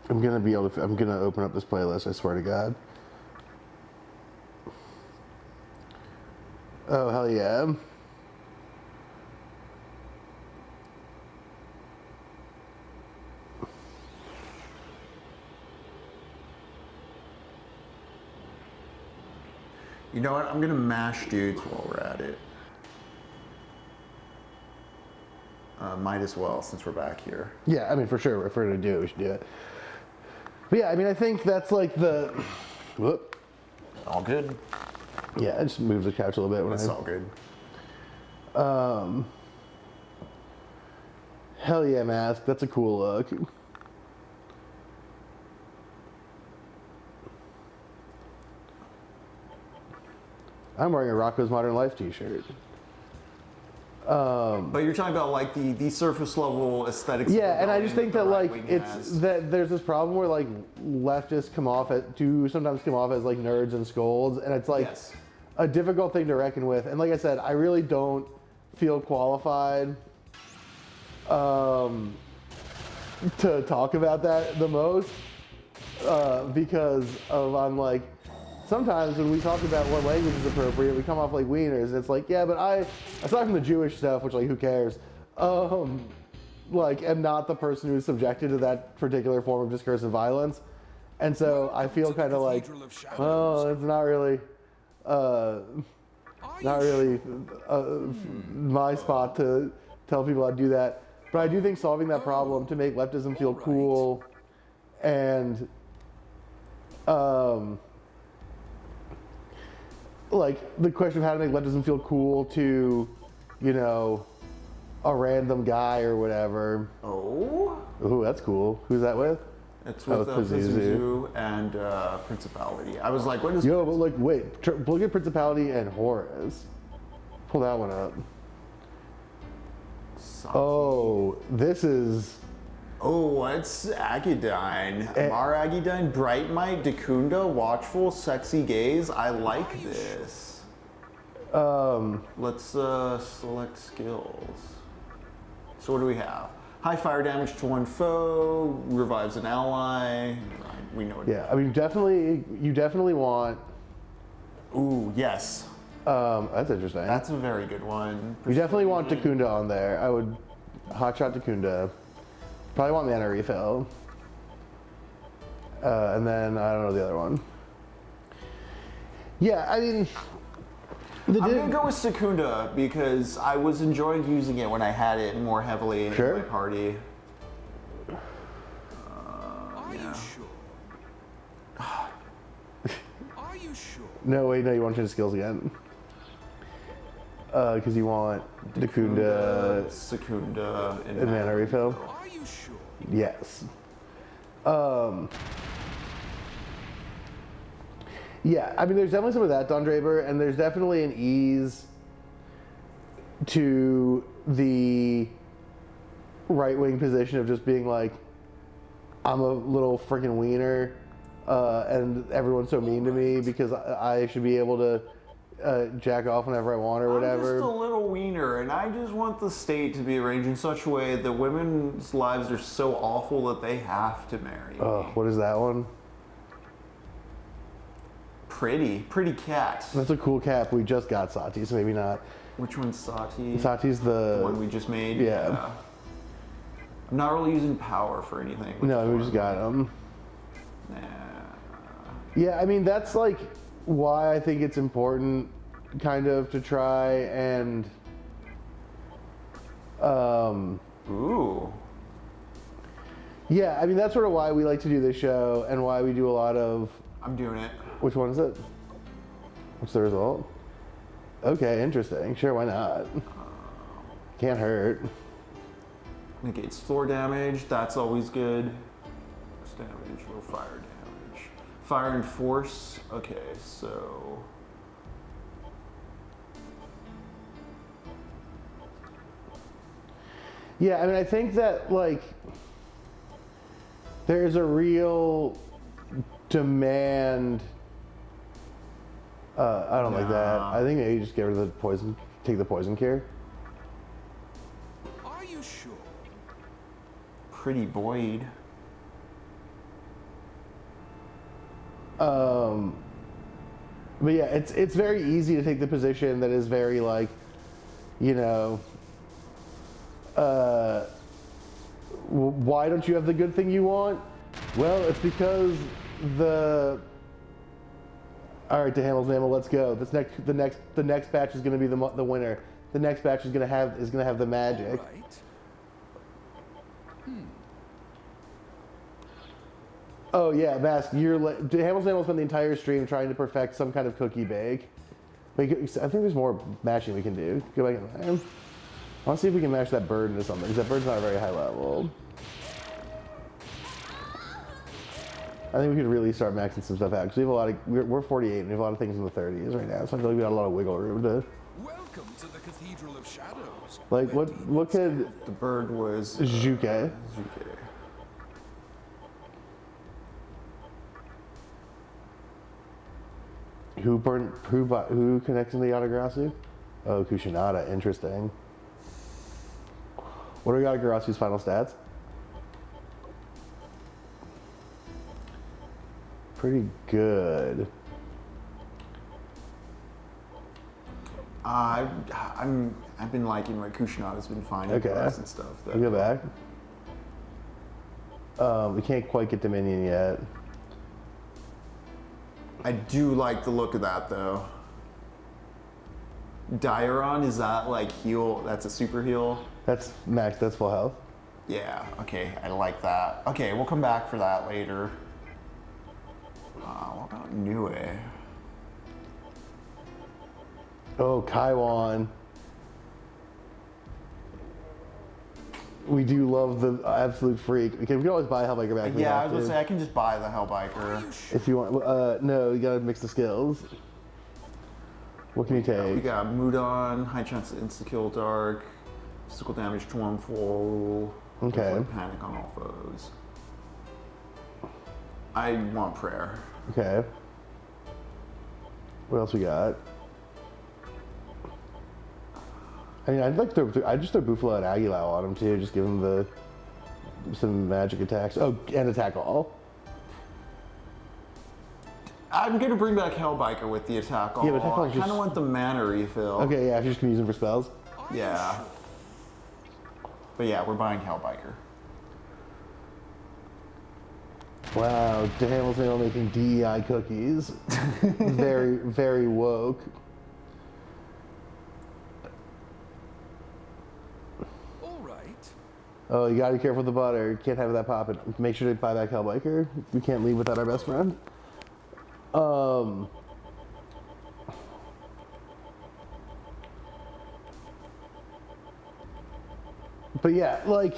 I'm gonna be able to. I'm gonna open up this playlist. I swear to God. Oh hell yeah! You know what? I'm gonna mash dudes while we're at it. Might as well, since we're back here. Yeah, I mean for sure. If we're gonna do it, we should do it. But yeah, I mean I think that's like the. Whoop. All good. Yeah, I just moved the couch a little bit when That's I. all good. Hell yeah, mask. That's a cool look. I'm wearing a Rocco's Modern Life t-shirt. But you're talking about like the surface level aesthetics. Yeah, and I just think that like it's has. that there's this problem where like leftists sometimes come off as like nerds and scolds, and it's like Yes. a difficult thing to reckon with. And like I said, I really don't feel qualified to talk about that the most because I'm like. Sometimes when we talk about what language is appropriate, we come off like wieners, and it's like, yeah, but aside from the Jewish stuff, which like who cares, like am not the person who's subjected to that particular form of discursive violence, and so I feel kind of like, well, it's not really my spot to tell people how to do that. But I do think solving that problem to make leftism feel cool, and like the question of how to make leftism feel cool to, you know, a random guy or whatever. Oh. Ooh, that's cool. Who's that with? It's with Pazuzu and Principality. I was like, what is... Yo, but like, wait, look at Principality and Horus. Pull that one up. Sati. Oh, this is... Oh, it's Agadine. Mar Agadine, Bright Might, Dekunda, Watchful, Sexy Gaze. I like this. Let's select skills. So what do we have? High fire damage to one foe, revives an ally. We know it. Yeah, I mean, you definitely want... Ooh, yes. That's interesting. That's a very good one. You definitely want Dekunda on there. I would hotshot Dekunda. Probably want mana refill. And then, I don't know the other one. Yeah, I mean... I'm gonna go with Secunda because I was enjoying using it when I had it more heavily in my party. Are you sure? Are you sure? No, wait, no, you want to change skills again. Because you want Dekunda, Secunda, and mana refill. Are you sure? Yes. Yeah, I mean, there's definitely some of that, Don Draper, and there's definitely an ease to the right-wing position of just being like, I'm a little freaking wiener, and everyone's so mean to me because I should be able to jack off whenever I want or whatever. I'm just a little wiener, and I just want the state to be arranged in such a way that women's lives are so awful that they have to marry me. What is that one? Pretty cat. That's a cool cap. We just got Sati, so maybe not. Which one's Sati? Sati's The one we just made? Yeah. I'm not really using power for anything. No, we just got him. Nah. Yeah, I mean, that's like why I think it's important kind of to try and Ooh. yeah, I mean, that's sort of why we like to do this show and why we do a lot of... I'm doing it. Which one is it? What's the result? Okay, interesting. Sure, why not? Can't hurt. Negates floor damage. That's always good. Force damage, low fire damage. Fire and force. Okay, so... Yeah, I mean, I think that, like, there's a real demand... I don't like that. I think maybe just get rid of the poison, take the poison cure. Are you sure? Pretty Boyd. But yeah, it's very easy to take the position that is very like, you know, why don't you have the good thing you want? Well, it's because all right, to Hamill's Mammal, let's go. The next batch is going to be the winner. The next batch is going to have the magic. Right. Oh yeah, Mask. Hamill's Mammal spent the entire stream trying to perfect some kind of cookie bake. I think there's more mashing we can do. Go back in time. I want to see if we can mash that bird into something, because that bird's not a very high level. I think we could really start maxing some stuff out, because we have a lot of, we're 48 and we have a lot of things in the 30s right now, so I feel like we got a lot of wiggle room to, Welcome to the Cathedral of Shadows. like, what could The bird was Jacques? Zuke. Who connects into Yatagarasu? Oh, Kushinada, interesting. What are Yatagarasu's final stats? Pretty good. I've been liking what Kushinada's been finding for us and stuff. We'll go back. We can't quite get Dominion yet. I do like the look of that though. Dairon, is that like heal? That's a super heal? That's max, that's full health. Yeah, okay, I like that. Okay, we'll come back for that later. What about Nue? Oh, Kaiwan. We do love the absolute freak. Okay, we can always buy a Hellbiker back. if we Yeah, I have was gonna to. say I can just buy the Hellbiker. If you want, no, you gotta mix the skills. What can you We take? got Mudon, high chance of insta-kill dark, physical damage to one foe. Okay. inflict panic on all foes. I want prayer. Okay. What else we got? I mean, I'd just throw Buffalo and Aguilau on him too, just give him some magic attacks. Oh, and attack all. I'm gonna bring back Hellbiker with the attack. Yeah, but attack all I is kind just- of want the mana refill. Okay, yeah, if you're just gonna use them for spells. Yeah. But yeah, we're buying Hellbiker. Wow, DeHamel's now making DEI cookies. Very, very woke. All right. Oh, you gotta be careful with the butter. You can't have that popping. Make sure to buy back Hellbiker. We can't leave without our best friend. But yeah, like,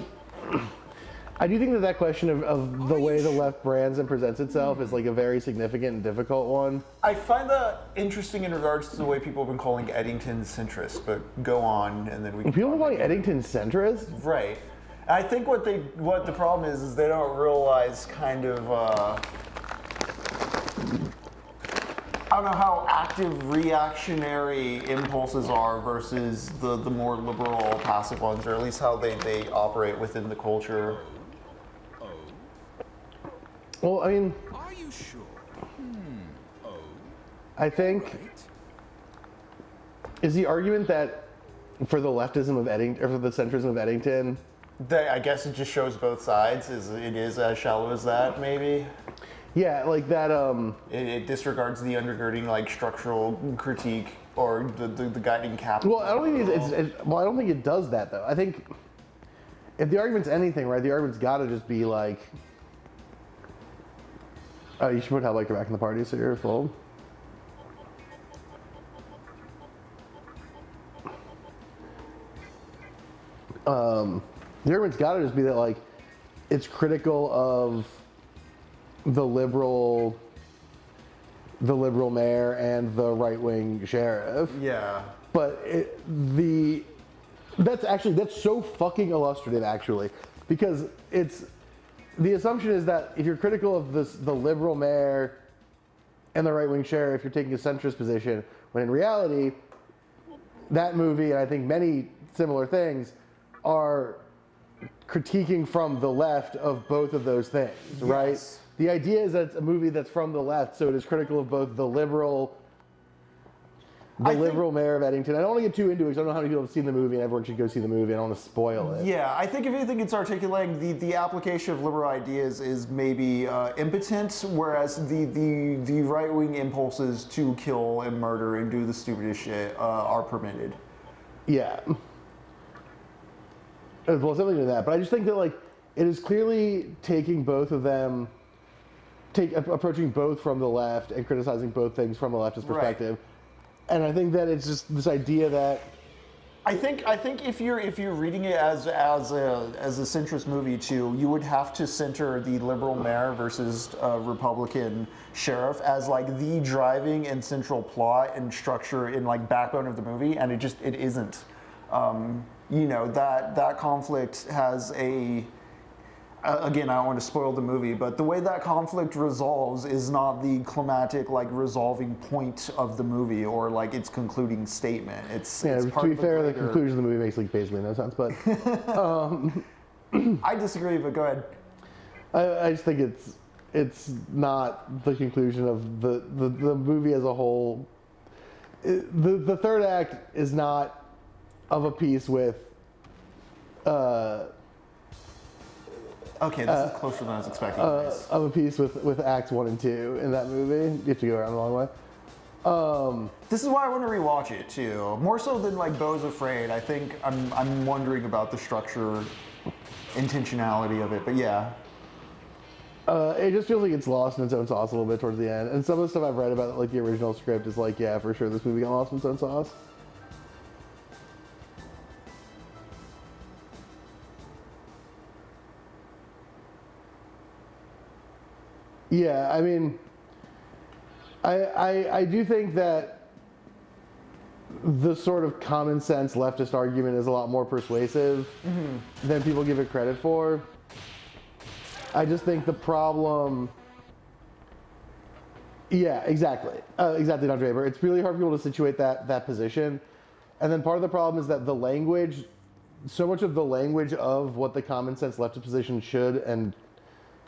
I do think that question of the way the left brands and presents itself is like a very significant and difficult one. I find that interesting in regards to the way people have been calling Eddington centrist, but go on and then we can People are talk calling about it. Eddington centrist? Right. And I think what the problem is they don't realize kind of I don't know how active reactionary impulses are versus the more liberal passive ones, or at least how they operate within the culture. Well, I mean, Are you sure? Oh. I think Right. is the argument that for the leftism of Eddington, or for the centrism of Eddington, I guess it just shows both sides. It is as shallow as that, maybe. yeah, like that. It disregards the undergirding, like structural critique or the guiding capital. Well, I don't think I don't think it does that though. I think if the argument's anything, right, the argument's got to just be like, oh, you should put Hellbiker back in the party so you're full. The argument's got to just be that like it's critical of the liberal mayor and the right-wing sheriff. Yeah. But that's so fucking illustrative actually, because it's the assumption is that if you're critical of the liberal mayor and the right-wing sheriff, you're taking a centrist position, when in reality that movie, and I think many similar things, are critiquing from the left of both of those things, right? the idea is that it's a movie that's from the left, so it is critical of both the liberal mayor of Eddington. I don't want to get too into it because I don't know how many people have seen the movie and everyone should go see the movie. I don't want to spoil it. Yeah, I think if anything, it's articulating the application of liberal ideas is maybe impotent, whereas the right-wing impulses to kill and murder and do the stupidest shit are permitted. Yeah. Well, something to that. But I just think that, like, it is clearly taking both of them, approaching both from the left and criticizing both things from a leftist perspective. Right. And I think that it's just this idea that I think if you're reading it as a centrist movie too, you would have to center the liberal mayor versus Republican sheriff as like the driving and central plot and structure and like backbone of the movie, and it isn't. That conflict has a. Again, I don't want to spoil the movie, but the way that conflict resolves is not the climatic, like, resolving point of the movie or, like, its concluding statement. It's to be fair, the conclusion of the movie makes, like, basically no sense, but... I disagree, but go ahead. I just think it's not the conclusion of the movie as a whole. The third act is not of a piece with... Okay, this is closer than I was expecting. Of a piece with Acts 1 and 2 in that movie. You have to go around the long way. This is why I want to rewatch it too. More so than like Beau's Afraid. I think I'm wondering about the structure, intentionality of it. But yeah. It just feels like it's lost in its own sauce a little bit towards the end. And some of the stuff I've read about like the original script is like, yeah, for sure this movie got lost in its own sauce. Yeah, I mean, I do think that the sort of common sense leftist argument is a lot more persuasive than people give it credit for. I just think the problem... Yeah, exactly. Exactly, Don Draper. It's really hard for people to situate that position. And then part of the problem is that the language, so much of the language of what the common sense leftist position should and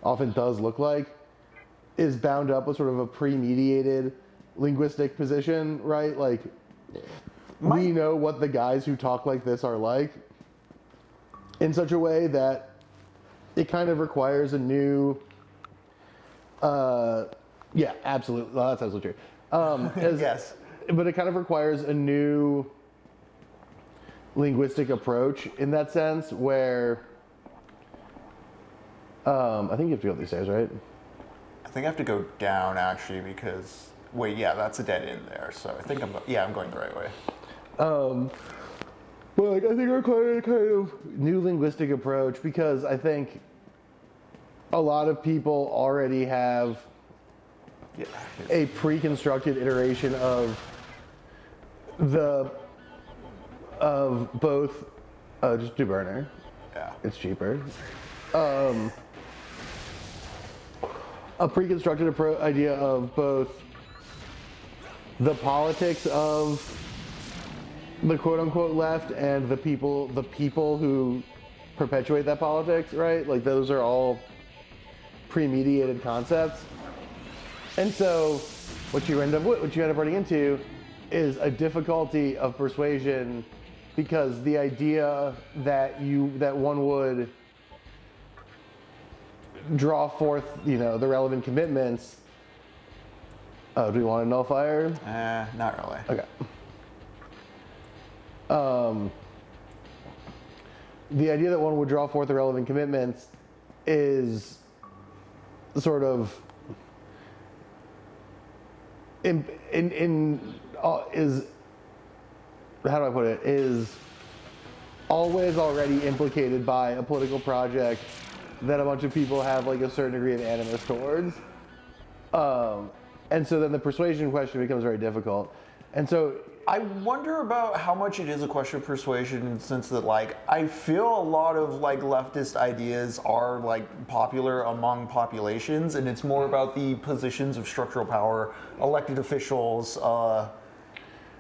often does look like is bound up with sort of a pre-mediated linguistic position, right? Like, we know what the guys who talk like this are like in such a way that it kind of requires a new, yeah, absolutely, well, that's absolutely true. Yes. But it kind of requires a new linguistic approach in that sense where, I think you have to go up these stairs, right? I think I have to go down actually because wait, yeah, that's a dead end there. So I think I'm going the right way. Well, like, I think it requires a kind of new linguistic approach because I think a lot of people already have a pre-constructed iteration of both. Just do burner. Yeah, it's cheaper. A pre-constructed idea of both the politics of the quote-unquote left and the people who perpetuate that politics, right? Like those are all pre-mediated concepts. And so what you end up running into is a difficulty of persuasion because the idea that one would draw forth, the relevant commitments. Do we want a nullifier? Not really. Okay. The idea that one would draw forth the relevant commitments is sort of is how do I put it? Is always already implicated by a political project that a bunch of people have like a certain degree of animus towards. And so then the persuasion question becomes very difficult. And so I wonder about how much it is a question of persuasion in the sense that like I feel a lot of like leftist ideas are like popular among populations and it's more about the positions of structural power, elected officials,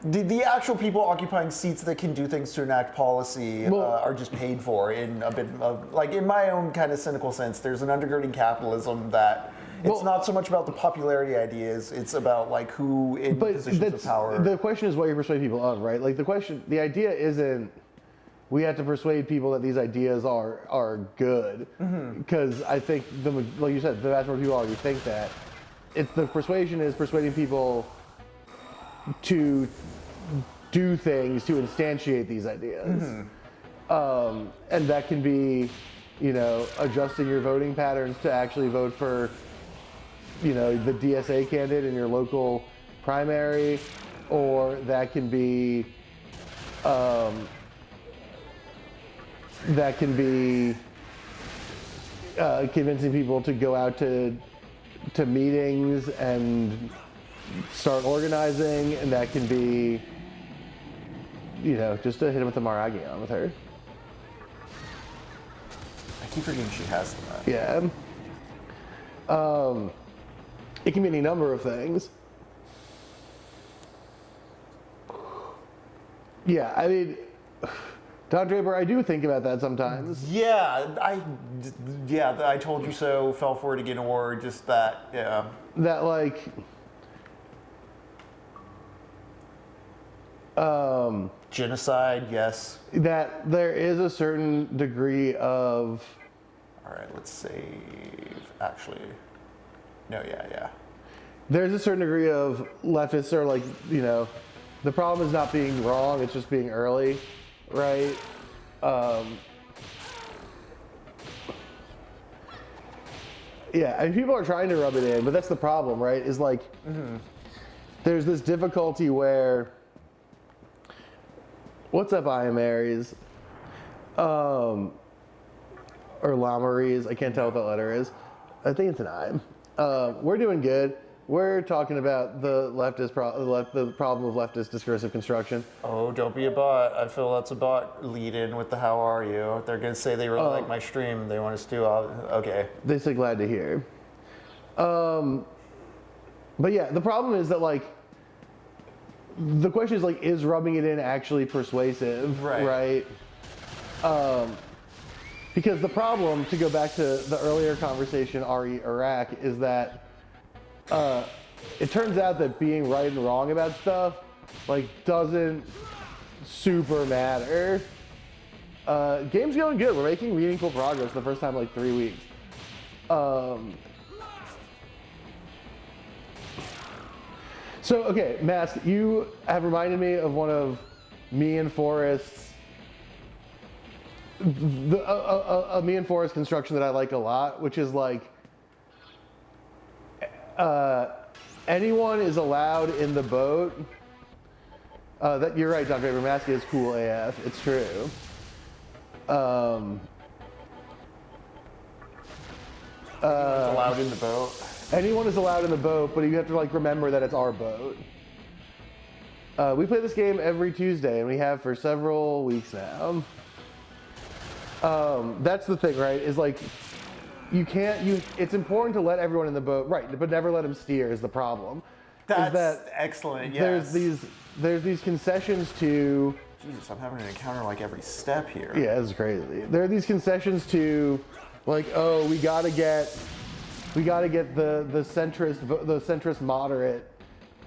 the actual people occupying seats that can do things to enact policy are just paid for in a bit of, like in my own kind of cynical sense, there's an undergirding capitalism that It's not so much about the popularity ideas. It's about like who in positions of power. The question is what you persuade people of, right? Like the idea isn't we have to persuade people that these ideas are good, because I think like you said, the vast majority of people already think that. It's the persuasion is persuading people to do things to instantiate these ideas, and that can be, adjusting your voting patterns to actually vote for, the DSA candidate in your local primary, or that can be, convincing people to go out to meetings and start organizing, and that can be, just to hit him with the Maragion with her. I keep forgetting she has that. Yeah. It can be any number of things. Yeah, I mean, Don Draper, I do think about that sometimes. Yeah, I told you so, fell for it again, or just that, yeah. That, like, genocide, yes. that there is a certain degree of... All right, let's save, actually. No, yeah. There's a certain degree of leftists are like, the problem is not being wrong, it's just being early, right? Yeah, I mean, people are trying to rub it in, but that's the problem, right? Is like, there's this difficulty where, what's up, I am Aries? Or Lamaries, I can't tell what that letter is. I think it's an I. We're doing good. We're talking about the the problem of leftist discursive construction. Oh, don't be a bot. I feel that's a bot lead in with the how are you. They're going to say they really like my stream. They want us to, okay. They say glad to hear. But yeah, the problem is that, like, the question is, like, is rubbing it in actually persuasive, right? Because the problem, to go back to the earlier conversation, Iraq, is that it turns out that being right and wrong about stuff, like, doesn't super matter. Game's going good. We're making meaningful progress the first time in like 3 weeks. So, okay, Mask, you have reminded me of one of me and Forrest's a me and Forrest construction that I like a lot, which is like anyone is allowed in the boat. That you're right, Don Draper. Mask is cool AF. It's true. Allowed in the boat. Anyone is allowed in the boat, but you have to like remember that it's our boat. We play this game every Tuesday, and we have for several weeks now. That's the thing, right? Is like you can't. It's important to let everyone in the boat, right? But never let them steer. Is the problem? That's excellent. Yes. There's these concessions to. Jesus, I'm having an encounter like every step here. Yeah, it's crazy. There are these concessions to, like, oh, we gotta get the centrist moderate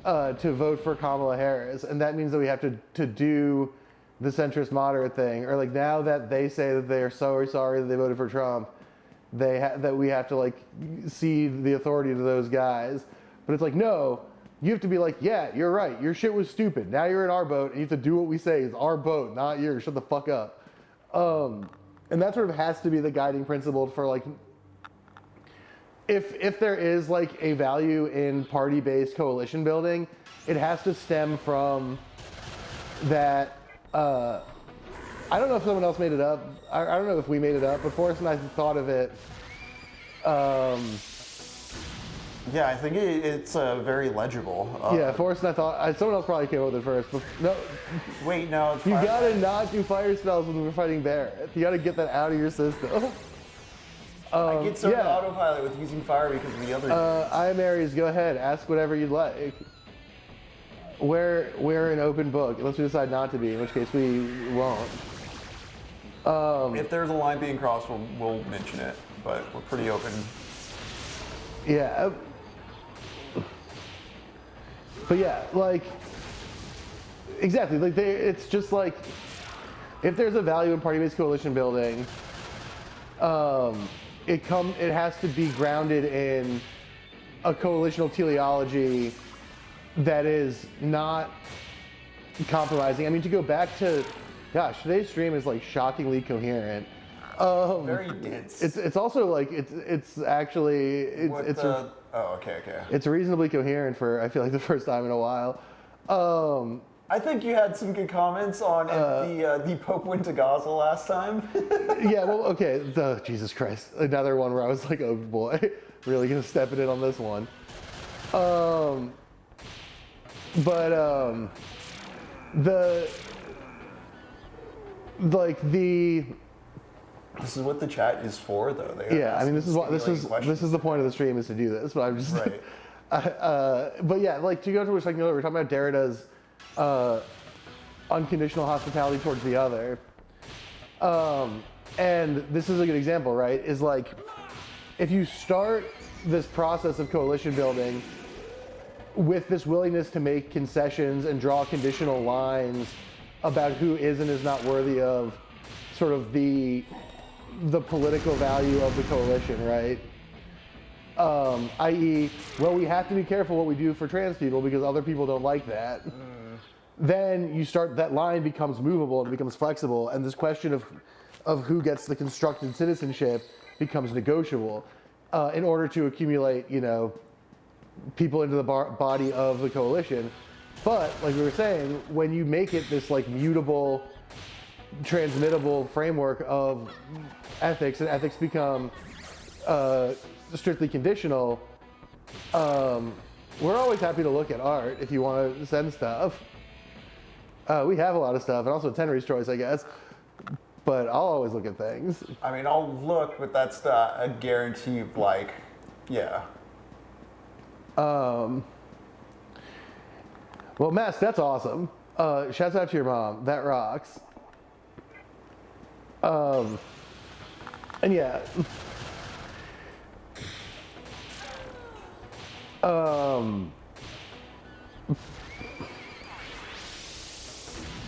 to vote for Kamala Harris, and that means that we have to do the centrist moderate thing, or like now that they say that they are so sorry that they voted for Trump, that we have to like cede the authority to those guys. But it's like, no, you have to be like, yeah, you're right, your shit was stupid. Now you're in our boat, and you have to do what we say. It's our boat, not yours. Shut the fuck up. And that sort of has to be the guiding principle for like, if there is like a value in party-based coalition building, it has to stem from that. I don't know if someone else made it up. I don't know if we made it up, but Forrest and I thought of it. Yeah, I think it's very legible. Yeah, Forrest and I thought someone else probably came up with it first. But no, wait, no. It's you gotta not do fire spells when we're fighting Barrett. You gotta get that out of your system. I get so autopilot with using fire because of the other. I am Aries. Go ahead, ask whatever you'd like. We're an open book, unless we decide not to be, in which case we won't. If there's a line being crossed, we'll mention it, but we're pretty open. Yeah. But yeah, like, exactly. Like, it's just like, if there's a value in party-based coalition building, it has to be grounded in a coalitional teleology that is not compromising. I mean, to go back to, gosh, today's stream is like shockingly coherent. Very dense. It's also like it's actually okay. it's reasonably coherent for, I feel like, the first time in a while. I think you had some good comments on if the Pope went to Gaza last time. Yeah, well, okay. Jesus Christ, another one where I was like, oh boy, really gonna step it in on this one. This is what the chat is for, though. Yeah, I mean, this is the point of the stream, is to do this. But I'm just right. But yeah, like, to go to which, like, we're talking about Derrida's unconditional hospitality towards the other, and this is a good example, right? Is like, if you start this process of coalition building with this willingness to make concessions and draw conditional lines about who is and is not worthy of sort of the political value of the coalition, right? I.e., well, we have to be careful what we do for trans people because other people don't like that. Then you start, that line becomes movable and becomes flexible, and this question of who gets the constructed citizenship becomes negotiable in order to accumulate, people into the body of the coalition. But, like we were saying, when you make it this, like, mutable, transmittable framework of ethics, and ethics become strictly conditional, we're always happy to look at art if you want to send stuff. We have a lot of stuff, and also Tenry's choice, I guess. But I'll always look at things. I mean, I'll look, but that's not a guarantee of, like, yeah. Well, Mask, that's awesome. Shouts out to your mom. That rocks. And yeah.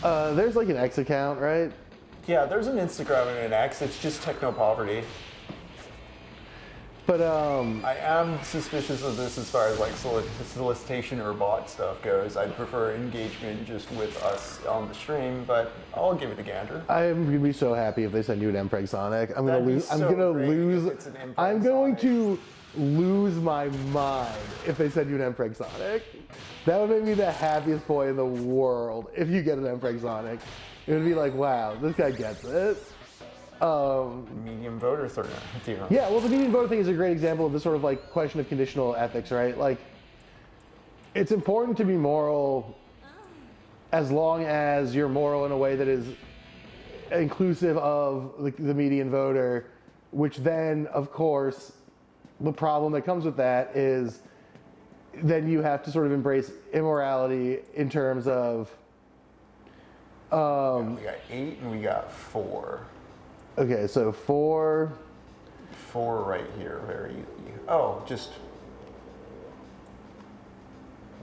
There's like an X account, right? Yeah, there's an Instagram and an X. It's just TechnoPoverty. But I am suspicious of this as far as like solicitation or bot stuff goes. I'd prefer engagement just with us on the stream, but I'll give it a gander. I'm gonna be so happy if they send you an Mpreg Sonic. I'm That'd gonna be lose. so I'm gonna great lose. if it's an Mpreg I'm going Sonic. to lose my mind if they send you an Mpreg Sonic. That would make me the happiest boy in the world if you get an Mpreg Sonic. It would be like, wow, this guy gets it. Medium voter theorem. Yeah, well, the median voter thing is a great example of this sort of like question of conditional ethics, right? Like, it's important to be moral as long as you're moral in a way that is inclusive of the median voter, which then, of course, the problem that comes with that is then you have to sort of embrace immorality in terms of We got 8 and we got 4. Okay, so 4. 4 right here, very easy. Oh, just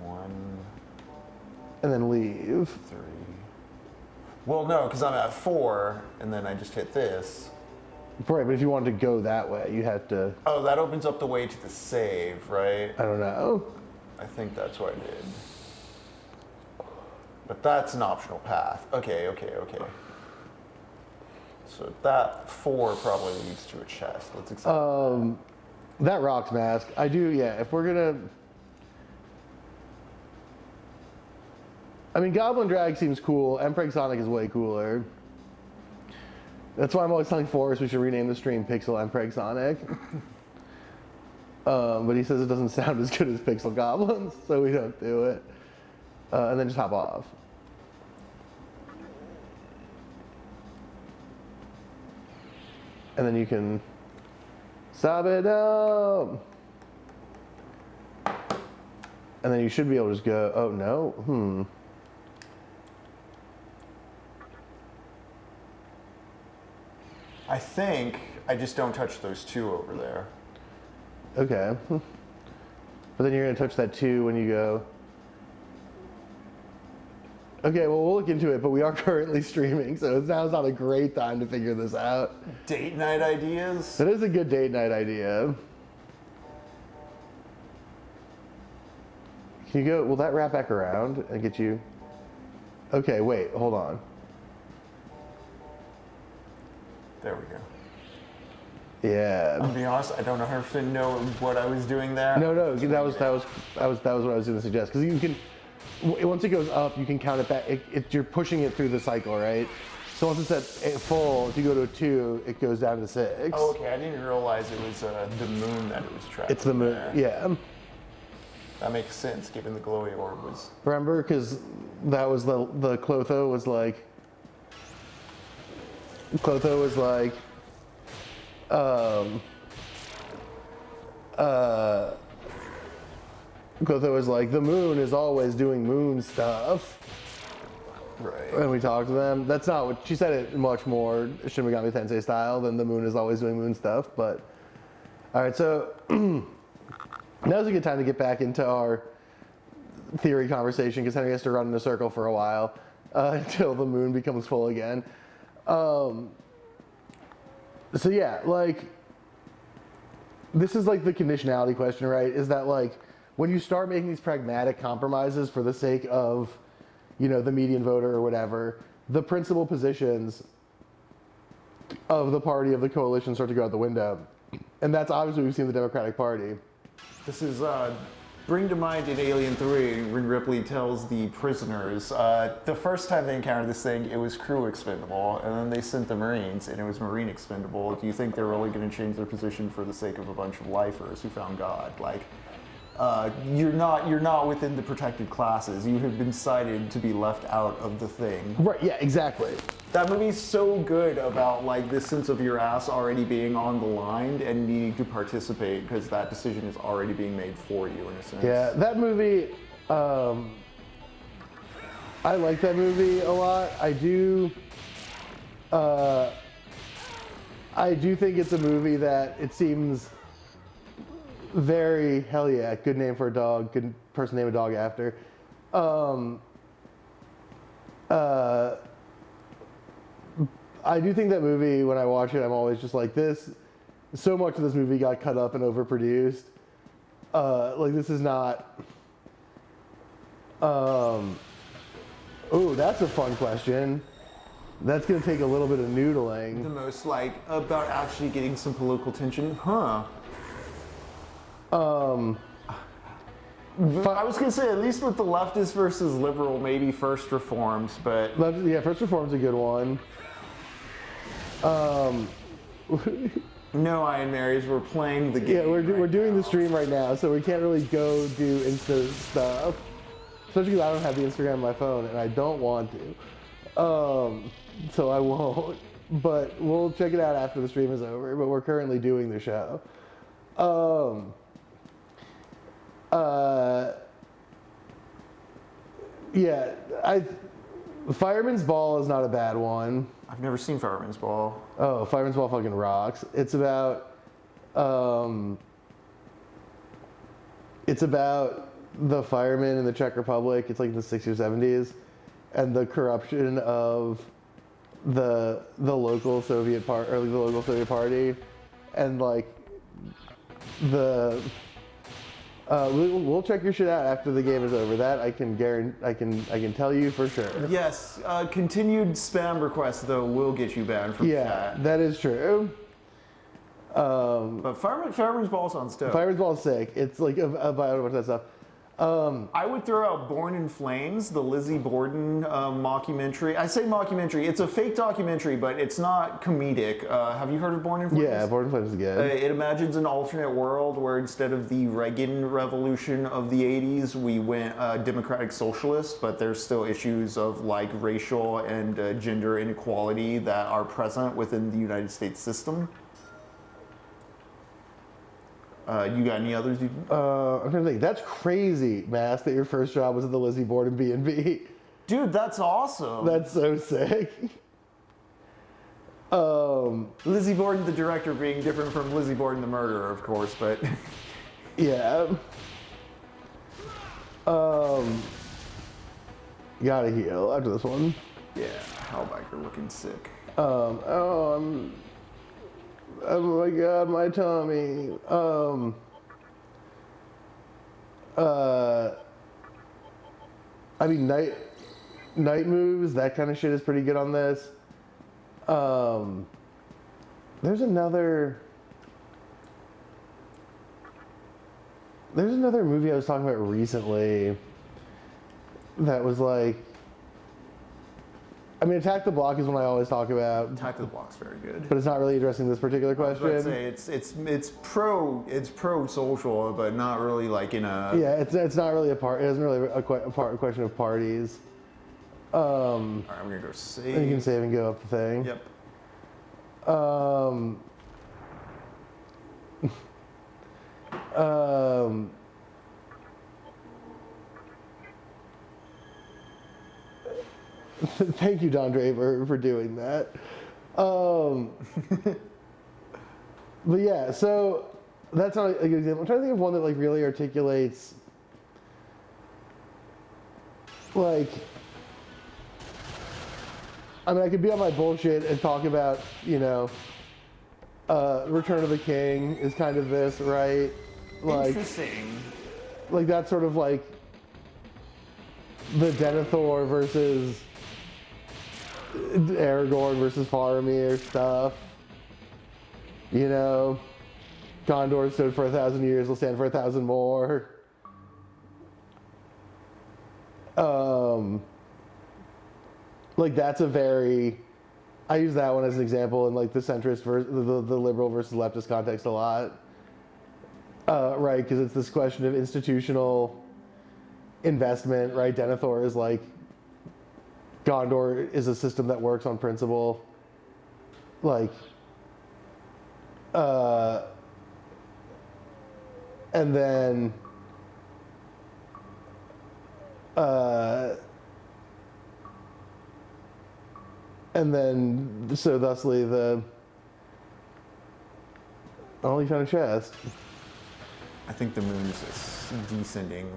1, And then leave. 3. Well, no, because I'm at 4, and then I just hit this. Right, but if you wanted to go that way, you have to. Oh, that opens up the way to the save, right? I don't know. I think that's what I did. But that's an optional path. Okay. So that 4 probably leads to a chest. Let's examine That rocks, Mask. I do, yeah. If we're gonna. I mean, Goblin Drag seems cool. Mpreg Sonic is way cooler. That's why I'm always telling Forrest we should rename the stream Pixel Mpreg Sonic. But he says it doesn't sound as good as Pixel Goblins, so we don't do it. And then just hop off. And then you can stop it down. And then you should be able to just go, oh no, I think I just don't touch those 2 over there. Okay. But then you're gonna touch that 2 when you go. Okay, well, we'll look into it, but we are currently streaming, so now's not a great time to figure this out. Date night ideas? That is a good date night idea. Can you go, will that wrap back around and get you? Okay, wait, hold on. There we go. Yeah. I'll be honest, I don't 100% know what I was doing there. No, that was what I was going to suggest. Because you can, once it goes up, you can count it back. You're pushing it through the cycle, right? So once it's at full, if you go to a 2, it goes down to 6. Oh, okay. I didn't realize it was the moon that it was tracking. It's the moon, there. yeah. That makes sense, given the glowy orb was. Remember, because that was the Clotho was like. Clotho was like. Clotho was like, the moon is always doing moon stuff. Right. When we talked to them, that's not what she said. It much more Shin Megami Tensei style than the moon is always doing moon stuff. But all right, so now's a good time to get back into our theory conversation because Henry has to run in a circle for a while until the moon becomes full again. So yeah, like this is like the conditionality question, right? Is that like when you start making these pragmatic compromises for the sake of, you know, the median voter or whatever, the principal positions of the party of the coalition start to go out the window. And that's obviously what we've seen in the Democratic Party. This is bring to mind in Alien 3 when Ripley tells the prisoners the first time they encountered this thing, it was crew expendable, and then they sent the Marines, and it was Marine expendable. Do you think they're really going to change their position for the sake of a bunch of lifers who found God? Like, you're not within the protected classes. You have been cited to be left out of the thing. Right, yeah, exactly. That movie's so good about like this sense of your ass already being on the line and needing to participate because that decision is already being made for you in a sense. Yeah, that movie, I like that movie a lot. I do think it's a movie that it seems very, hell yeah, good name for a dog, good person to name a dog after. I do think that movie, when I watch it, I'm always just like this. So much of this movie got cut up and overproduced. Like this is not. Oh, that's a fun question. That's gonna take a little bit of noodling. The most like about actually getting some political tension, huh? I was gonna say at least with the leftist versus liberal, maybe First Reformed, but yeah, First Reformed's a good one. No, Iron Marys, we're playing the game. Yeah, we're right doing now. the stream right now, so we can't really go do Insta stuff. Especially because I don't have the Instagram on my phone, and I don't want to. So I won't. But we'll check it out after the stream is over. But we're currently doing the show. Yeah, Fireman's Ball is not a bad one. I've never seen Fireman's Ball. Oh, Fireman's Ball fucking rocks. It's about the firemen in the Czech Republic. It's like in the 60s or 70s, and the corruption of the local Soviet part or the local Soviet party, and like we'll check your shit out after the game is over. That I can guarantee. I can tell you for sure. Yes, continued spam requests though will get you banned from chat. That is true. But Fireman's Ball sounds dope. Fireman's Ball is sick. It's like about a bunch of that stuff. I would throw out Born in Flames, the Lizzie Borden mockumentary. I say mockumentary. It's a fake documentary, but it's not comedic. Have you heard of Born in Flames? Yeah, Born in Flames is good. It imagines an alternate world where instead of the Reagan Revolution of the 80s, we went democratic socialist, but there's still issues of like racial and gender inequality that are present within the United States system. You got any others? I'm trying to think. That's crazy, Mass, that your first job was at the Lizzie Borden B&B. Dude, that's awesome. That's so sick. Lizzie Borden, the director, being different from Lizzie Borden, the murderer, of course, but... Yeah. Gotta heal after this one. Yeah, Hellbiker looking sick. Oh my god, my tummy. I mean, night moves, that kind of shit is pretty good on this. There's another movie I was talking about recently that was like, I mean, Attack the Block is one I always talk about, Attack the Block's very good. but it's not really addressing this particular question. I was about to say it's pro social, but not really like in a. Yeah, it's not really a part. It isn't really a question of parties. All right, I'm gonna go save. You can save and go up the thing. Yep. Thank you, Don Draper, for doing that. But yeah, so that's not a good example. I'm trying to think of one that like really articulates like, I mean, I could be on my bullshit and talk about, you know, Return of the King is kind of this, right? Like, Interesting. like that's sort of like the Denethor versus Aragorn versus Faramir stuff. You know, Gondor stood for 1,000 years, will stand for 1,000 more. Like that's a very, I use that one as an example in like the centrist versus the liberal versus leftist context a lot. Right, because it's this question of institutional investment, right? Denethor is like, Gondor is a system that works on principle. Like, and then, so thusly oh, you found a chest. I think the moon's descending.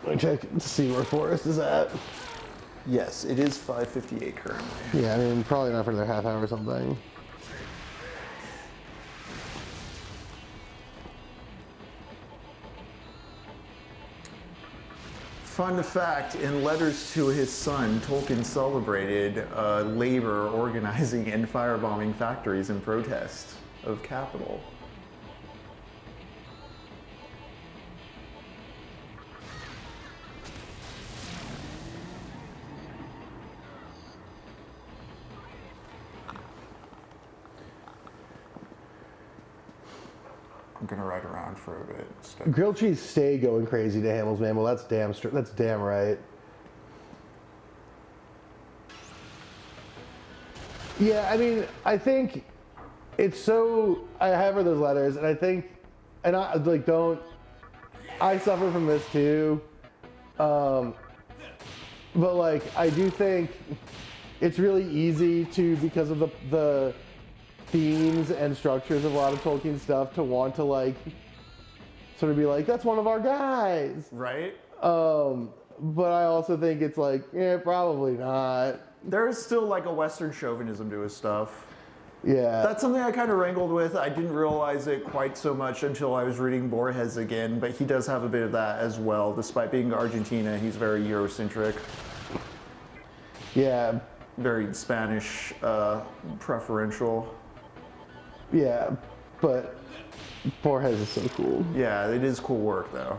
Let me check to see where Forest is at. Yes, it is 5:58 currently. Yeah, I mean, probably not for another half hour or something. Fun fact, in letters to his son, Tolkien celebrated labor organizing and firebombing factories in protest of capital. I'm gonna ride around for a bit. Grilled cheese stay going crazy to Hamill's man. Well, that's damn right. Yeah, I mean, I think it's so. I have read those letters, and I think, and I like don't. I suffer from this too, but like I do think it's really easy to, because of the themes and structures of a lot of Tolkien stuff, to want to like sort of be like, that's one of our guys, Right? but I also think it's like, yeah, probably not. There is still like a Western chauvinism to his stuff. Yeah, That's something I kind of wrangled with. I didn't realize it quite so much until I was reading Borges again, but he does have a bit of that as well. Despite being Argentina, he's very Eurocentric, yeah, very Spanish preferential. yeah, but Borges is so cool. Yeah, it is cool work though.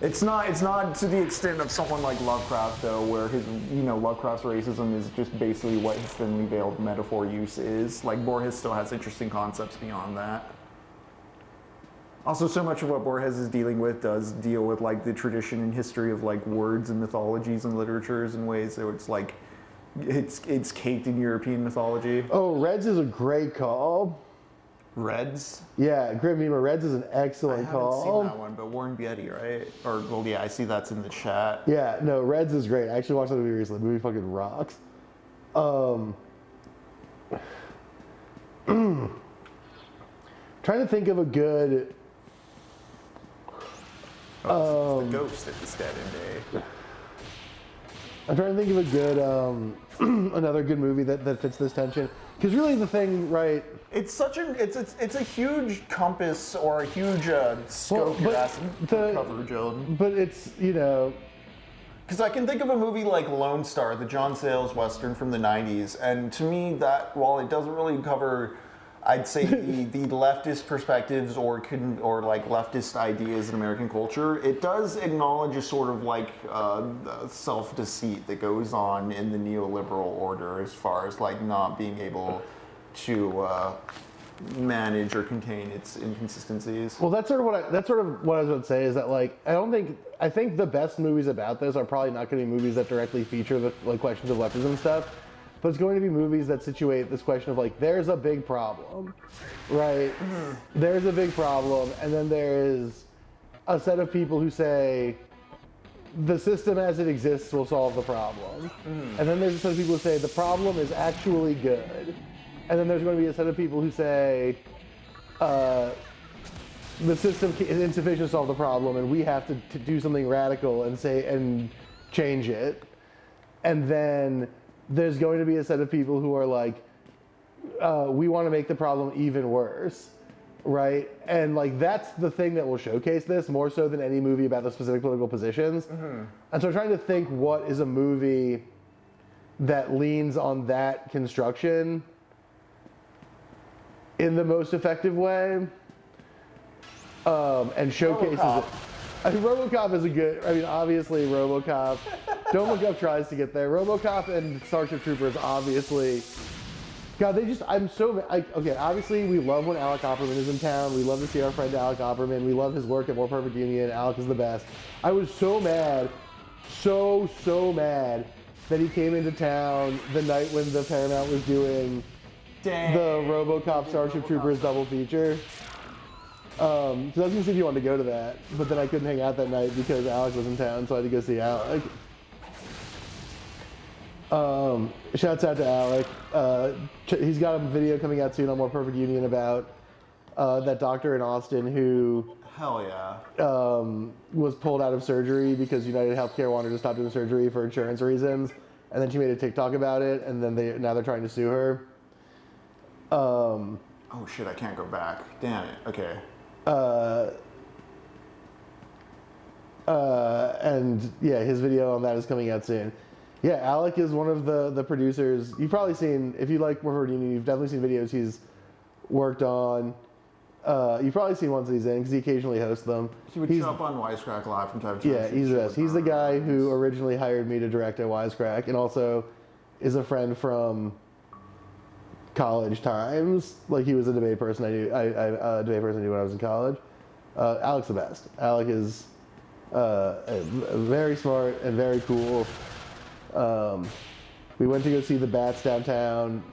It's not to the extent of someone like Lovecraft though, where his, you know, Lovecraft's racism is just basically what his thinly veiled metaphor use is. Like Borges still has interesting concepts beyond that. Also, so much of what Borges is dealing with does deal with like the tradition and history of like words and mythologies and literatures in ways that it's like it's caked in European mythology. Oh, Reds is a great call. Reds? Yeah, Grim Reaper Reds is an I excellent haven't call. seen that one, but Warren Beatty, right? Or, well, yeah, I see that's in the chat. Yeah, no, Reds is great. I actually watched that movie recently. The movie fucking rocks. trying to think of a good. The ghost at this dead end day. I'm trying to think of a good, another good movie that fits this tension. Because really the thing, right? It's such it's a huge compass or a huge scope you're asking to cover, Jordan. But it's, you know. Because I can think of a movie like Lone Star, the John Sayles Western from the 90s, and to me that, while it doesn't really cover, I'd say the leftist perspectives or like leftist ideas in American culture, it does acknowledge a sort of like self-deceit that goes on in the neoliberal order as far as like not being able to manage or contain its inconsistencies. Well, that's sort of what I was about to say is that like I think the best movies about this are probably not going to be movies that directly feature the like questions of leftism and stuff. But it's going to be movies that situate this question of like, there's a big problem, right? Mm-hmm. There's a big problem, and then there is a set of people who say, the system as it exists will solve the problem. Mm. And then there's a set of people who say, the problem is actually good. And then there's going to be a set of people who say, the system is insufficient to solve the problem, and we have to do something radical and change it. And then there's going to be a set of people who are like, we want to make the problem even worse, right? And like that's the thing that will showcase this more so than any movie about the specific political positions. Mm-hmm. And so I'm trying to think what is a movie that leans on that construction in the most effective way and showcases it. I mean, RoboCop is a good. I mean, obviously, RoboCop. Don't Look Up tries to get there. RoboCop and Starship Troopers, obviously. God, they just. I'm so. Okay, obviously, we love when Alec Opperman is in town. We love to see our friend Alec Opperman. We love his work at More Perfect Union. Alec is the best. I was so mad, so mad that he came into town the night when the Paramount was doing the RoboCop Starship Troopers double feature. So I was going to see if you wanted to go to that, but then I couldn't hang out that night because Alec was in town, so I had to go see Alec. Shouts out to Alec. He's got a video coming out soon on More Perfect Union about that doctor in Austin who hell yeah was pulled out of surgery because United Healthcare wanted to stop doing surgery for insurance reasons, and then she made a TikTok about it, and then now they're trying to sue her. Oh shit! I can't go back. Damn it. Okay. And yeah, his video on that is coming out soon. Yeah, Alec is one of the producers. You've probably seen, if you like More Perfect Union, you've definitely seen videos he's worked on. You've probably seen ones that he's in because he occasionally hosts them. He would show up on Wisecrack Live from time to time. Yeah, he's the best. He's the guy who originally hired me to direct at Wisecrack and also is a friend from college times. Like he was a debate person I knew. A debate person I knew when I was in college. Alec's the best. Alec is very smart and very cool. We went to go see the Bats downtown.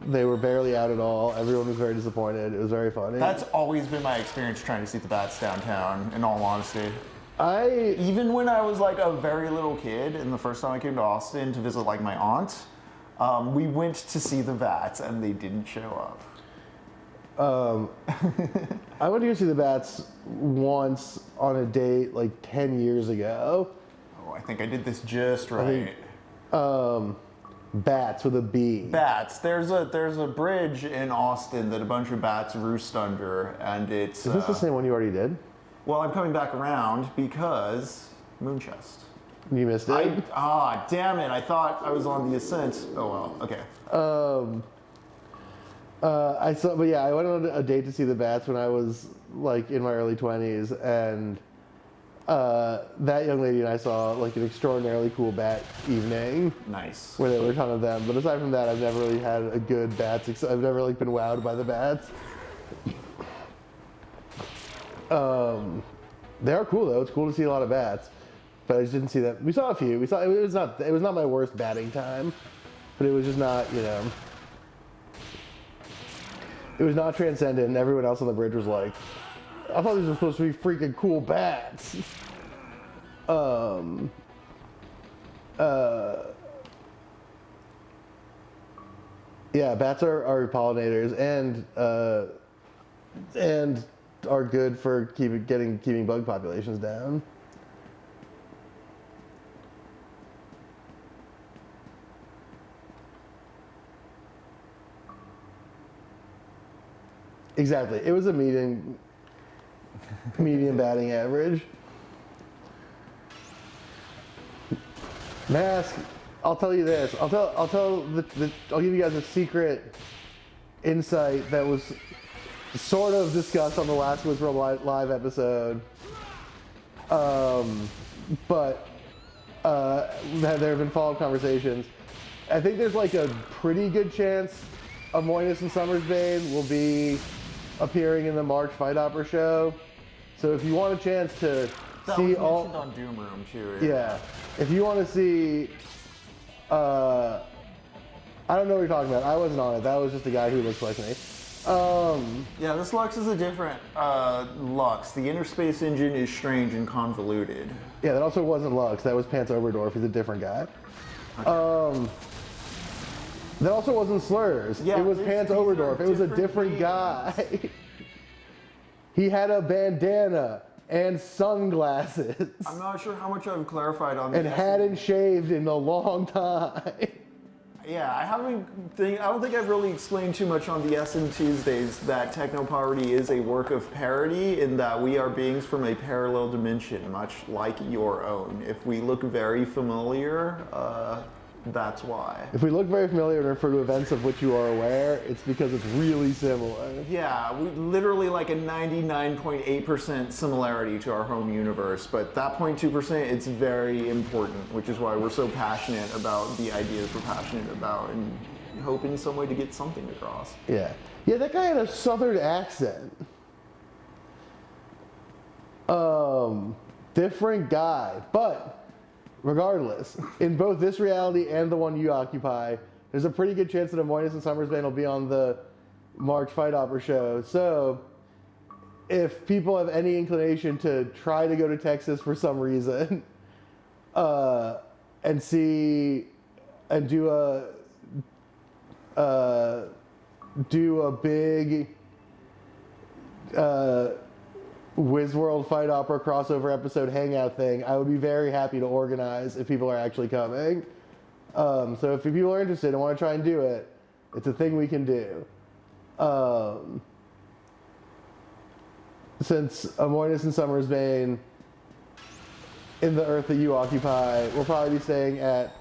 They were barely out at all. Everyone was very disappointed. It was very funny. That's always been my experience trying to see the Bats downtown, in all honesty. Even when I was like a very little kid and the first time I came to Austin to visit like my aunt, we went to see the Bats and they didn't show up. I went to go see the Bats once on a date like 10 years ago. Oh, I think I did this just right. Bats with a B. Bats. There's a bridge in Austin that a bunch of bats roost under, and it's. Is this the same one you already did? Well, I'm coming back around because Moonchest. You missed it? Damn it. I thought I was on the ascent. Oh, well. Okay. I went on a date to see the Bats when I was like in my early 20s, and that young lady and I saw like an extraordinarily cool bat evening. Nice. Where there were a ton of them. But aside from that, I've never really had a good Bats. I've never like been wowed by the Bats. They are cool though. It's cool to see a lot of bats. But I just didn't see that. We saw a few. It was not my worst batting time, but it was just not, it was not transcendent, and everyone else on the bridge was like, I thought these were supposed to be freaking cool bats. Yeah, bats are pollinators, and and are good for keeping bug populations down. Exactly. It was a medium batting average. Mask. I'll tell you this. I'll give you guys a secret insight that was sort of discussed on the last Wizworld Live episode. But there have been follow-up conversations. I think there's like a pretty good chance Amoynis and Summersbane will be appearing in the March Fight Opera show. So if you want a chance to That see was all, mentioned on Doom Room too. yeah, if you want to see, I don't know what you're talking about. I wasn't on it. That was just a guy who looks like me. Yeah, this Lux is a different Lux. The Interspace engine is strange and convoluted. Yeah, that also wasn't Lux. That was Pants Oberdorf. He's a different guy. That also wasn't Slurs. Yeah, it was these Pants are Oberdorf. It was a different different beings. guy. He had a bandana and sunglasses I'm not sure how much I've clarified on and this. hadn't shaved in a long time. Yeah, I don't think I've really explained too much on the SN Tuesdays that TechnoPoverty is a work of parody in that we are beings from a parallel dimension, much like your own. If we look very familiar, that's why. If we look very familiar and refer to events of which you are aware, it's because it's really similar. Yeah, we literally like a 99.8% similarity to our home universe, but that 0.2%, it's very important, which is why we're so passionate about the ideas we're passionate about and hope in some way to get something across. Yeah. Yeah, that guy had a southern accent. Different guy, but regardless, in both this reality and the one you occupy, there's a pretty good chance that Amoynis and Summersbane will be on the March Fight Opera show. So, if people have any inclination to try to go to Texas for some reason, and see, and do a big Wizworld Fight Opera crossover episode hangout thing, I would be very happy to organize if people are actually coming. So if people are interested and want to try and do it, it's a thing we can do. Since Amoynis and Summersbane, in the Earth that you occupy, will probably be staying at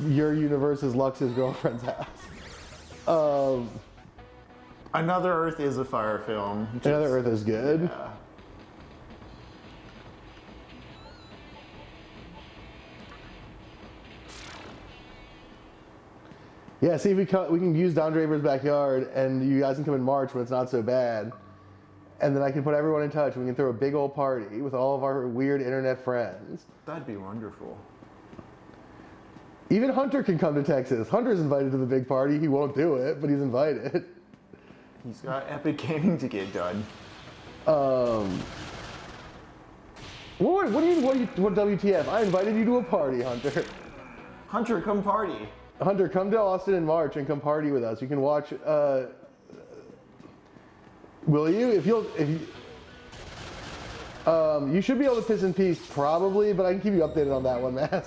your universe's Lux's girlfriend's house. Another Earth is a fire film. Another Earth is good. Yeah. Yeah, see if we can use Don Draper's backyard, and you guys can come in March when it's not so bad. And then I can put everyone in touch. We can throw a big old party with all of our weird internet friends. That'd be wonderful. Even Hunter can come to Texas. Hunter's invited to the big party. He won't do it, but he's invited. He's got epic gaming to get done. What WTF? I invited you to a party, Hunter. Hunter, come party. Hunter, come to Austin in March and come party with us. You can watch. Will you? You should be able to piss in peace, probably, but I can keep you updated on that one, Matt.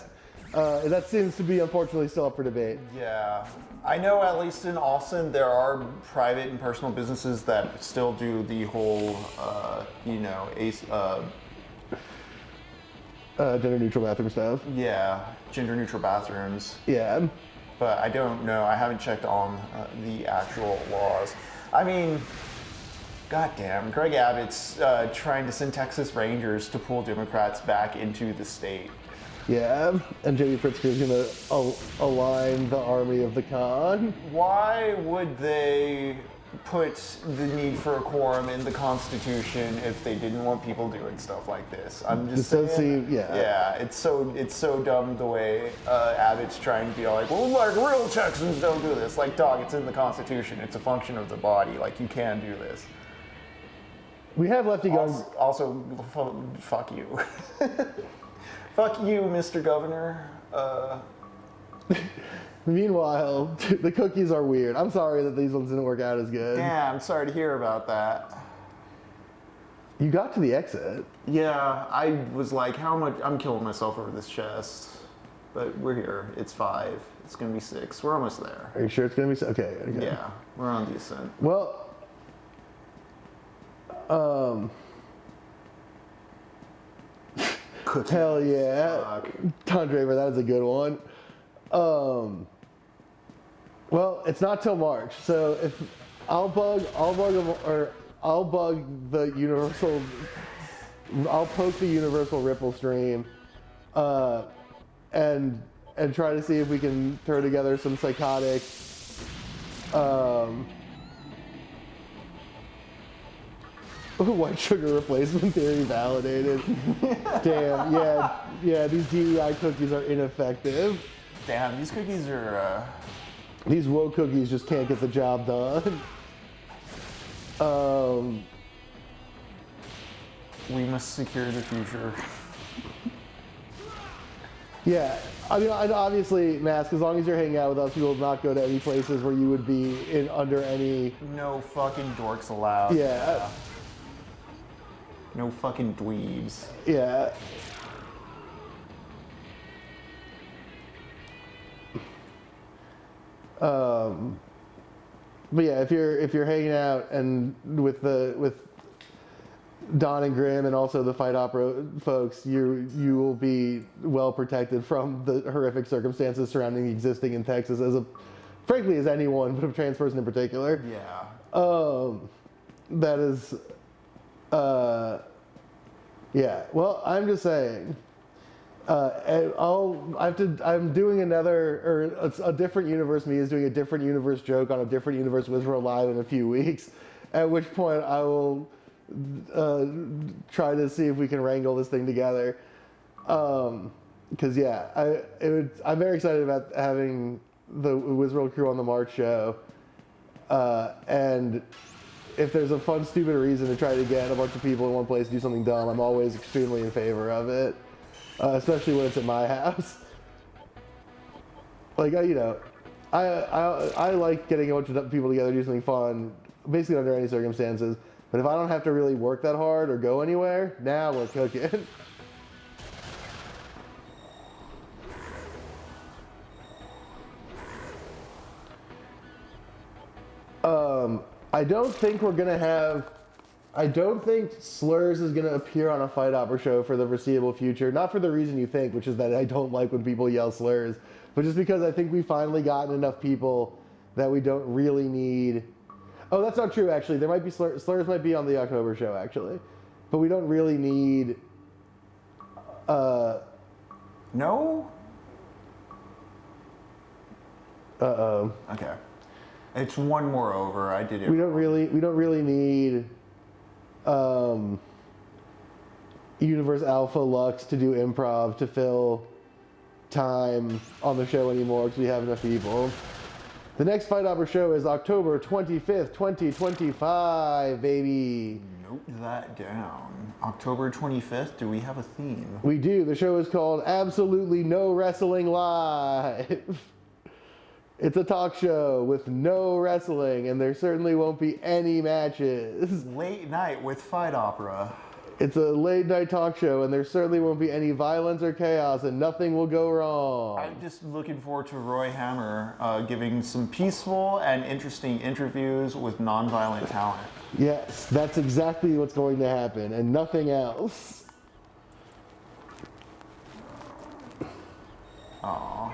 That seems to be, unfortunately, still up for debate. Yeah. I know at least in Austin there are private and personal businesses that still do the whole, Gender neutral bathroom stuff. gender neutral bathrooms. Yeah. But I don't know. I haven't checked on the actual laws. I mean, goddamn, Greg Abbott's trying to send Texas Rangers to pull Democrats back into the state. Yeah, and J.D. Pritzker is going to align the army of the con. Why would they put the need for a quorum in the Constitution if they didn't want people doing stuff like this? I'm just This does saying. seem- yeah. Yeah, it's so dumb the way Abbott's trying to be all like, well, like real Texans don't do this. Like, dog, it's in the Constitution. It's a function of the body. Like, you can do this. We have lefty guns. Also, fuck you. Fuck you, Mr. Governor. Meanwhile, the cookies are weird. I'm sorry that these ones didn't work out as good. Yeah, I'm sorry to hear about that. You got to the exit. Yeah, I was like, how much? I'm killing myself over this chest. But we're here. It's 5. It's going to be 6. We're almost there. Are you sure it's going to be okay? Yeah, we're on the ascent. Well, hell yeah. Fuck. Don Draper, that is a good one. Well, it's not till March, so if I'll bug the universal. I'll poke the universal ripple stream, and try to see if we can throw together some psychotic. White sugar replacement theory validated. Damn, yeah. These DEI cookies are ineffective. Damn, these cookies are. These woke cookies just can't get the job done. We must secure the future. Yeah, I mean, obviously, Mask, as long as you're hanging out with us, you will not go to any places where you would be under any. No fucking dorks allowed. Yeah. No fucking dweebs. Yeah. But yeah, if you're hanging out and with Don and Grimm and also the Fight Opera folks, you will be well protected from the horrific circumstances surrounding existing in Texas frankly as anyone, but a trans person in particular. Yeah. That is, yeah. Well, I'm just saying. I'm doing a different universe. Me is doing a different universe joke on a different universe Wizard Live in a few weeks. At which point I will try to see if we can wrangle this thing together. Because yeah, I'm very excited about having the Wizard crew on the March show. And if there's a fun, stupid reason to try to get a bunch of people in one place to do something dumb, I'm always extremely in favor of it. Especially when it's at my house. Like, I like getting a bunch of people together to do something fun, basically under any circumstances. But if I don't have to really work that hard or go anywhere, now we're cooking. I don't think Slurs is going to appear on a Fight Opera show for the foreseeable future. Not for the reason you think, which is that I don't like when people yell slurs, but just because I think we've finally gotten enough people that we don't really need. Oh, that's not true, actually. There might be slurs might be on the October show, actually. But we don't really need. No? Uh-oh. Okay. It's one more over. I did it. We don't really need Universe Alpha Lux to do improv to fill time on the show anymore because we have enough people. The next Fight Opera show is October 25th, 2025, baby. Note that down. October 25th, do we have a theme? We do. The show is called Absolutely No Wrestling Live. It's a talk show with no wrestling, and there certainly won't be any matches. Late night with Fight Opera. It's a late night talk show, and there certainly won't be any violence or chaos, and nothing will go wrong. I'm just looking forward to Roy Hammer giving some peaceful and interesting interviews with non-violent talent. Yes, that's exactly what's going to happen, and nothing else. Aww.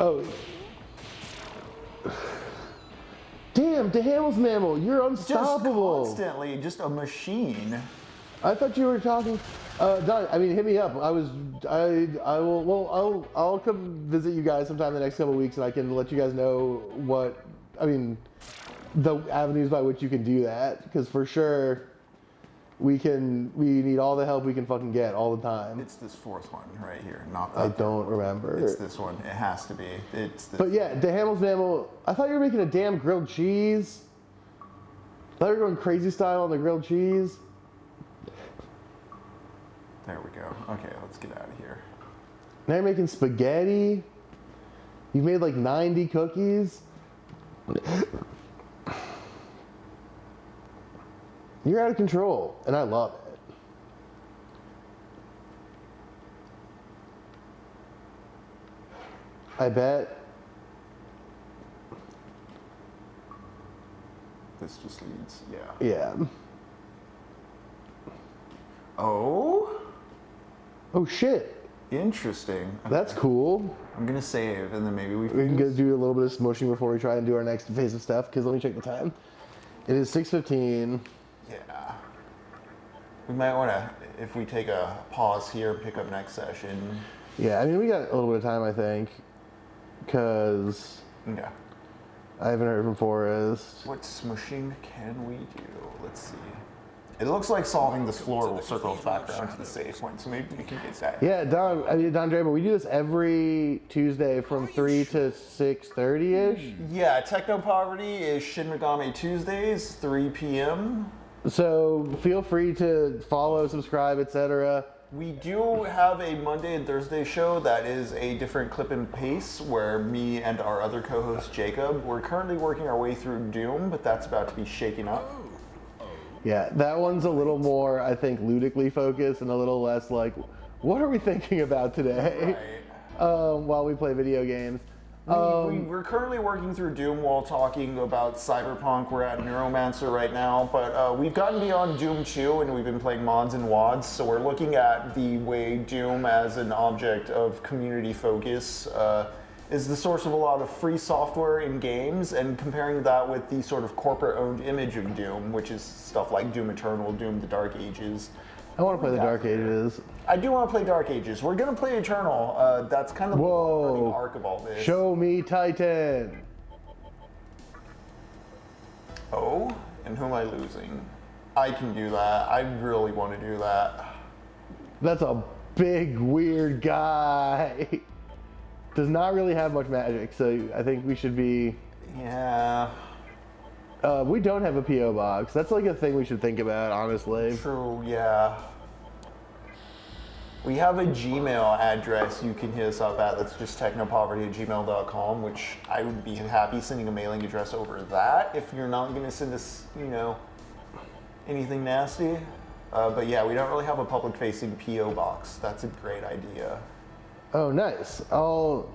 Oh. Damn, DeHamel's Mammal, you're unstoppable. Just constantly, just a machine. I thought you were talking. Don, I mean, hit me up. I'll come visit you guys sometime in the next couple of weeks, and I can let you guys know the avenues by which you can do that. Because for sure, we need all the help we can fucking get all the time. It's this fourth one right here, not that. I don't remember. It's this one. It has to be. It's this. But yeah, DeHamel's Mammal. I thought you were making a damn grilled cheese. I thought you were going crazy style on the grilled cheese. There we go. Okay, let's get out of here. Now you're making spaghetti. You've made like 90 cookies. You're out of control, and I love it. I bet. This just leads, yeah. Yeah. Oh, shit. interesting. That's cool. I'm gonna save, and then maybe we We can go do a little bit of smushing before we try and do our next phase of stuff, because let me check the time. It is 6:15. Yeah. We might want to, if we take a pause here, pick up next session. Yeah, I mean, we got a little bit of time, I think, because Yeah. I haven't heard from Forrest. What smushing can we do? Let's see. It looks like solving this floor will circle us back around to the save point, so maybe we can get that. Yeah, Don Draper, we do this every Tuesday from 3 to 6:30-ish. Yeah, TechnoPoverty is Shin Megami Tuesdays, 3 p.m. So feel free to follow, subscribe, etc. We do have a Monday and Thursday show that is a different clip and pace where me and our other co-host Jacob, we're currently working our way through Doom, but that's about to be shaken up. Yeah, that one's a little more, I think, ludically focused and a little less like, what are we thinking about today? While we play video games. We're currently working through Doom while talking about Cyberpunk. We're at Neuromancer right now, but we've gotten beyond Doom 2 and we've been playing mods and wads, so we're looking at the way Doom as an object of community focus is the source of a lot of free software in games, and comparing that with the sort of corporate-owned image of Doom, which is stuff like Doom Eternal, Doom the Dark Ages. I want to play the Dark Ages. I do want to play Dark Ages. We're going to play Eternal. That's kind of the learning arc of all this. Show me Titan. Oh, and who am I losing? I can do that. I really want to do that. That's a big, weird guy. Does not really have much magic, so I think we should be... Yeah. We don't have a P.O. box. That's like a thing we should think about, honestly. True, yeah. We have a Gmail address you can hit us up at. That's just technopoverty@gmail.com, which I would be happy sending a mailing address over that if you're not going to send us, anything nasty. But yeah, we don't really have a public-facing P.O. box. That's a great idea. Oh, nice. I'll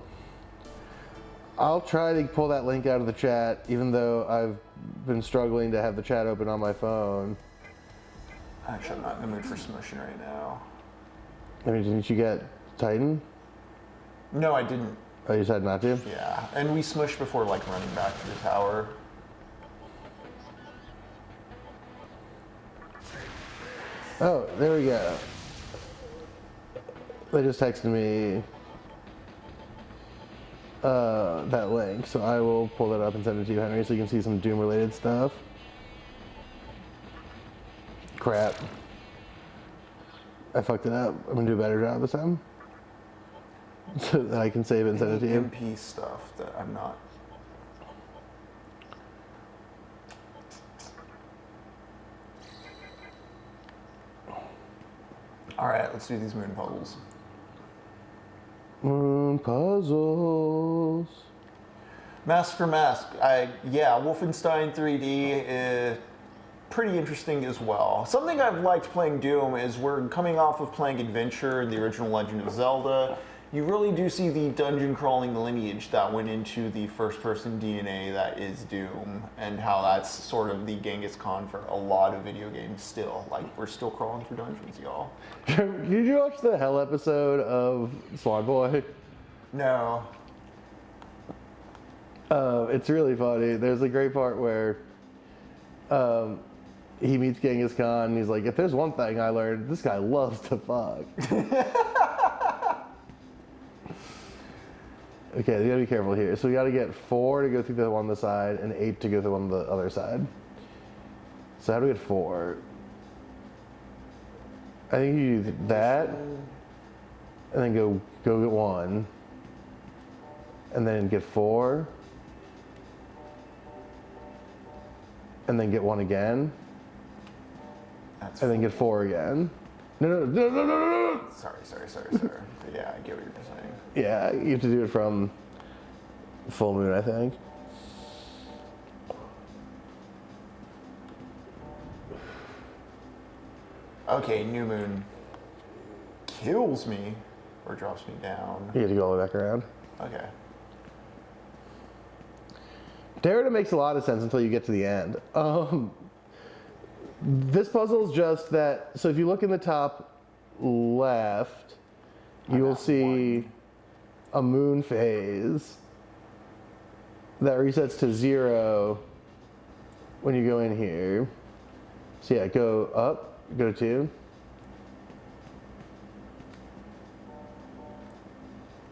try to pull that link out of the chat, even though I've been struggling to have the chat open on my phone. Actually, I'm not in the mood for smushing right now. I mean, didn't you get Titan? No, I didn't. Oh, you decided not to? Yeah, and we smushed before, running back to the tower. Oh, there we go. They just texted me that link, so I will pull that up and send it to you, Henry, so you can see some Doom-related stuff. Crap. I fucked it up. I'm gonna do a better job this time, so that I can save it and send it to you. MP stuff that I'm not. All right, let's do these moon puzzles. Moon puzzles. Mask for Mask. Wolfenstein 3D. Pretty interesting as well. Something I've liked playing Doom is we're coming off of playing Adventure and the original Legend of Zelda. You really do see the dungeon crawling lineage that went into the first person DNA that is Doom, and how that's sort of the Genghis Khan for a lot of video games still. We're still crawling through dungeons, y'all. Did you watch the Hell episode of Swan Boy? No. It's really funny. There's a great part where he meets Genghis Khan and he's like, if there's one thing I learned, this guy loves to fuck. Okay, you gotta be careful here. So we gotta get 4 to go through the one on the side and 8 to go through one on the other side. So how do we get 4? I think you do that, and then go get 1, and then get 4, and then get 1 again, and then get 4 again. No. Sorry. Yeah, I get what you're saying. Yeah, you have to do it from full moon, I think. Okay, new moon kills me or drops me down. You have to go all the way back around. Okay. Derrida makes a lot of sense until you get to the end. This puzzle is just that, so if you look in the top left, you will see a moon phase that resets to 0 when you go in here. So yeah, go up, go to 2.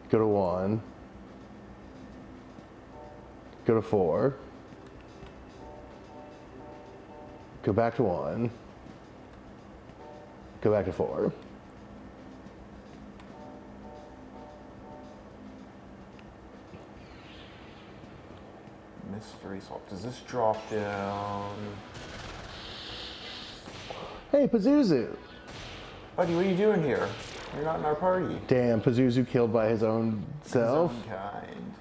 Go to 1. Go to 4. Go back to 1. Go back to 4. Mystery solved. Does this drop down? Hey, Pazuzu. Buddy, what are you doing here? You're not in our party. Damn, Pazuzu killed by his own self. His own kind.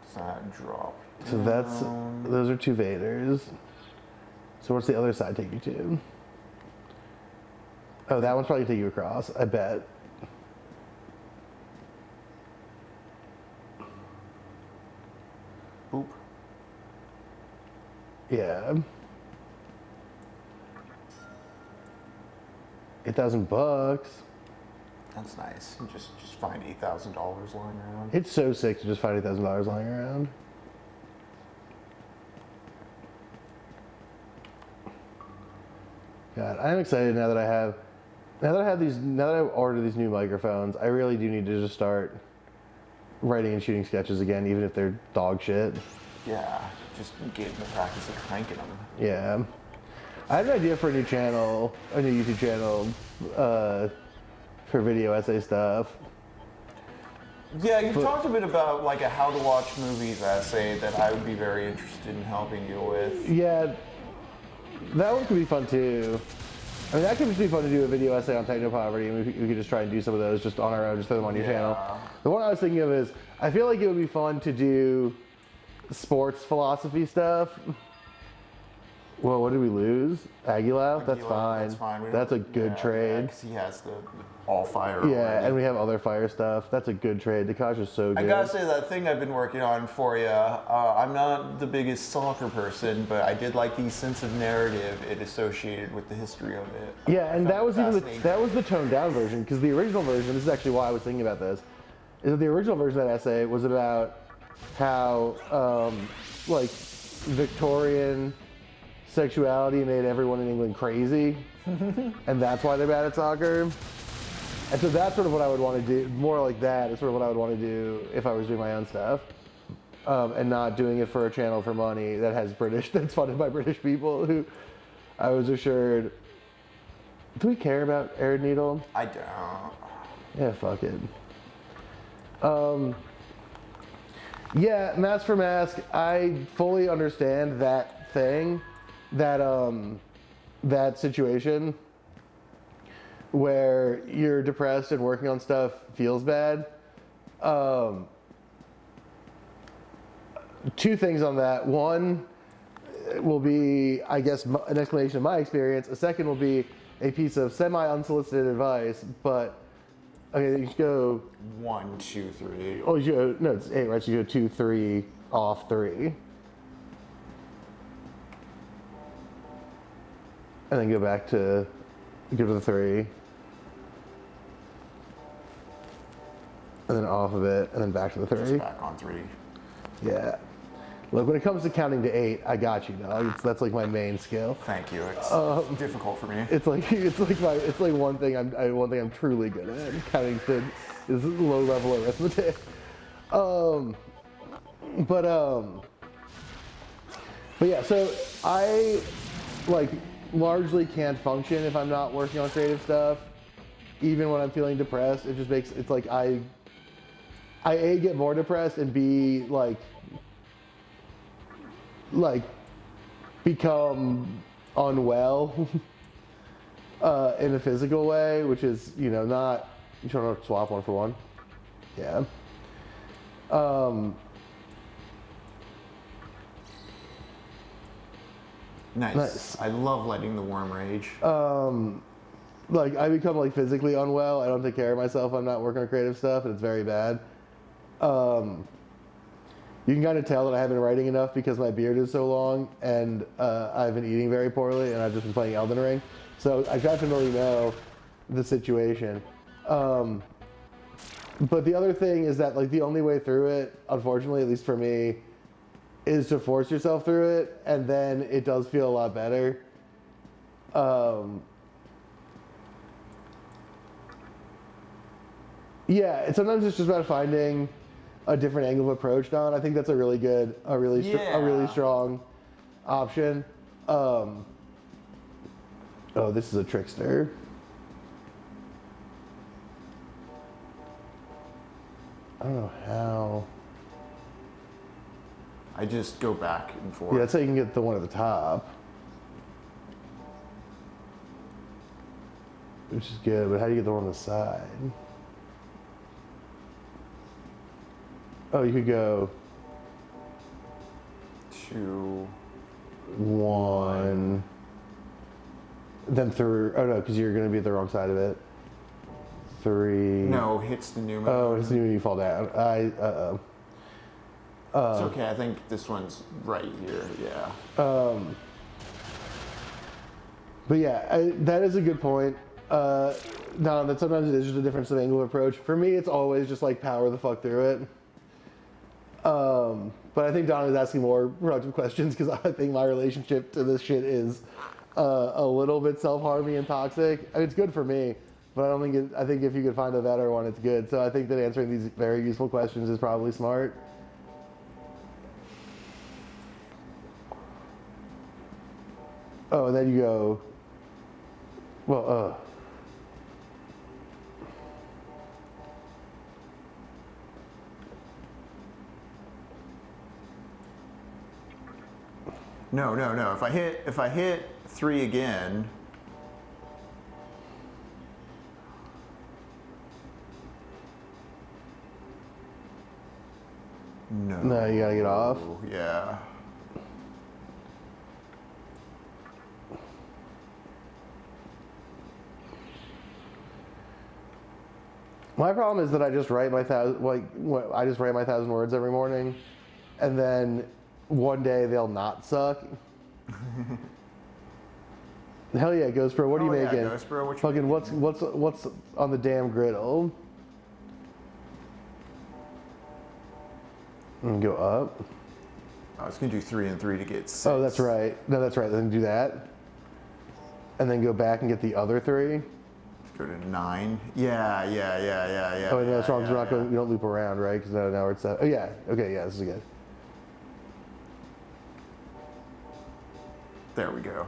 Does that drop So those are 2 Vaders. So what's the other side take you to? Oh, that one's probably take you across, I bet. Boop. Yeah. $8,000. That's nice. You just find $8,000 lying around. It's so sick to just find $8,000 lying around. God, I'm excited now that I've ordered these new microphones. I really do need to just start writing and shooting sketches again, even if they're dog shit. Yeah, just get in the practice of cranking them. Yeah. I had an idea for a new channel, a new YouTube channel, for video essay stuff. Yeah, you've talked a bit about like a how to watch movies essay that I would be very interested in helping you with. Yeah, that one could be fun too. I mean, that could just be fun to do a video essay on TechnoPoverty, and we could just try and do some of those just on our own, just throw them on your channel. The one I was thinking of is, I feel like it would be fun to do sports philosophy stuff. Well, what did we lose? Aguilar? That's fine. That's fine. That's a good trade. Because he has the all fire. Yeah, already. and we have other fire stuff. That's a good trade. Dakash is so good. I gotta say, that thing I've been working on for you, I'm not the biggest soccer person, but I did like the sense of narrative it associated with the history of it. Yeah, and that was even fascinating. that was the toned down version, because the original version, this is actually why I was thinking about this, is that the original version of that essay was about how like Victorian sexuality made everyone in England crazy, and that's why they're bad at soccer. And so that's sort of what I would want to do, more like that is sort of what I would want to do if I was doing my own stuff, and not doing it for a channel for money that's funded by British people who I was assured. Do we care about Arid Needle? I don't. Yeah, fuck it. Yeah, Mask for Mask, I fully understand that thing, that situation where you're depressed and working on stuff feels bad. 2 things on that. One will be, I guess, an explanation of my experience. A second will be a piece of semi-unsolicited advice, but okay, you should go 1, 2, 3. Oh, you go, no, it's 8, right? So you go 2, 3, off 3. And then go to the 3. And then off of it, and then back to the 3. Just back on 3. Yeah. Look, when it comes to counting to 8, I got you, dog. That's like my main skill. Thank you. It's difficult for me. It's like one thing I'm truly good at. Counting to is low level arithmetic. But yeah, so I like largely can't function if I'm not working on creative stuff. Even when I'm feeling depressed, it just makes it's like I A, get more depressed, and B, like become unwell in a physical way, which is, you know, not, you trying to swap one for one? Yeah. Nice. I love letting the worm rage. Like, I become, like, physically unwell. I don't take care of myself. I'm not working on creative stuff, and it's very bad. You can kind of tell that I haven't been writing enough because my beard is so long, and I've been eating very poorly, and I've just been playing Elden Ring. So I definitely know the situation. But the other thing is that, like, the only way through it, unfortunately, at least for me, is to force yourself through it, and then it does feel a lot better. Yeah, and sometimes it's just about finding a different angle of approach, Don. I think that's a really good, a really strong option. Oh, this is a trickster. I don't know how. I just go back and forth. Yeah, that's how you can get the one at the top. Which is good, but how do you get the one on the side? Oh, you could go 2, 1, then 3. Oh no, because you're going to be at the wrong side of it. 3. No, hits the new move. Oh, it's when you fall down. It's okay. I think this one's right here. Yeah. But yeah, that is a good point. No, that sometimes it is just a difference of angle of approach. For me, it's always just like power the fuck through it. But I think Don is asking more productive questions because I think my relationship to this shit is a little bit self-harming and toxic. I mean, it's good for me, but I don't think I think if you could find a better one, it's good. So I think that answering these very useful questions is probably smart. Oh, and then you go, well, No. If I hit 3 again. No. No, you gotta get off. Yeah. My problem is that I just write my 1,000 words every morning, and then one day they'll not suck. Hell yeah, Ghost Bro, what are you making? Yeah, Ghost Bro, what you fucking making? what's on the damn griddle? And go up. I was gonna do 3 and 3 to get 6. Oh, that's right. No, that's right. Then do that, and then go back and get the other 3. Go to 9. Yeah. Oh, no, that's wrong. Because we're not going. We don't loop around, right? Because now we're at 7. Oh yeah. Okay. Yeah. This is good. There we go.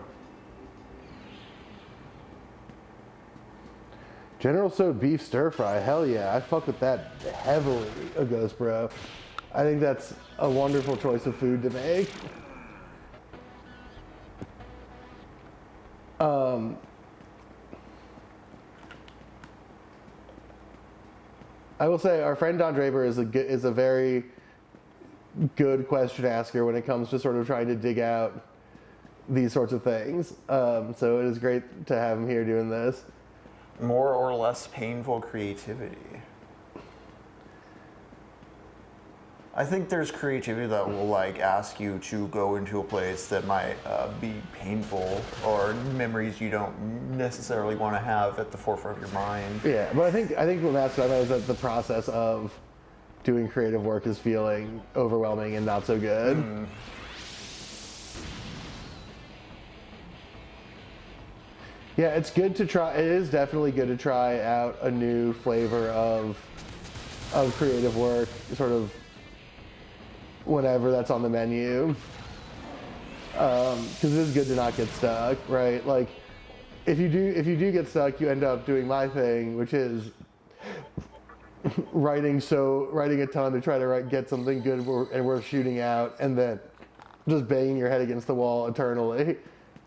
General Tso's beef stir fry. Hell yeah. I fuck with that heavily, a Ghost Bro. I think that's a wonderful choice of food to make. I will say our friend Don Draper is a very good question asker when it comes to sort of trying to dig out these sorts of things. So it is great to have him here doing this. More or less painful creativity. I think there's creativity that will like ask you to go into a place that might be painful or memories you don't necessarily want to have at the forefront of your mind. Yeah, but I think what Matt's talking about is that the process of doing creative work is feeling overwhelming and not so good. Yeah, it's good to try. It is definitely good to try out a new flavor of creative work, sort of whenever that's on the menu. Because it is good to not get stuck, right? Like, if you do get stuck, you end up doing my thing, which is writing a ton to try to get something good and worth shooting out, and then just banging your head against the wall eternally.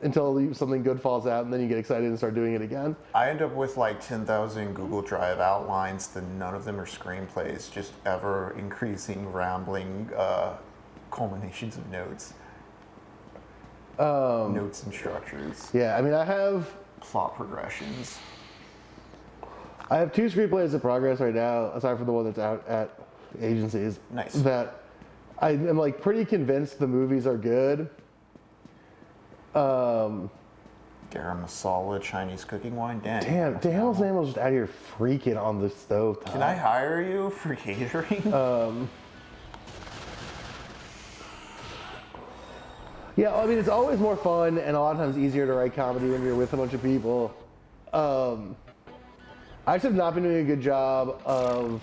until something good falls out, and then you get excited and start doing it again. I end up with like 10,000 Google Drive outlines, that none of them are screenplays, just ever increasing, rambling culminations of notes. Notes and structures. Yeah, I mean, I have Plot progressions. 2 screenplays in progress right now, aside from the one that's out at agencies. Nice. That I am like pretty convinced the movies are good. Garam masala, Chinese cooking wine. Damn, Daniel's name was just out here freaking on the stove top. Can I hire you for catering? Yeah, I mean, it's always more fun and a lot of times easier to write comedy when you're with a bunch of people. I just have not been doing a good job of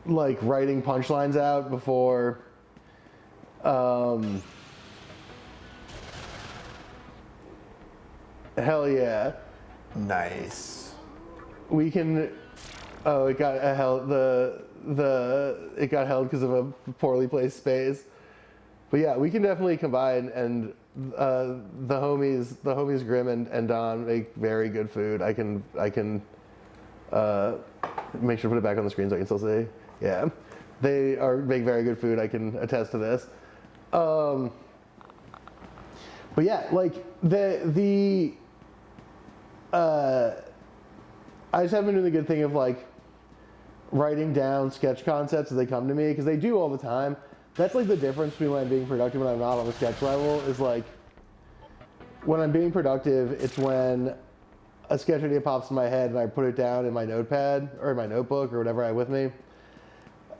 like writing punchlines out before hell yeah. Nice. We can it got held it got held because of a poorly placed space. But yeah, we can definitely combine, and the homies Grim and Don make very good food. I can make sure to put it back on the screen so I can still see. Yeah, they make very good food. I can attest to this. But yeah, like I just haven't been doing the good thing of like writing down sketch concepts as they come to me, because they do all the time. That's like the difference between when I'm being productive and I'm not on the sketch level, is like when I'm being productive, it's when a sketch idea pops in my head and I put it down in my notepad or in my notebook or whatever I have with me.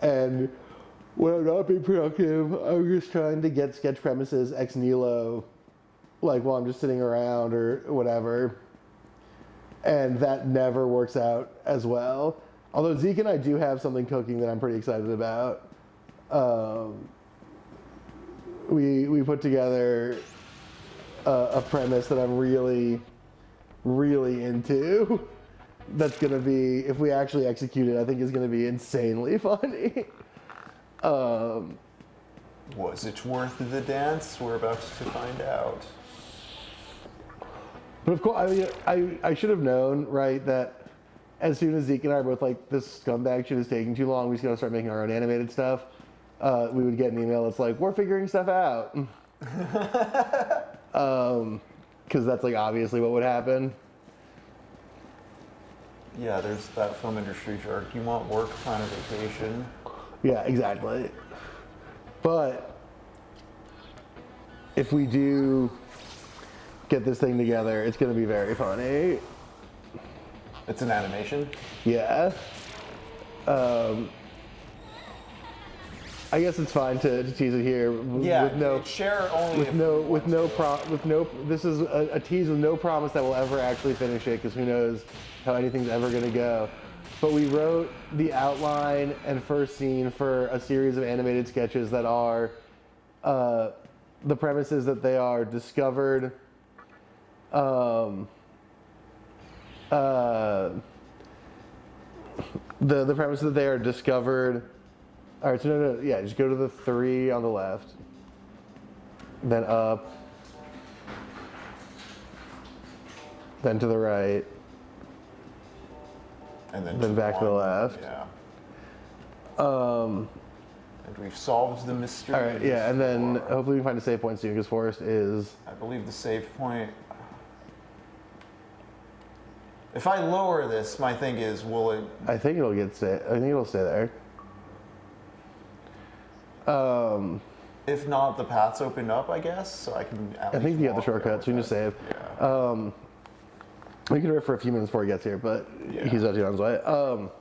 And when I'm not being productive, I'm just trying to get sketch premises ex nihilo, like while I'm just sitting around or whatever. And that never works out as well. Although Zeke and I do have something cooking that I'm pretty excited about. We put together a premise that I'm really, really into. That's gonna be, if we actually execute it, I think is gonna be insanely funny. Was it worth the dance? We're about to find out. But of course, I should have known, right, that as soon as Zeke and I were both like, this scumbag shit is taking too long, we just gotta start making our own animated stuff, we would get an email that's like, we're figuring stuff out. Because that's like obviously what would happen. Yeah, there's that film industry jerk. You want work, plan a vacation. Yeah, exactly. But if we do get this thing together, it's going to be very funny. It's an animation? Yeah. I guess it's fine to tease it here. Yeah, with no, share only this is a tease with no promise that we'll ever actually finish it, because who knows how anything's ever going to go. But we wrote the outline and first scene for a series of animated sketches that are, the premise is that they are discovered, the premise is that they are discovered. All right, so no, yeah, just go to the 3 on the left, then up, then to the right, and then back to the left. Yeah. And we've solved the mystery. All right, yeah, and then hopefully we can find a save point soon, because Forrest is... I believe the save point... If I lower this, my thing is, will it... I think it'll stay there. If not, the path's opened up, I guess, so I can. I think you got the shortcut, so you can just save. Yeah. We can riff for a few minutes before he gets here, but he's about to be on his way. But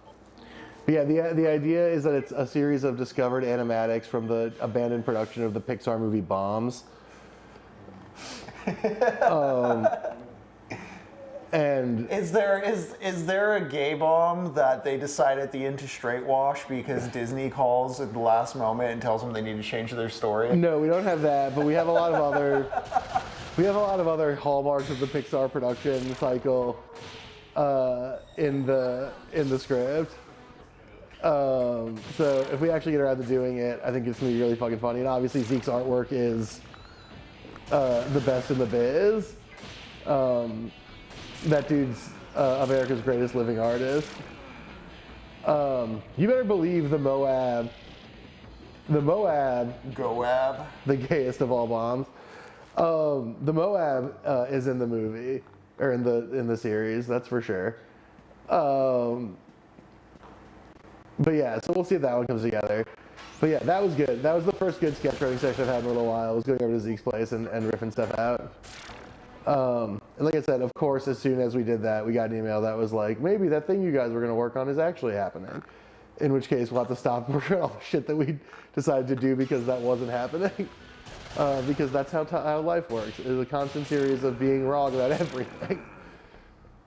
yeah, the idea is that it's a series of discovered animatics from the abandoned production of the Pixar movie Bombs. And is there a gay bomb that they decide at the end to straight wash because Disney calls at the last moment and tells them they need to change their story? No, we don't have that, but we have a lot of other hallmarks of the Pixar production cycle in the script. So if we actually get around to doing it, I think it's gonna be really fucking funny. And obviously Zeke's artwork is the best in the biz. That dude's America's greatest living artist. You better believe the Moab, Goab. the gayest of all bombs. The Moab is in the movie or in the series, that's for sure. But yeah, so we'll see if that one comes together. But yeah, that was good. That was the first good sketch writing session I've had in a little while. I was going over to Zeke's place and riffing stuff out. And like I said, of course, as soon as we did that, we got an email that was like, maybe that thing you guys were going to work on is actually happening. In which case, we'll have to stop working on all the shit that we decided to do because that wasn't happening. Because that's how life works. It's a constant series of being wrong about everything.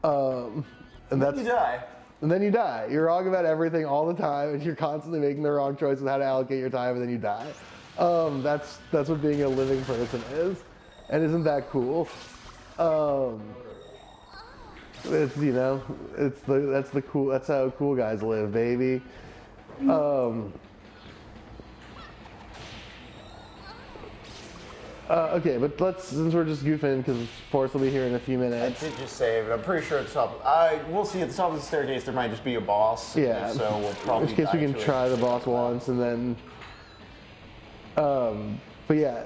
And that's, You die. and then you die. You're wrong about everything all the time, and you're constantly making the wrong choice with how to allocate your time, and then you die. That's what being a living person is, and isn't that cool? It's that's how cool guys live, baby. Okay, but since we're just goofing, because Forrest will be here in a few I minutes. did just save it. I'm pretty sure at the top. We'll see at the top of the staircase. There might just be a boss. Yeah. If so we'll In probably. which case we die can to it. try the boss once, and then. But yeah,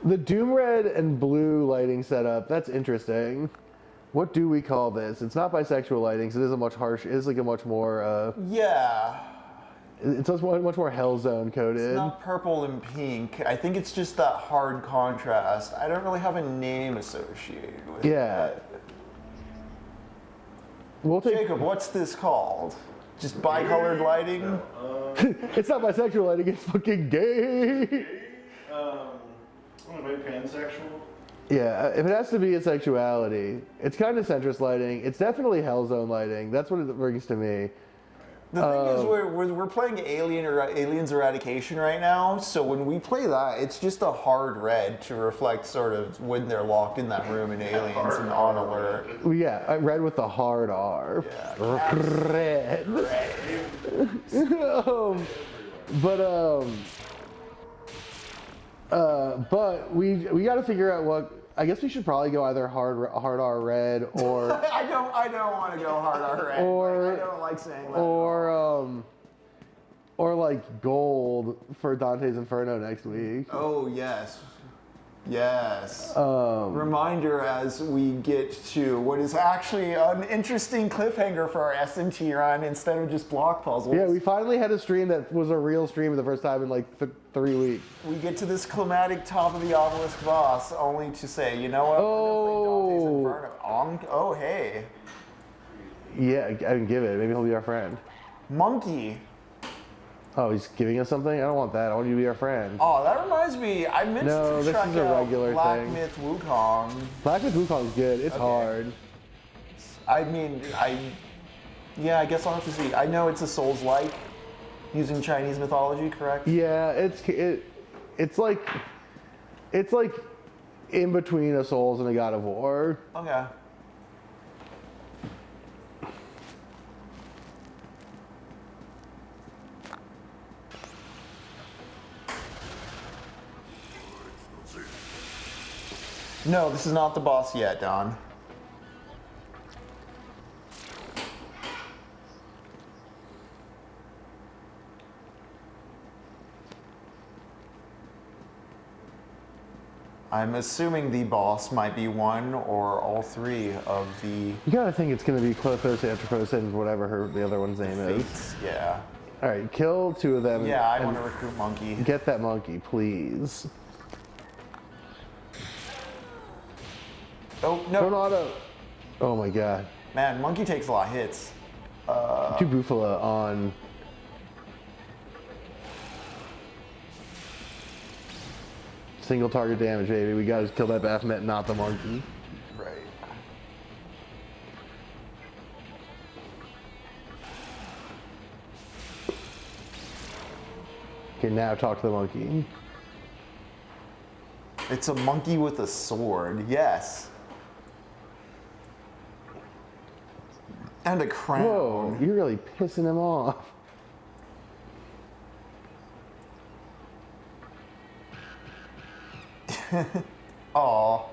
the Doom Red and Blue lighting setup. That's interesting. What do we call this? It's not bisexual lighting, so it is a much harsh. It is like a much more. Yeah. It's much more Hellzone coded. It's not purple and pink. I think it's just that hard contrast. I don't really have a name associated with Yeah. it. We'll take. Jacob, what's this called? Just bicolored lighting? It's not bisexual lighting. It's fucking gay. Maybe pansexual. Yeah, if it has to be a sexuality, it's kind of centrist lighting. It's definitely Hellzone lighting. That's what it brings to me. The thing is, we're playing Aliens Eradication right now, so when we play that, it's just a hard red to reflect sort of when they're locked in that room in Aliens and on alert. Well, yeah, red with the hard R. Yeah. Red. But we got to figure out what. I guess we should probably go either hard R red or I don't want to go hard on red. Or- I don't like saying that. or like gold for Dante's Inferno next week. Oh yes. Yes. Um, Reminder as we get to what is actually an interesting cliffhanger for our SMT run instead of just block puzzles. Yeah, we finally had a stream that was a real stream for the first time in like 3 weeks. We get to this climatic top of the obelisk boss only to say, you know what? Oh. We're gonna play Dante's Inferno. Oh, hey. Yeah, I can give it. Maybe he'll be our friend. Monkey. Oh, he's giving us something? I don't want that. I want you to be our friend. Oh, that reminds me. I meant No, to this check is a out regular Black thing. Myth Wukong. Black Myth Wukong's good. It's Okay. hard. I mean, yeah, I guess I'll have to see. I know it's a Souls-like, using Chinese mythology, correct? Yeah, it's like in between a Souls and a God of War. Okay. No, this is not the boss yet, Don. I'm assuming the boss might be one or all three of the You gotta think it's gonna be Clothos, Anthropos, and whatever the other one's name is. fates. Yeah. All right, kill 2 of them. Yeah, I and want to recruit Monkey. get that monkey, please. Oh, no. Don't auto. Oh my god. Man, Monkey takes a lot of hits. Do Bufala on. Single target damage, baby. We gotta kill that Baphomet, not the monkey. Right. Okay, now talk to the monkey. It's a monkey with a sword, yes. And a crown. Whoa, you're really pissing him off. Aw,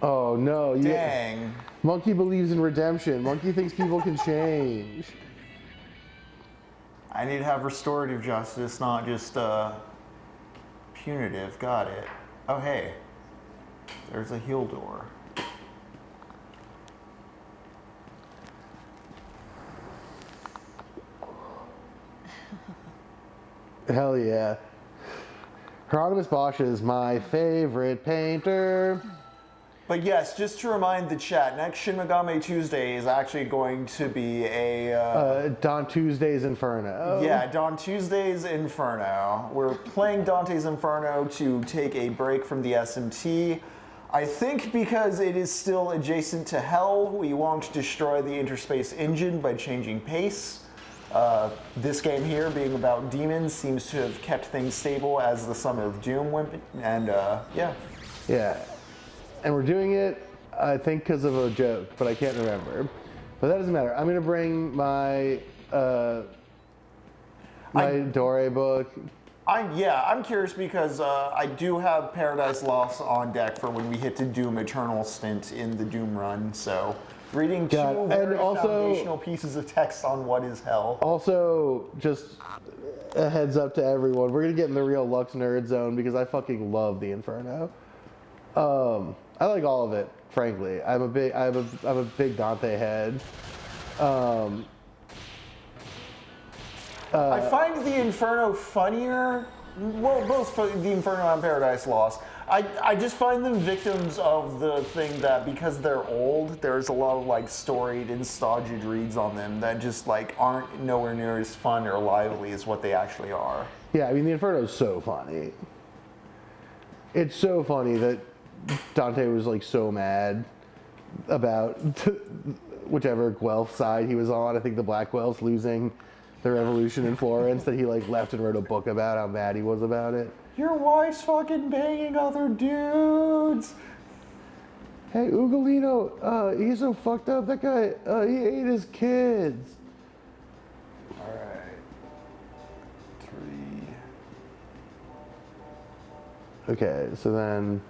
Oh no, dang. Monkey believes in redemption. Monkey thinks people can change. I need to have restorative justice, not just punitive. Got it. Oh, hey. There's a heal door. Hell yeah. Hieronymus Bosch is my favorite painter. But yes, just to remind the chat, next Shin Megami Tuesday is actually going to be a... Don Tuesday's Inferno. yeah, Don Tuesday's Inferno. We're playing Dante's Inferno to take a break from the SMT. I think because it is still adjacent to Hell, we won't destroy the interspace engine by changing pace. This game here, being about demons, seems to have kept things stable as the Summer of Doom went, and yeah. Yeah. And we're doing it, I think, because of a joke, but I can't remember. But that doesn't matter. I'm going to bring my Dore book. I'm curious because I do have Paradise Lost on deck for when we hit the Doom Eternal stint in the Doom run, so reading two very foundational pieces of text on what is Hell. Also, just a heads up to everyone, we're going to get in the real Lux nerd zone because I fucking love the Inferno. I like all of it, frankly. I'm a big Dante head. I find the Inferno funnier. Well, both the Inferno and Paradise Lost. I just find them victims of the thing that because they're old, there's a lot of like storied and stodgy reads on them that just like aren't nowhere near as fun or lively as what they actually are. Yeah, I mean the Inferno is so funny. It's so funny that Dante was like so mad about whichever Guelph side he was on. I think the Black Guelphs losing the revolution in Florence that he like left and wrote a book about how mad he was about it. Your wife's fucking banging other dudes. Hey, Ugolino, he's so fucked up. That guy, he ate his kids. All right. 3. Okay, so then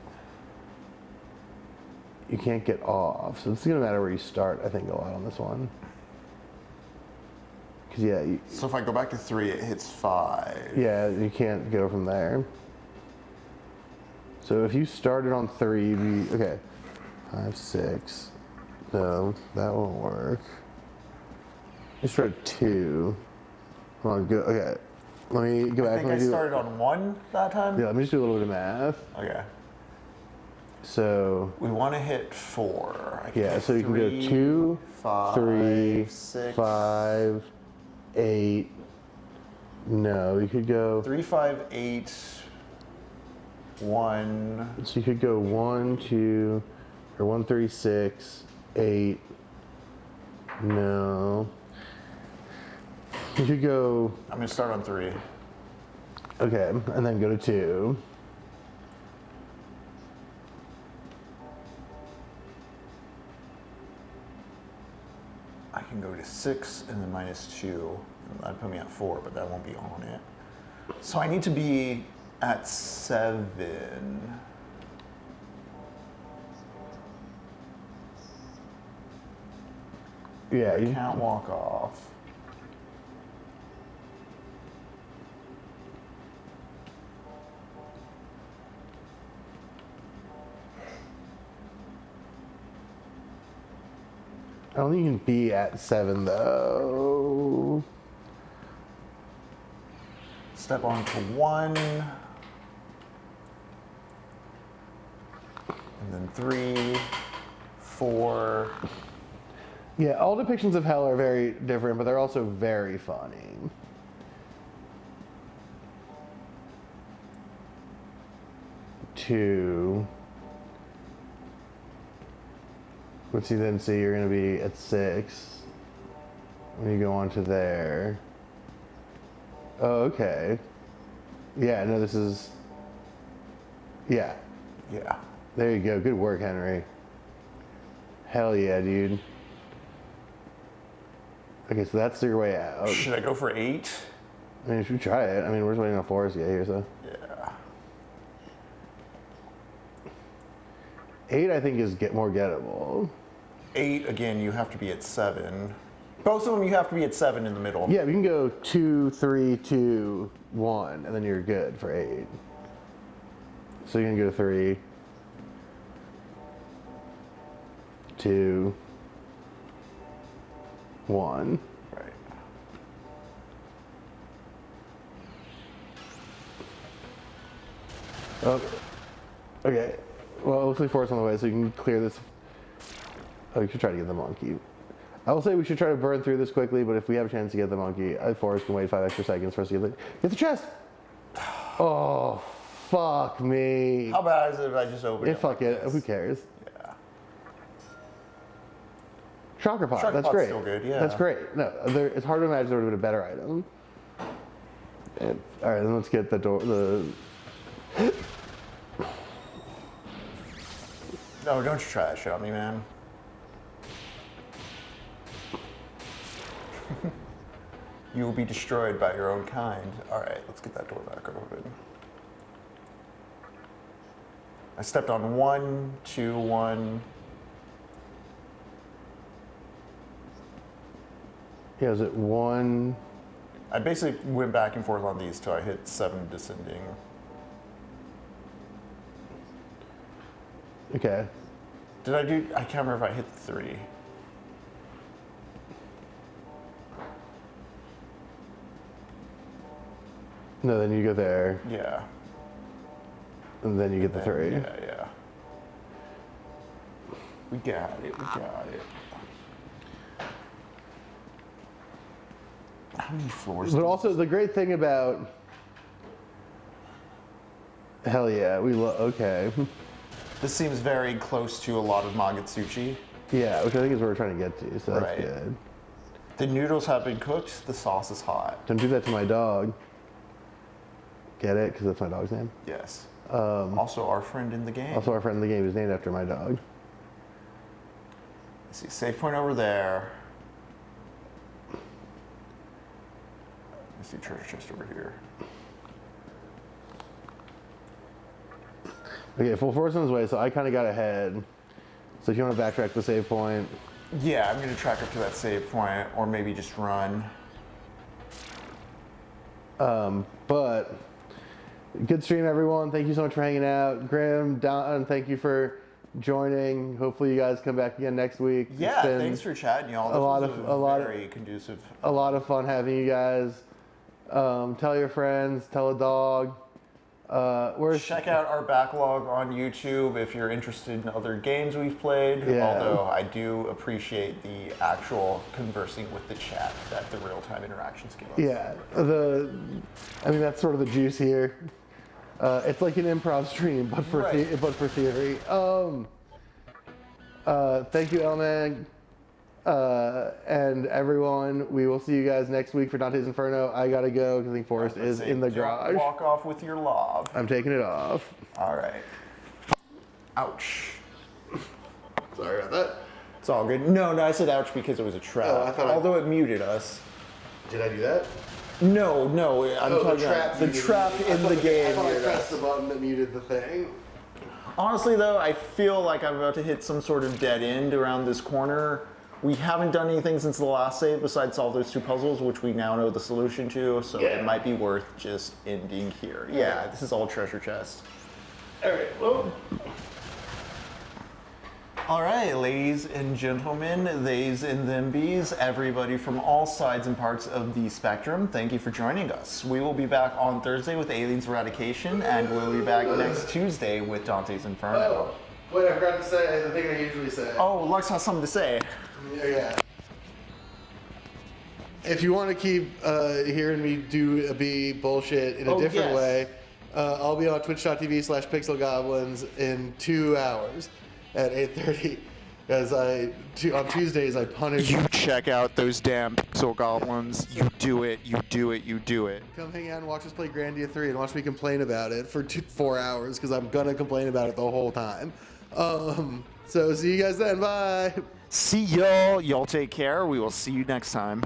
you can't get off. So it's gonna matter where you start, I think, a lot on this one. Cause yeah, So if I go back to 3, it hits 5. yeah, you can't go from there. So if you started on 3, you'd be, okay, 5, 6. No, that won't work. You start at 2. Come on, go. Okay, let me go back. I think I started on 1 that time. Yeah, let me just do a little bit of math. Okay. So We want to hit 4. yeah, so you can go 2, 5, 3, 6, 5, 8. No, you could go. 3, 5, 8, 1. So you could go 1, 2, or 1, 3, 6, 8. No. You could go. I'm gonna start on 3. Okay, and then go to 2. I can go to 6 and then -2. That'd put me at 4, but that won't be on it. So I need to be at 7. Yeah, I you can't walk off. I don't think you can be at 7 though. Step on to 1. And then 3, 4. Yeah, all depictions of hell are very different, but they're also very funny. Two. Once you then see you're going to be at 6 when you go on to there. Oh, okay. Yeah, no, this is. Yeah, Yeah. there you go. Good work, Henry. Hell yeah, dude. Okay, so that's your way out. Should I go for 8? I mean, you should try it. I mean, we're just waiting on Forrest to get here, so. Yeah. 8, I think, is more gettable. 8, again, you have to be at 7. Both of them, you have to be at 7 in the middle. Yeah, we can go 2, 3, 2, 1, and then you're good for 8. So you can go to 3, 2, 1. Right. Oh, okay. Well, hopefully Forrest on the way, so you can clear this. Oh, you should try to get the monkey. I will say we should try to burn through this quickly, but if we have a chance to get the monkey, Forrest can wait 5 extra seconds for us to get the chest. Oh, fuck me. How bad is it if I just open it? Fuck it. Who cares? Yeah. Shocker pot. Shocker That's pot's great. still good, yeah. That's great. No, it's hard to imagine there would have been a better item. And, all right, then let's get the door. No, don't you try that shit on me, man. You will be destroyed by your own kind. All right, let's get that door back open. I stepped on 1, 2, 1. Yeah, is it 1? I basically went back and forth on these till I hit 7 descending. Okay. Did I do? I can't remember if I hit 3. No, then you go there, Yeah. and then you get the 3. Yeah, yeah. We got it. We got it. How many floors? But also, the great thing about. Hell yeah, okay. This seems very close to a lot of Magatsuchi. Yeah, which I think is what we're trying to get to, so that's Right. good. The noodles have been cooked. The sauce is hot. Don't do that to my dog. Get it? Because that's my dog's name. Yes. Also, our friend in the game. Also, our friend in the game is named after my dog. Let's see, save point over there. Let's see, treasure chest over here. Okay, full force on his way, so I kind of got ahead. So if you want to backtrack the save point. Yeah, I'm gonna track up to that save point, or maybe just run. But good stream, everyone. Thank you so much for hanging out. Grim, Don, thank you for joining. Hopefully you guys come back again next week. Yeah, It's been thanks for chatting, y'all. This was very conducive. a lot of fun having you guys. Tell your friends, tell a dog. Check out our backlog on YouTube if you're interested in other games we've played. Yeah. Although I do appreciate the actual conversing with the chat that the real-time interactions give us. Yeah, I mean that's sort of the juice here. It's like an improv stream, but for Right. but for theory. Thank you, Elmag, and everyone. We will see you guys next week for Dante's Inferno. I gotta go because I think Forrest is in the garage. Walk off with your lob. I'm taking it off. All right. Ouch. Sorry about that. It's all good. No, I said ouch because it was a trap. Oh, I thought Although it muted us. Did I do that? No, I'm talking about the trap in the game. I thought I muted us. pressed the button that muted the thing. Honestly, though, I feel like I'm about to hit some sort of dead end around this corner. We haven't done anything since the last save besides solve those 2 puzzles, which we now know the solution to, so it might be worth just ending here. Yeah, this is all treasure chest. Alright, well. All right, ladies and gentlemen, theys and them bees, everybody from all sides and parts of the spectrum, thank you for joining us. We will be back on Thursday with Aliens Eradication, and we'll be back next Tuesday with Dante's Inferno. Wait, I forgot to say the thing I usually say. Oh, Lux has something to say. Yeah. If you want to keep hearing me do a B bullshit in a different way, I'll be on twitch.tv/pixelgoblins in 2 hours at 8:30. Because on Tuesdays I punish. You check out those damn Pixel Goblins. You do it, you do it, you do it. Come hang out and watch us play Grandia 3 and watch me complain about it for 4 hours because I'm gonna complain about it the whole time. So see you guys then. Bye. See y'all. Y'all take care. We will see you next time.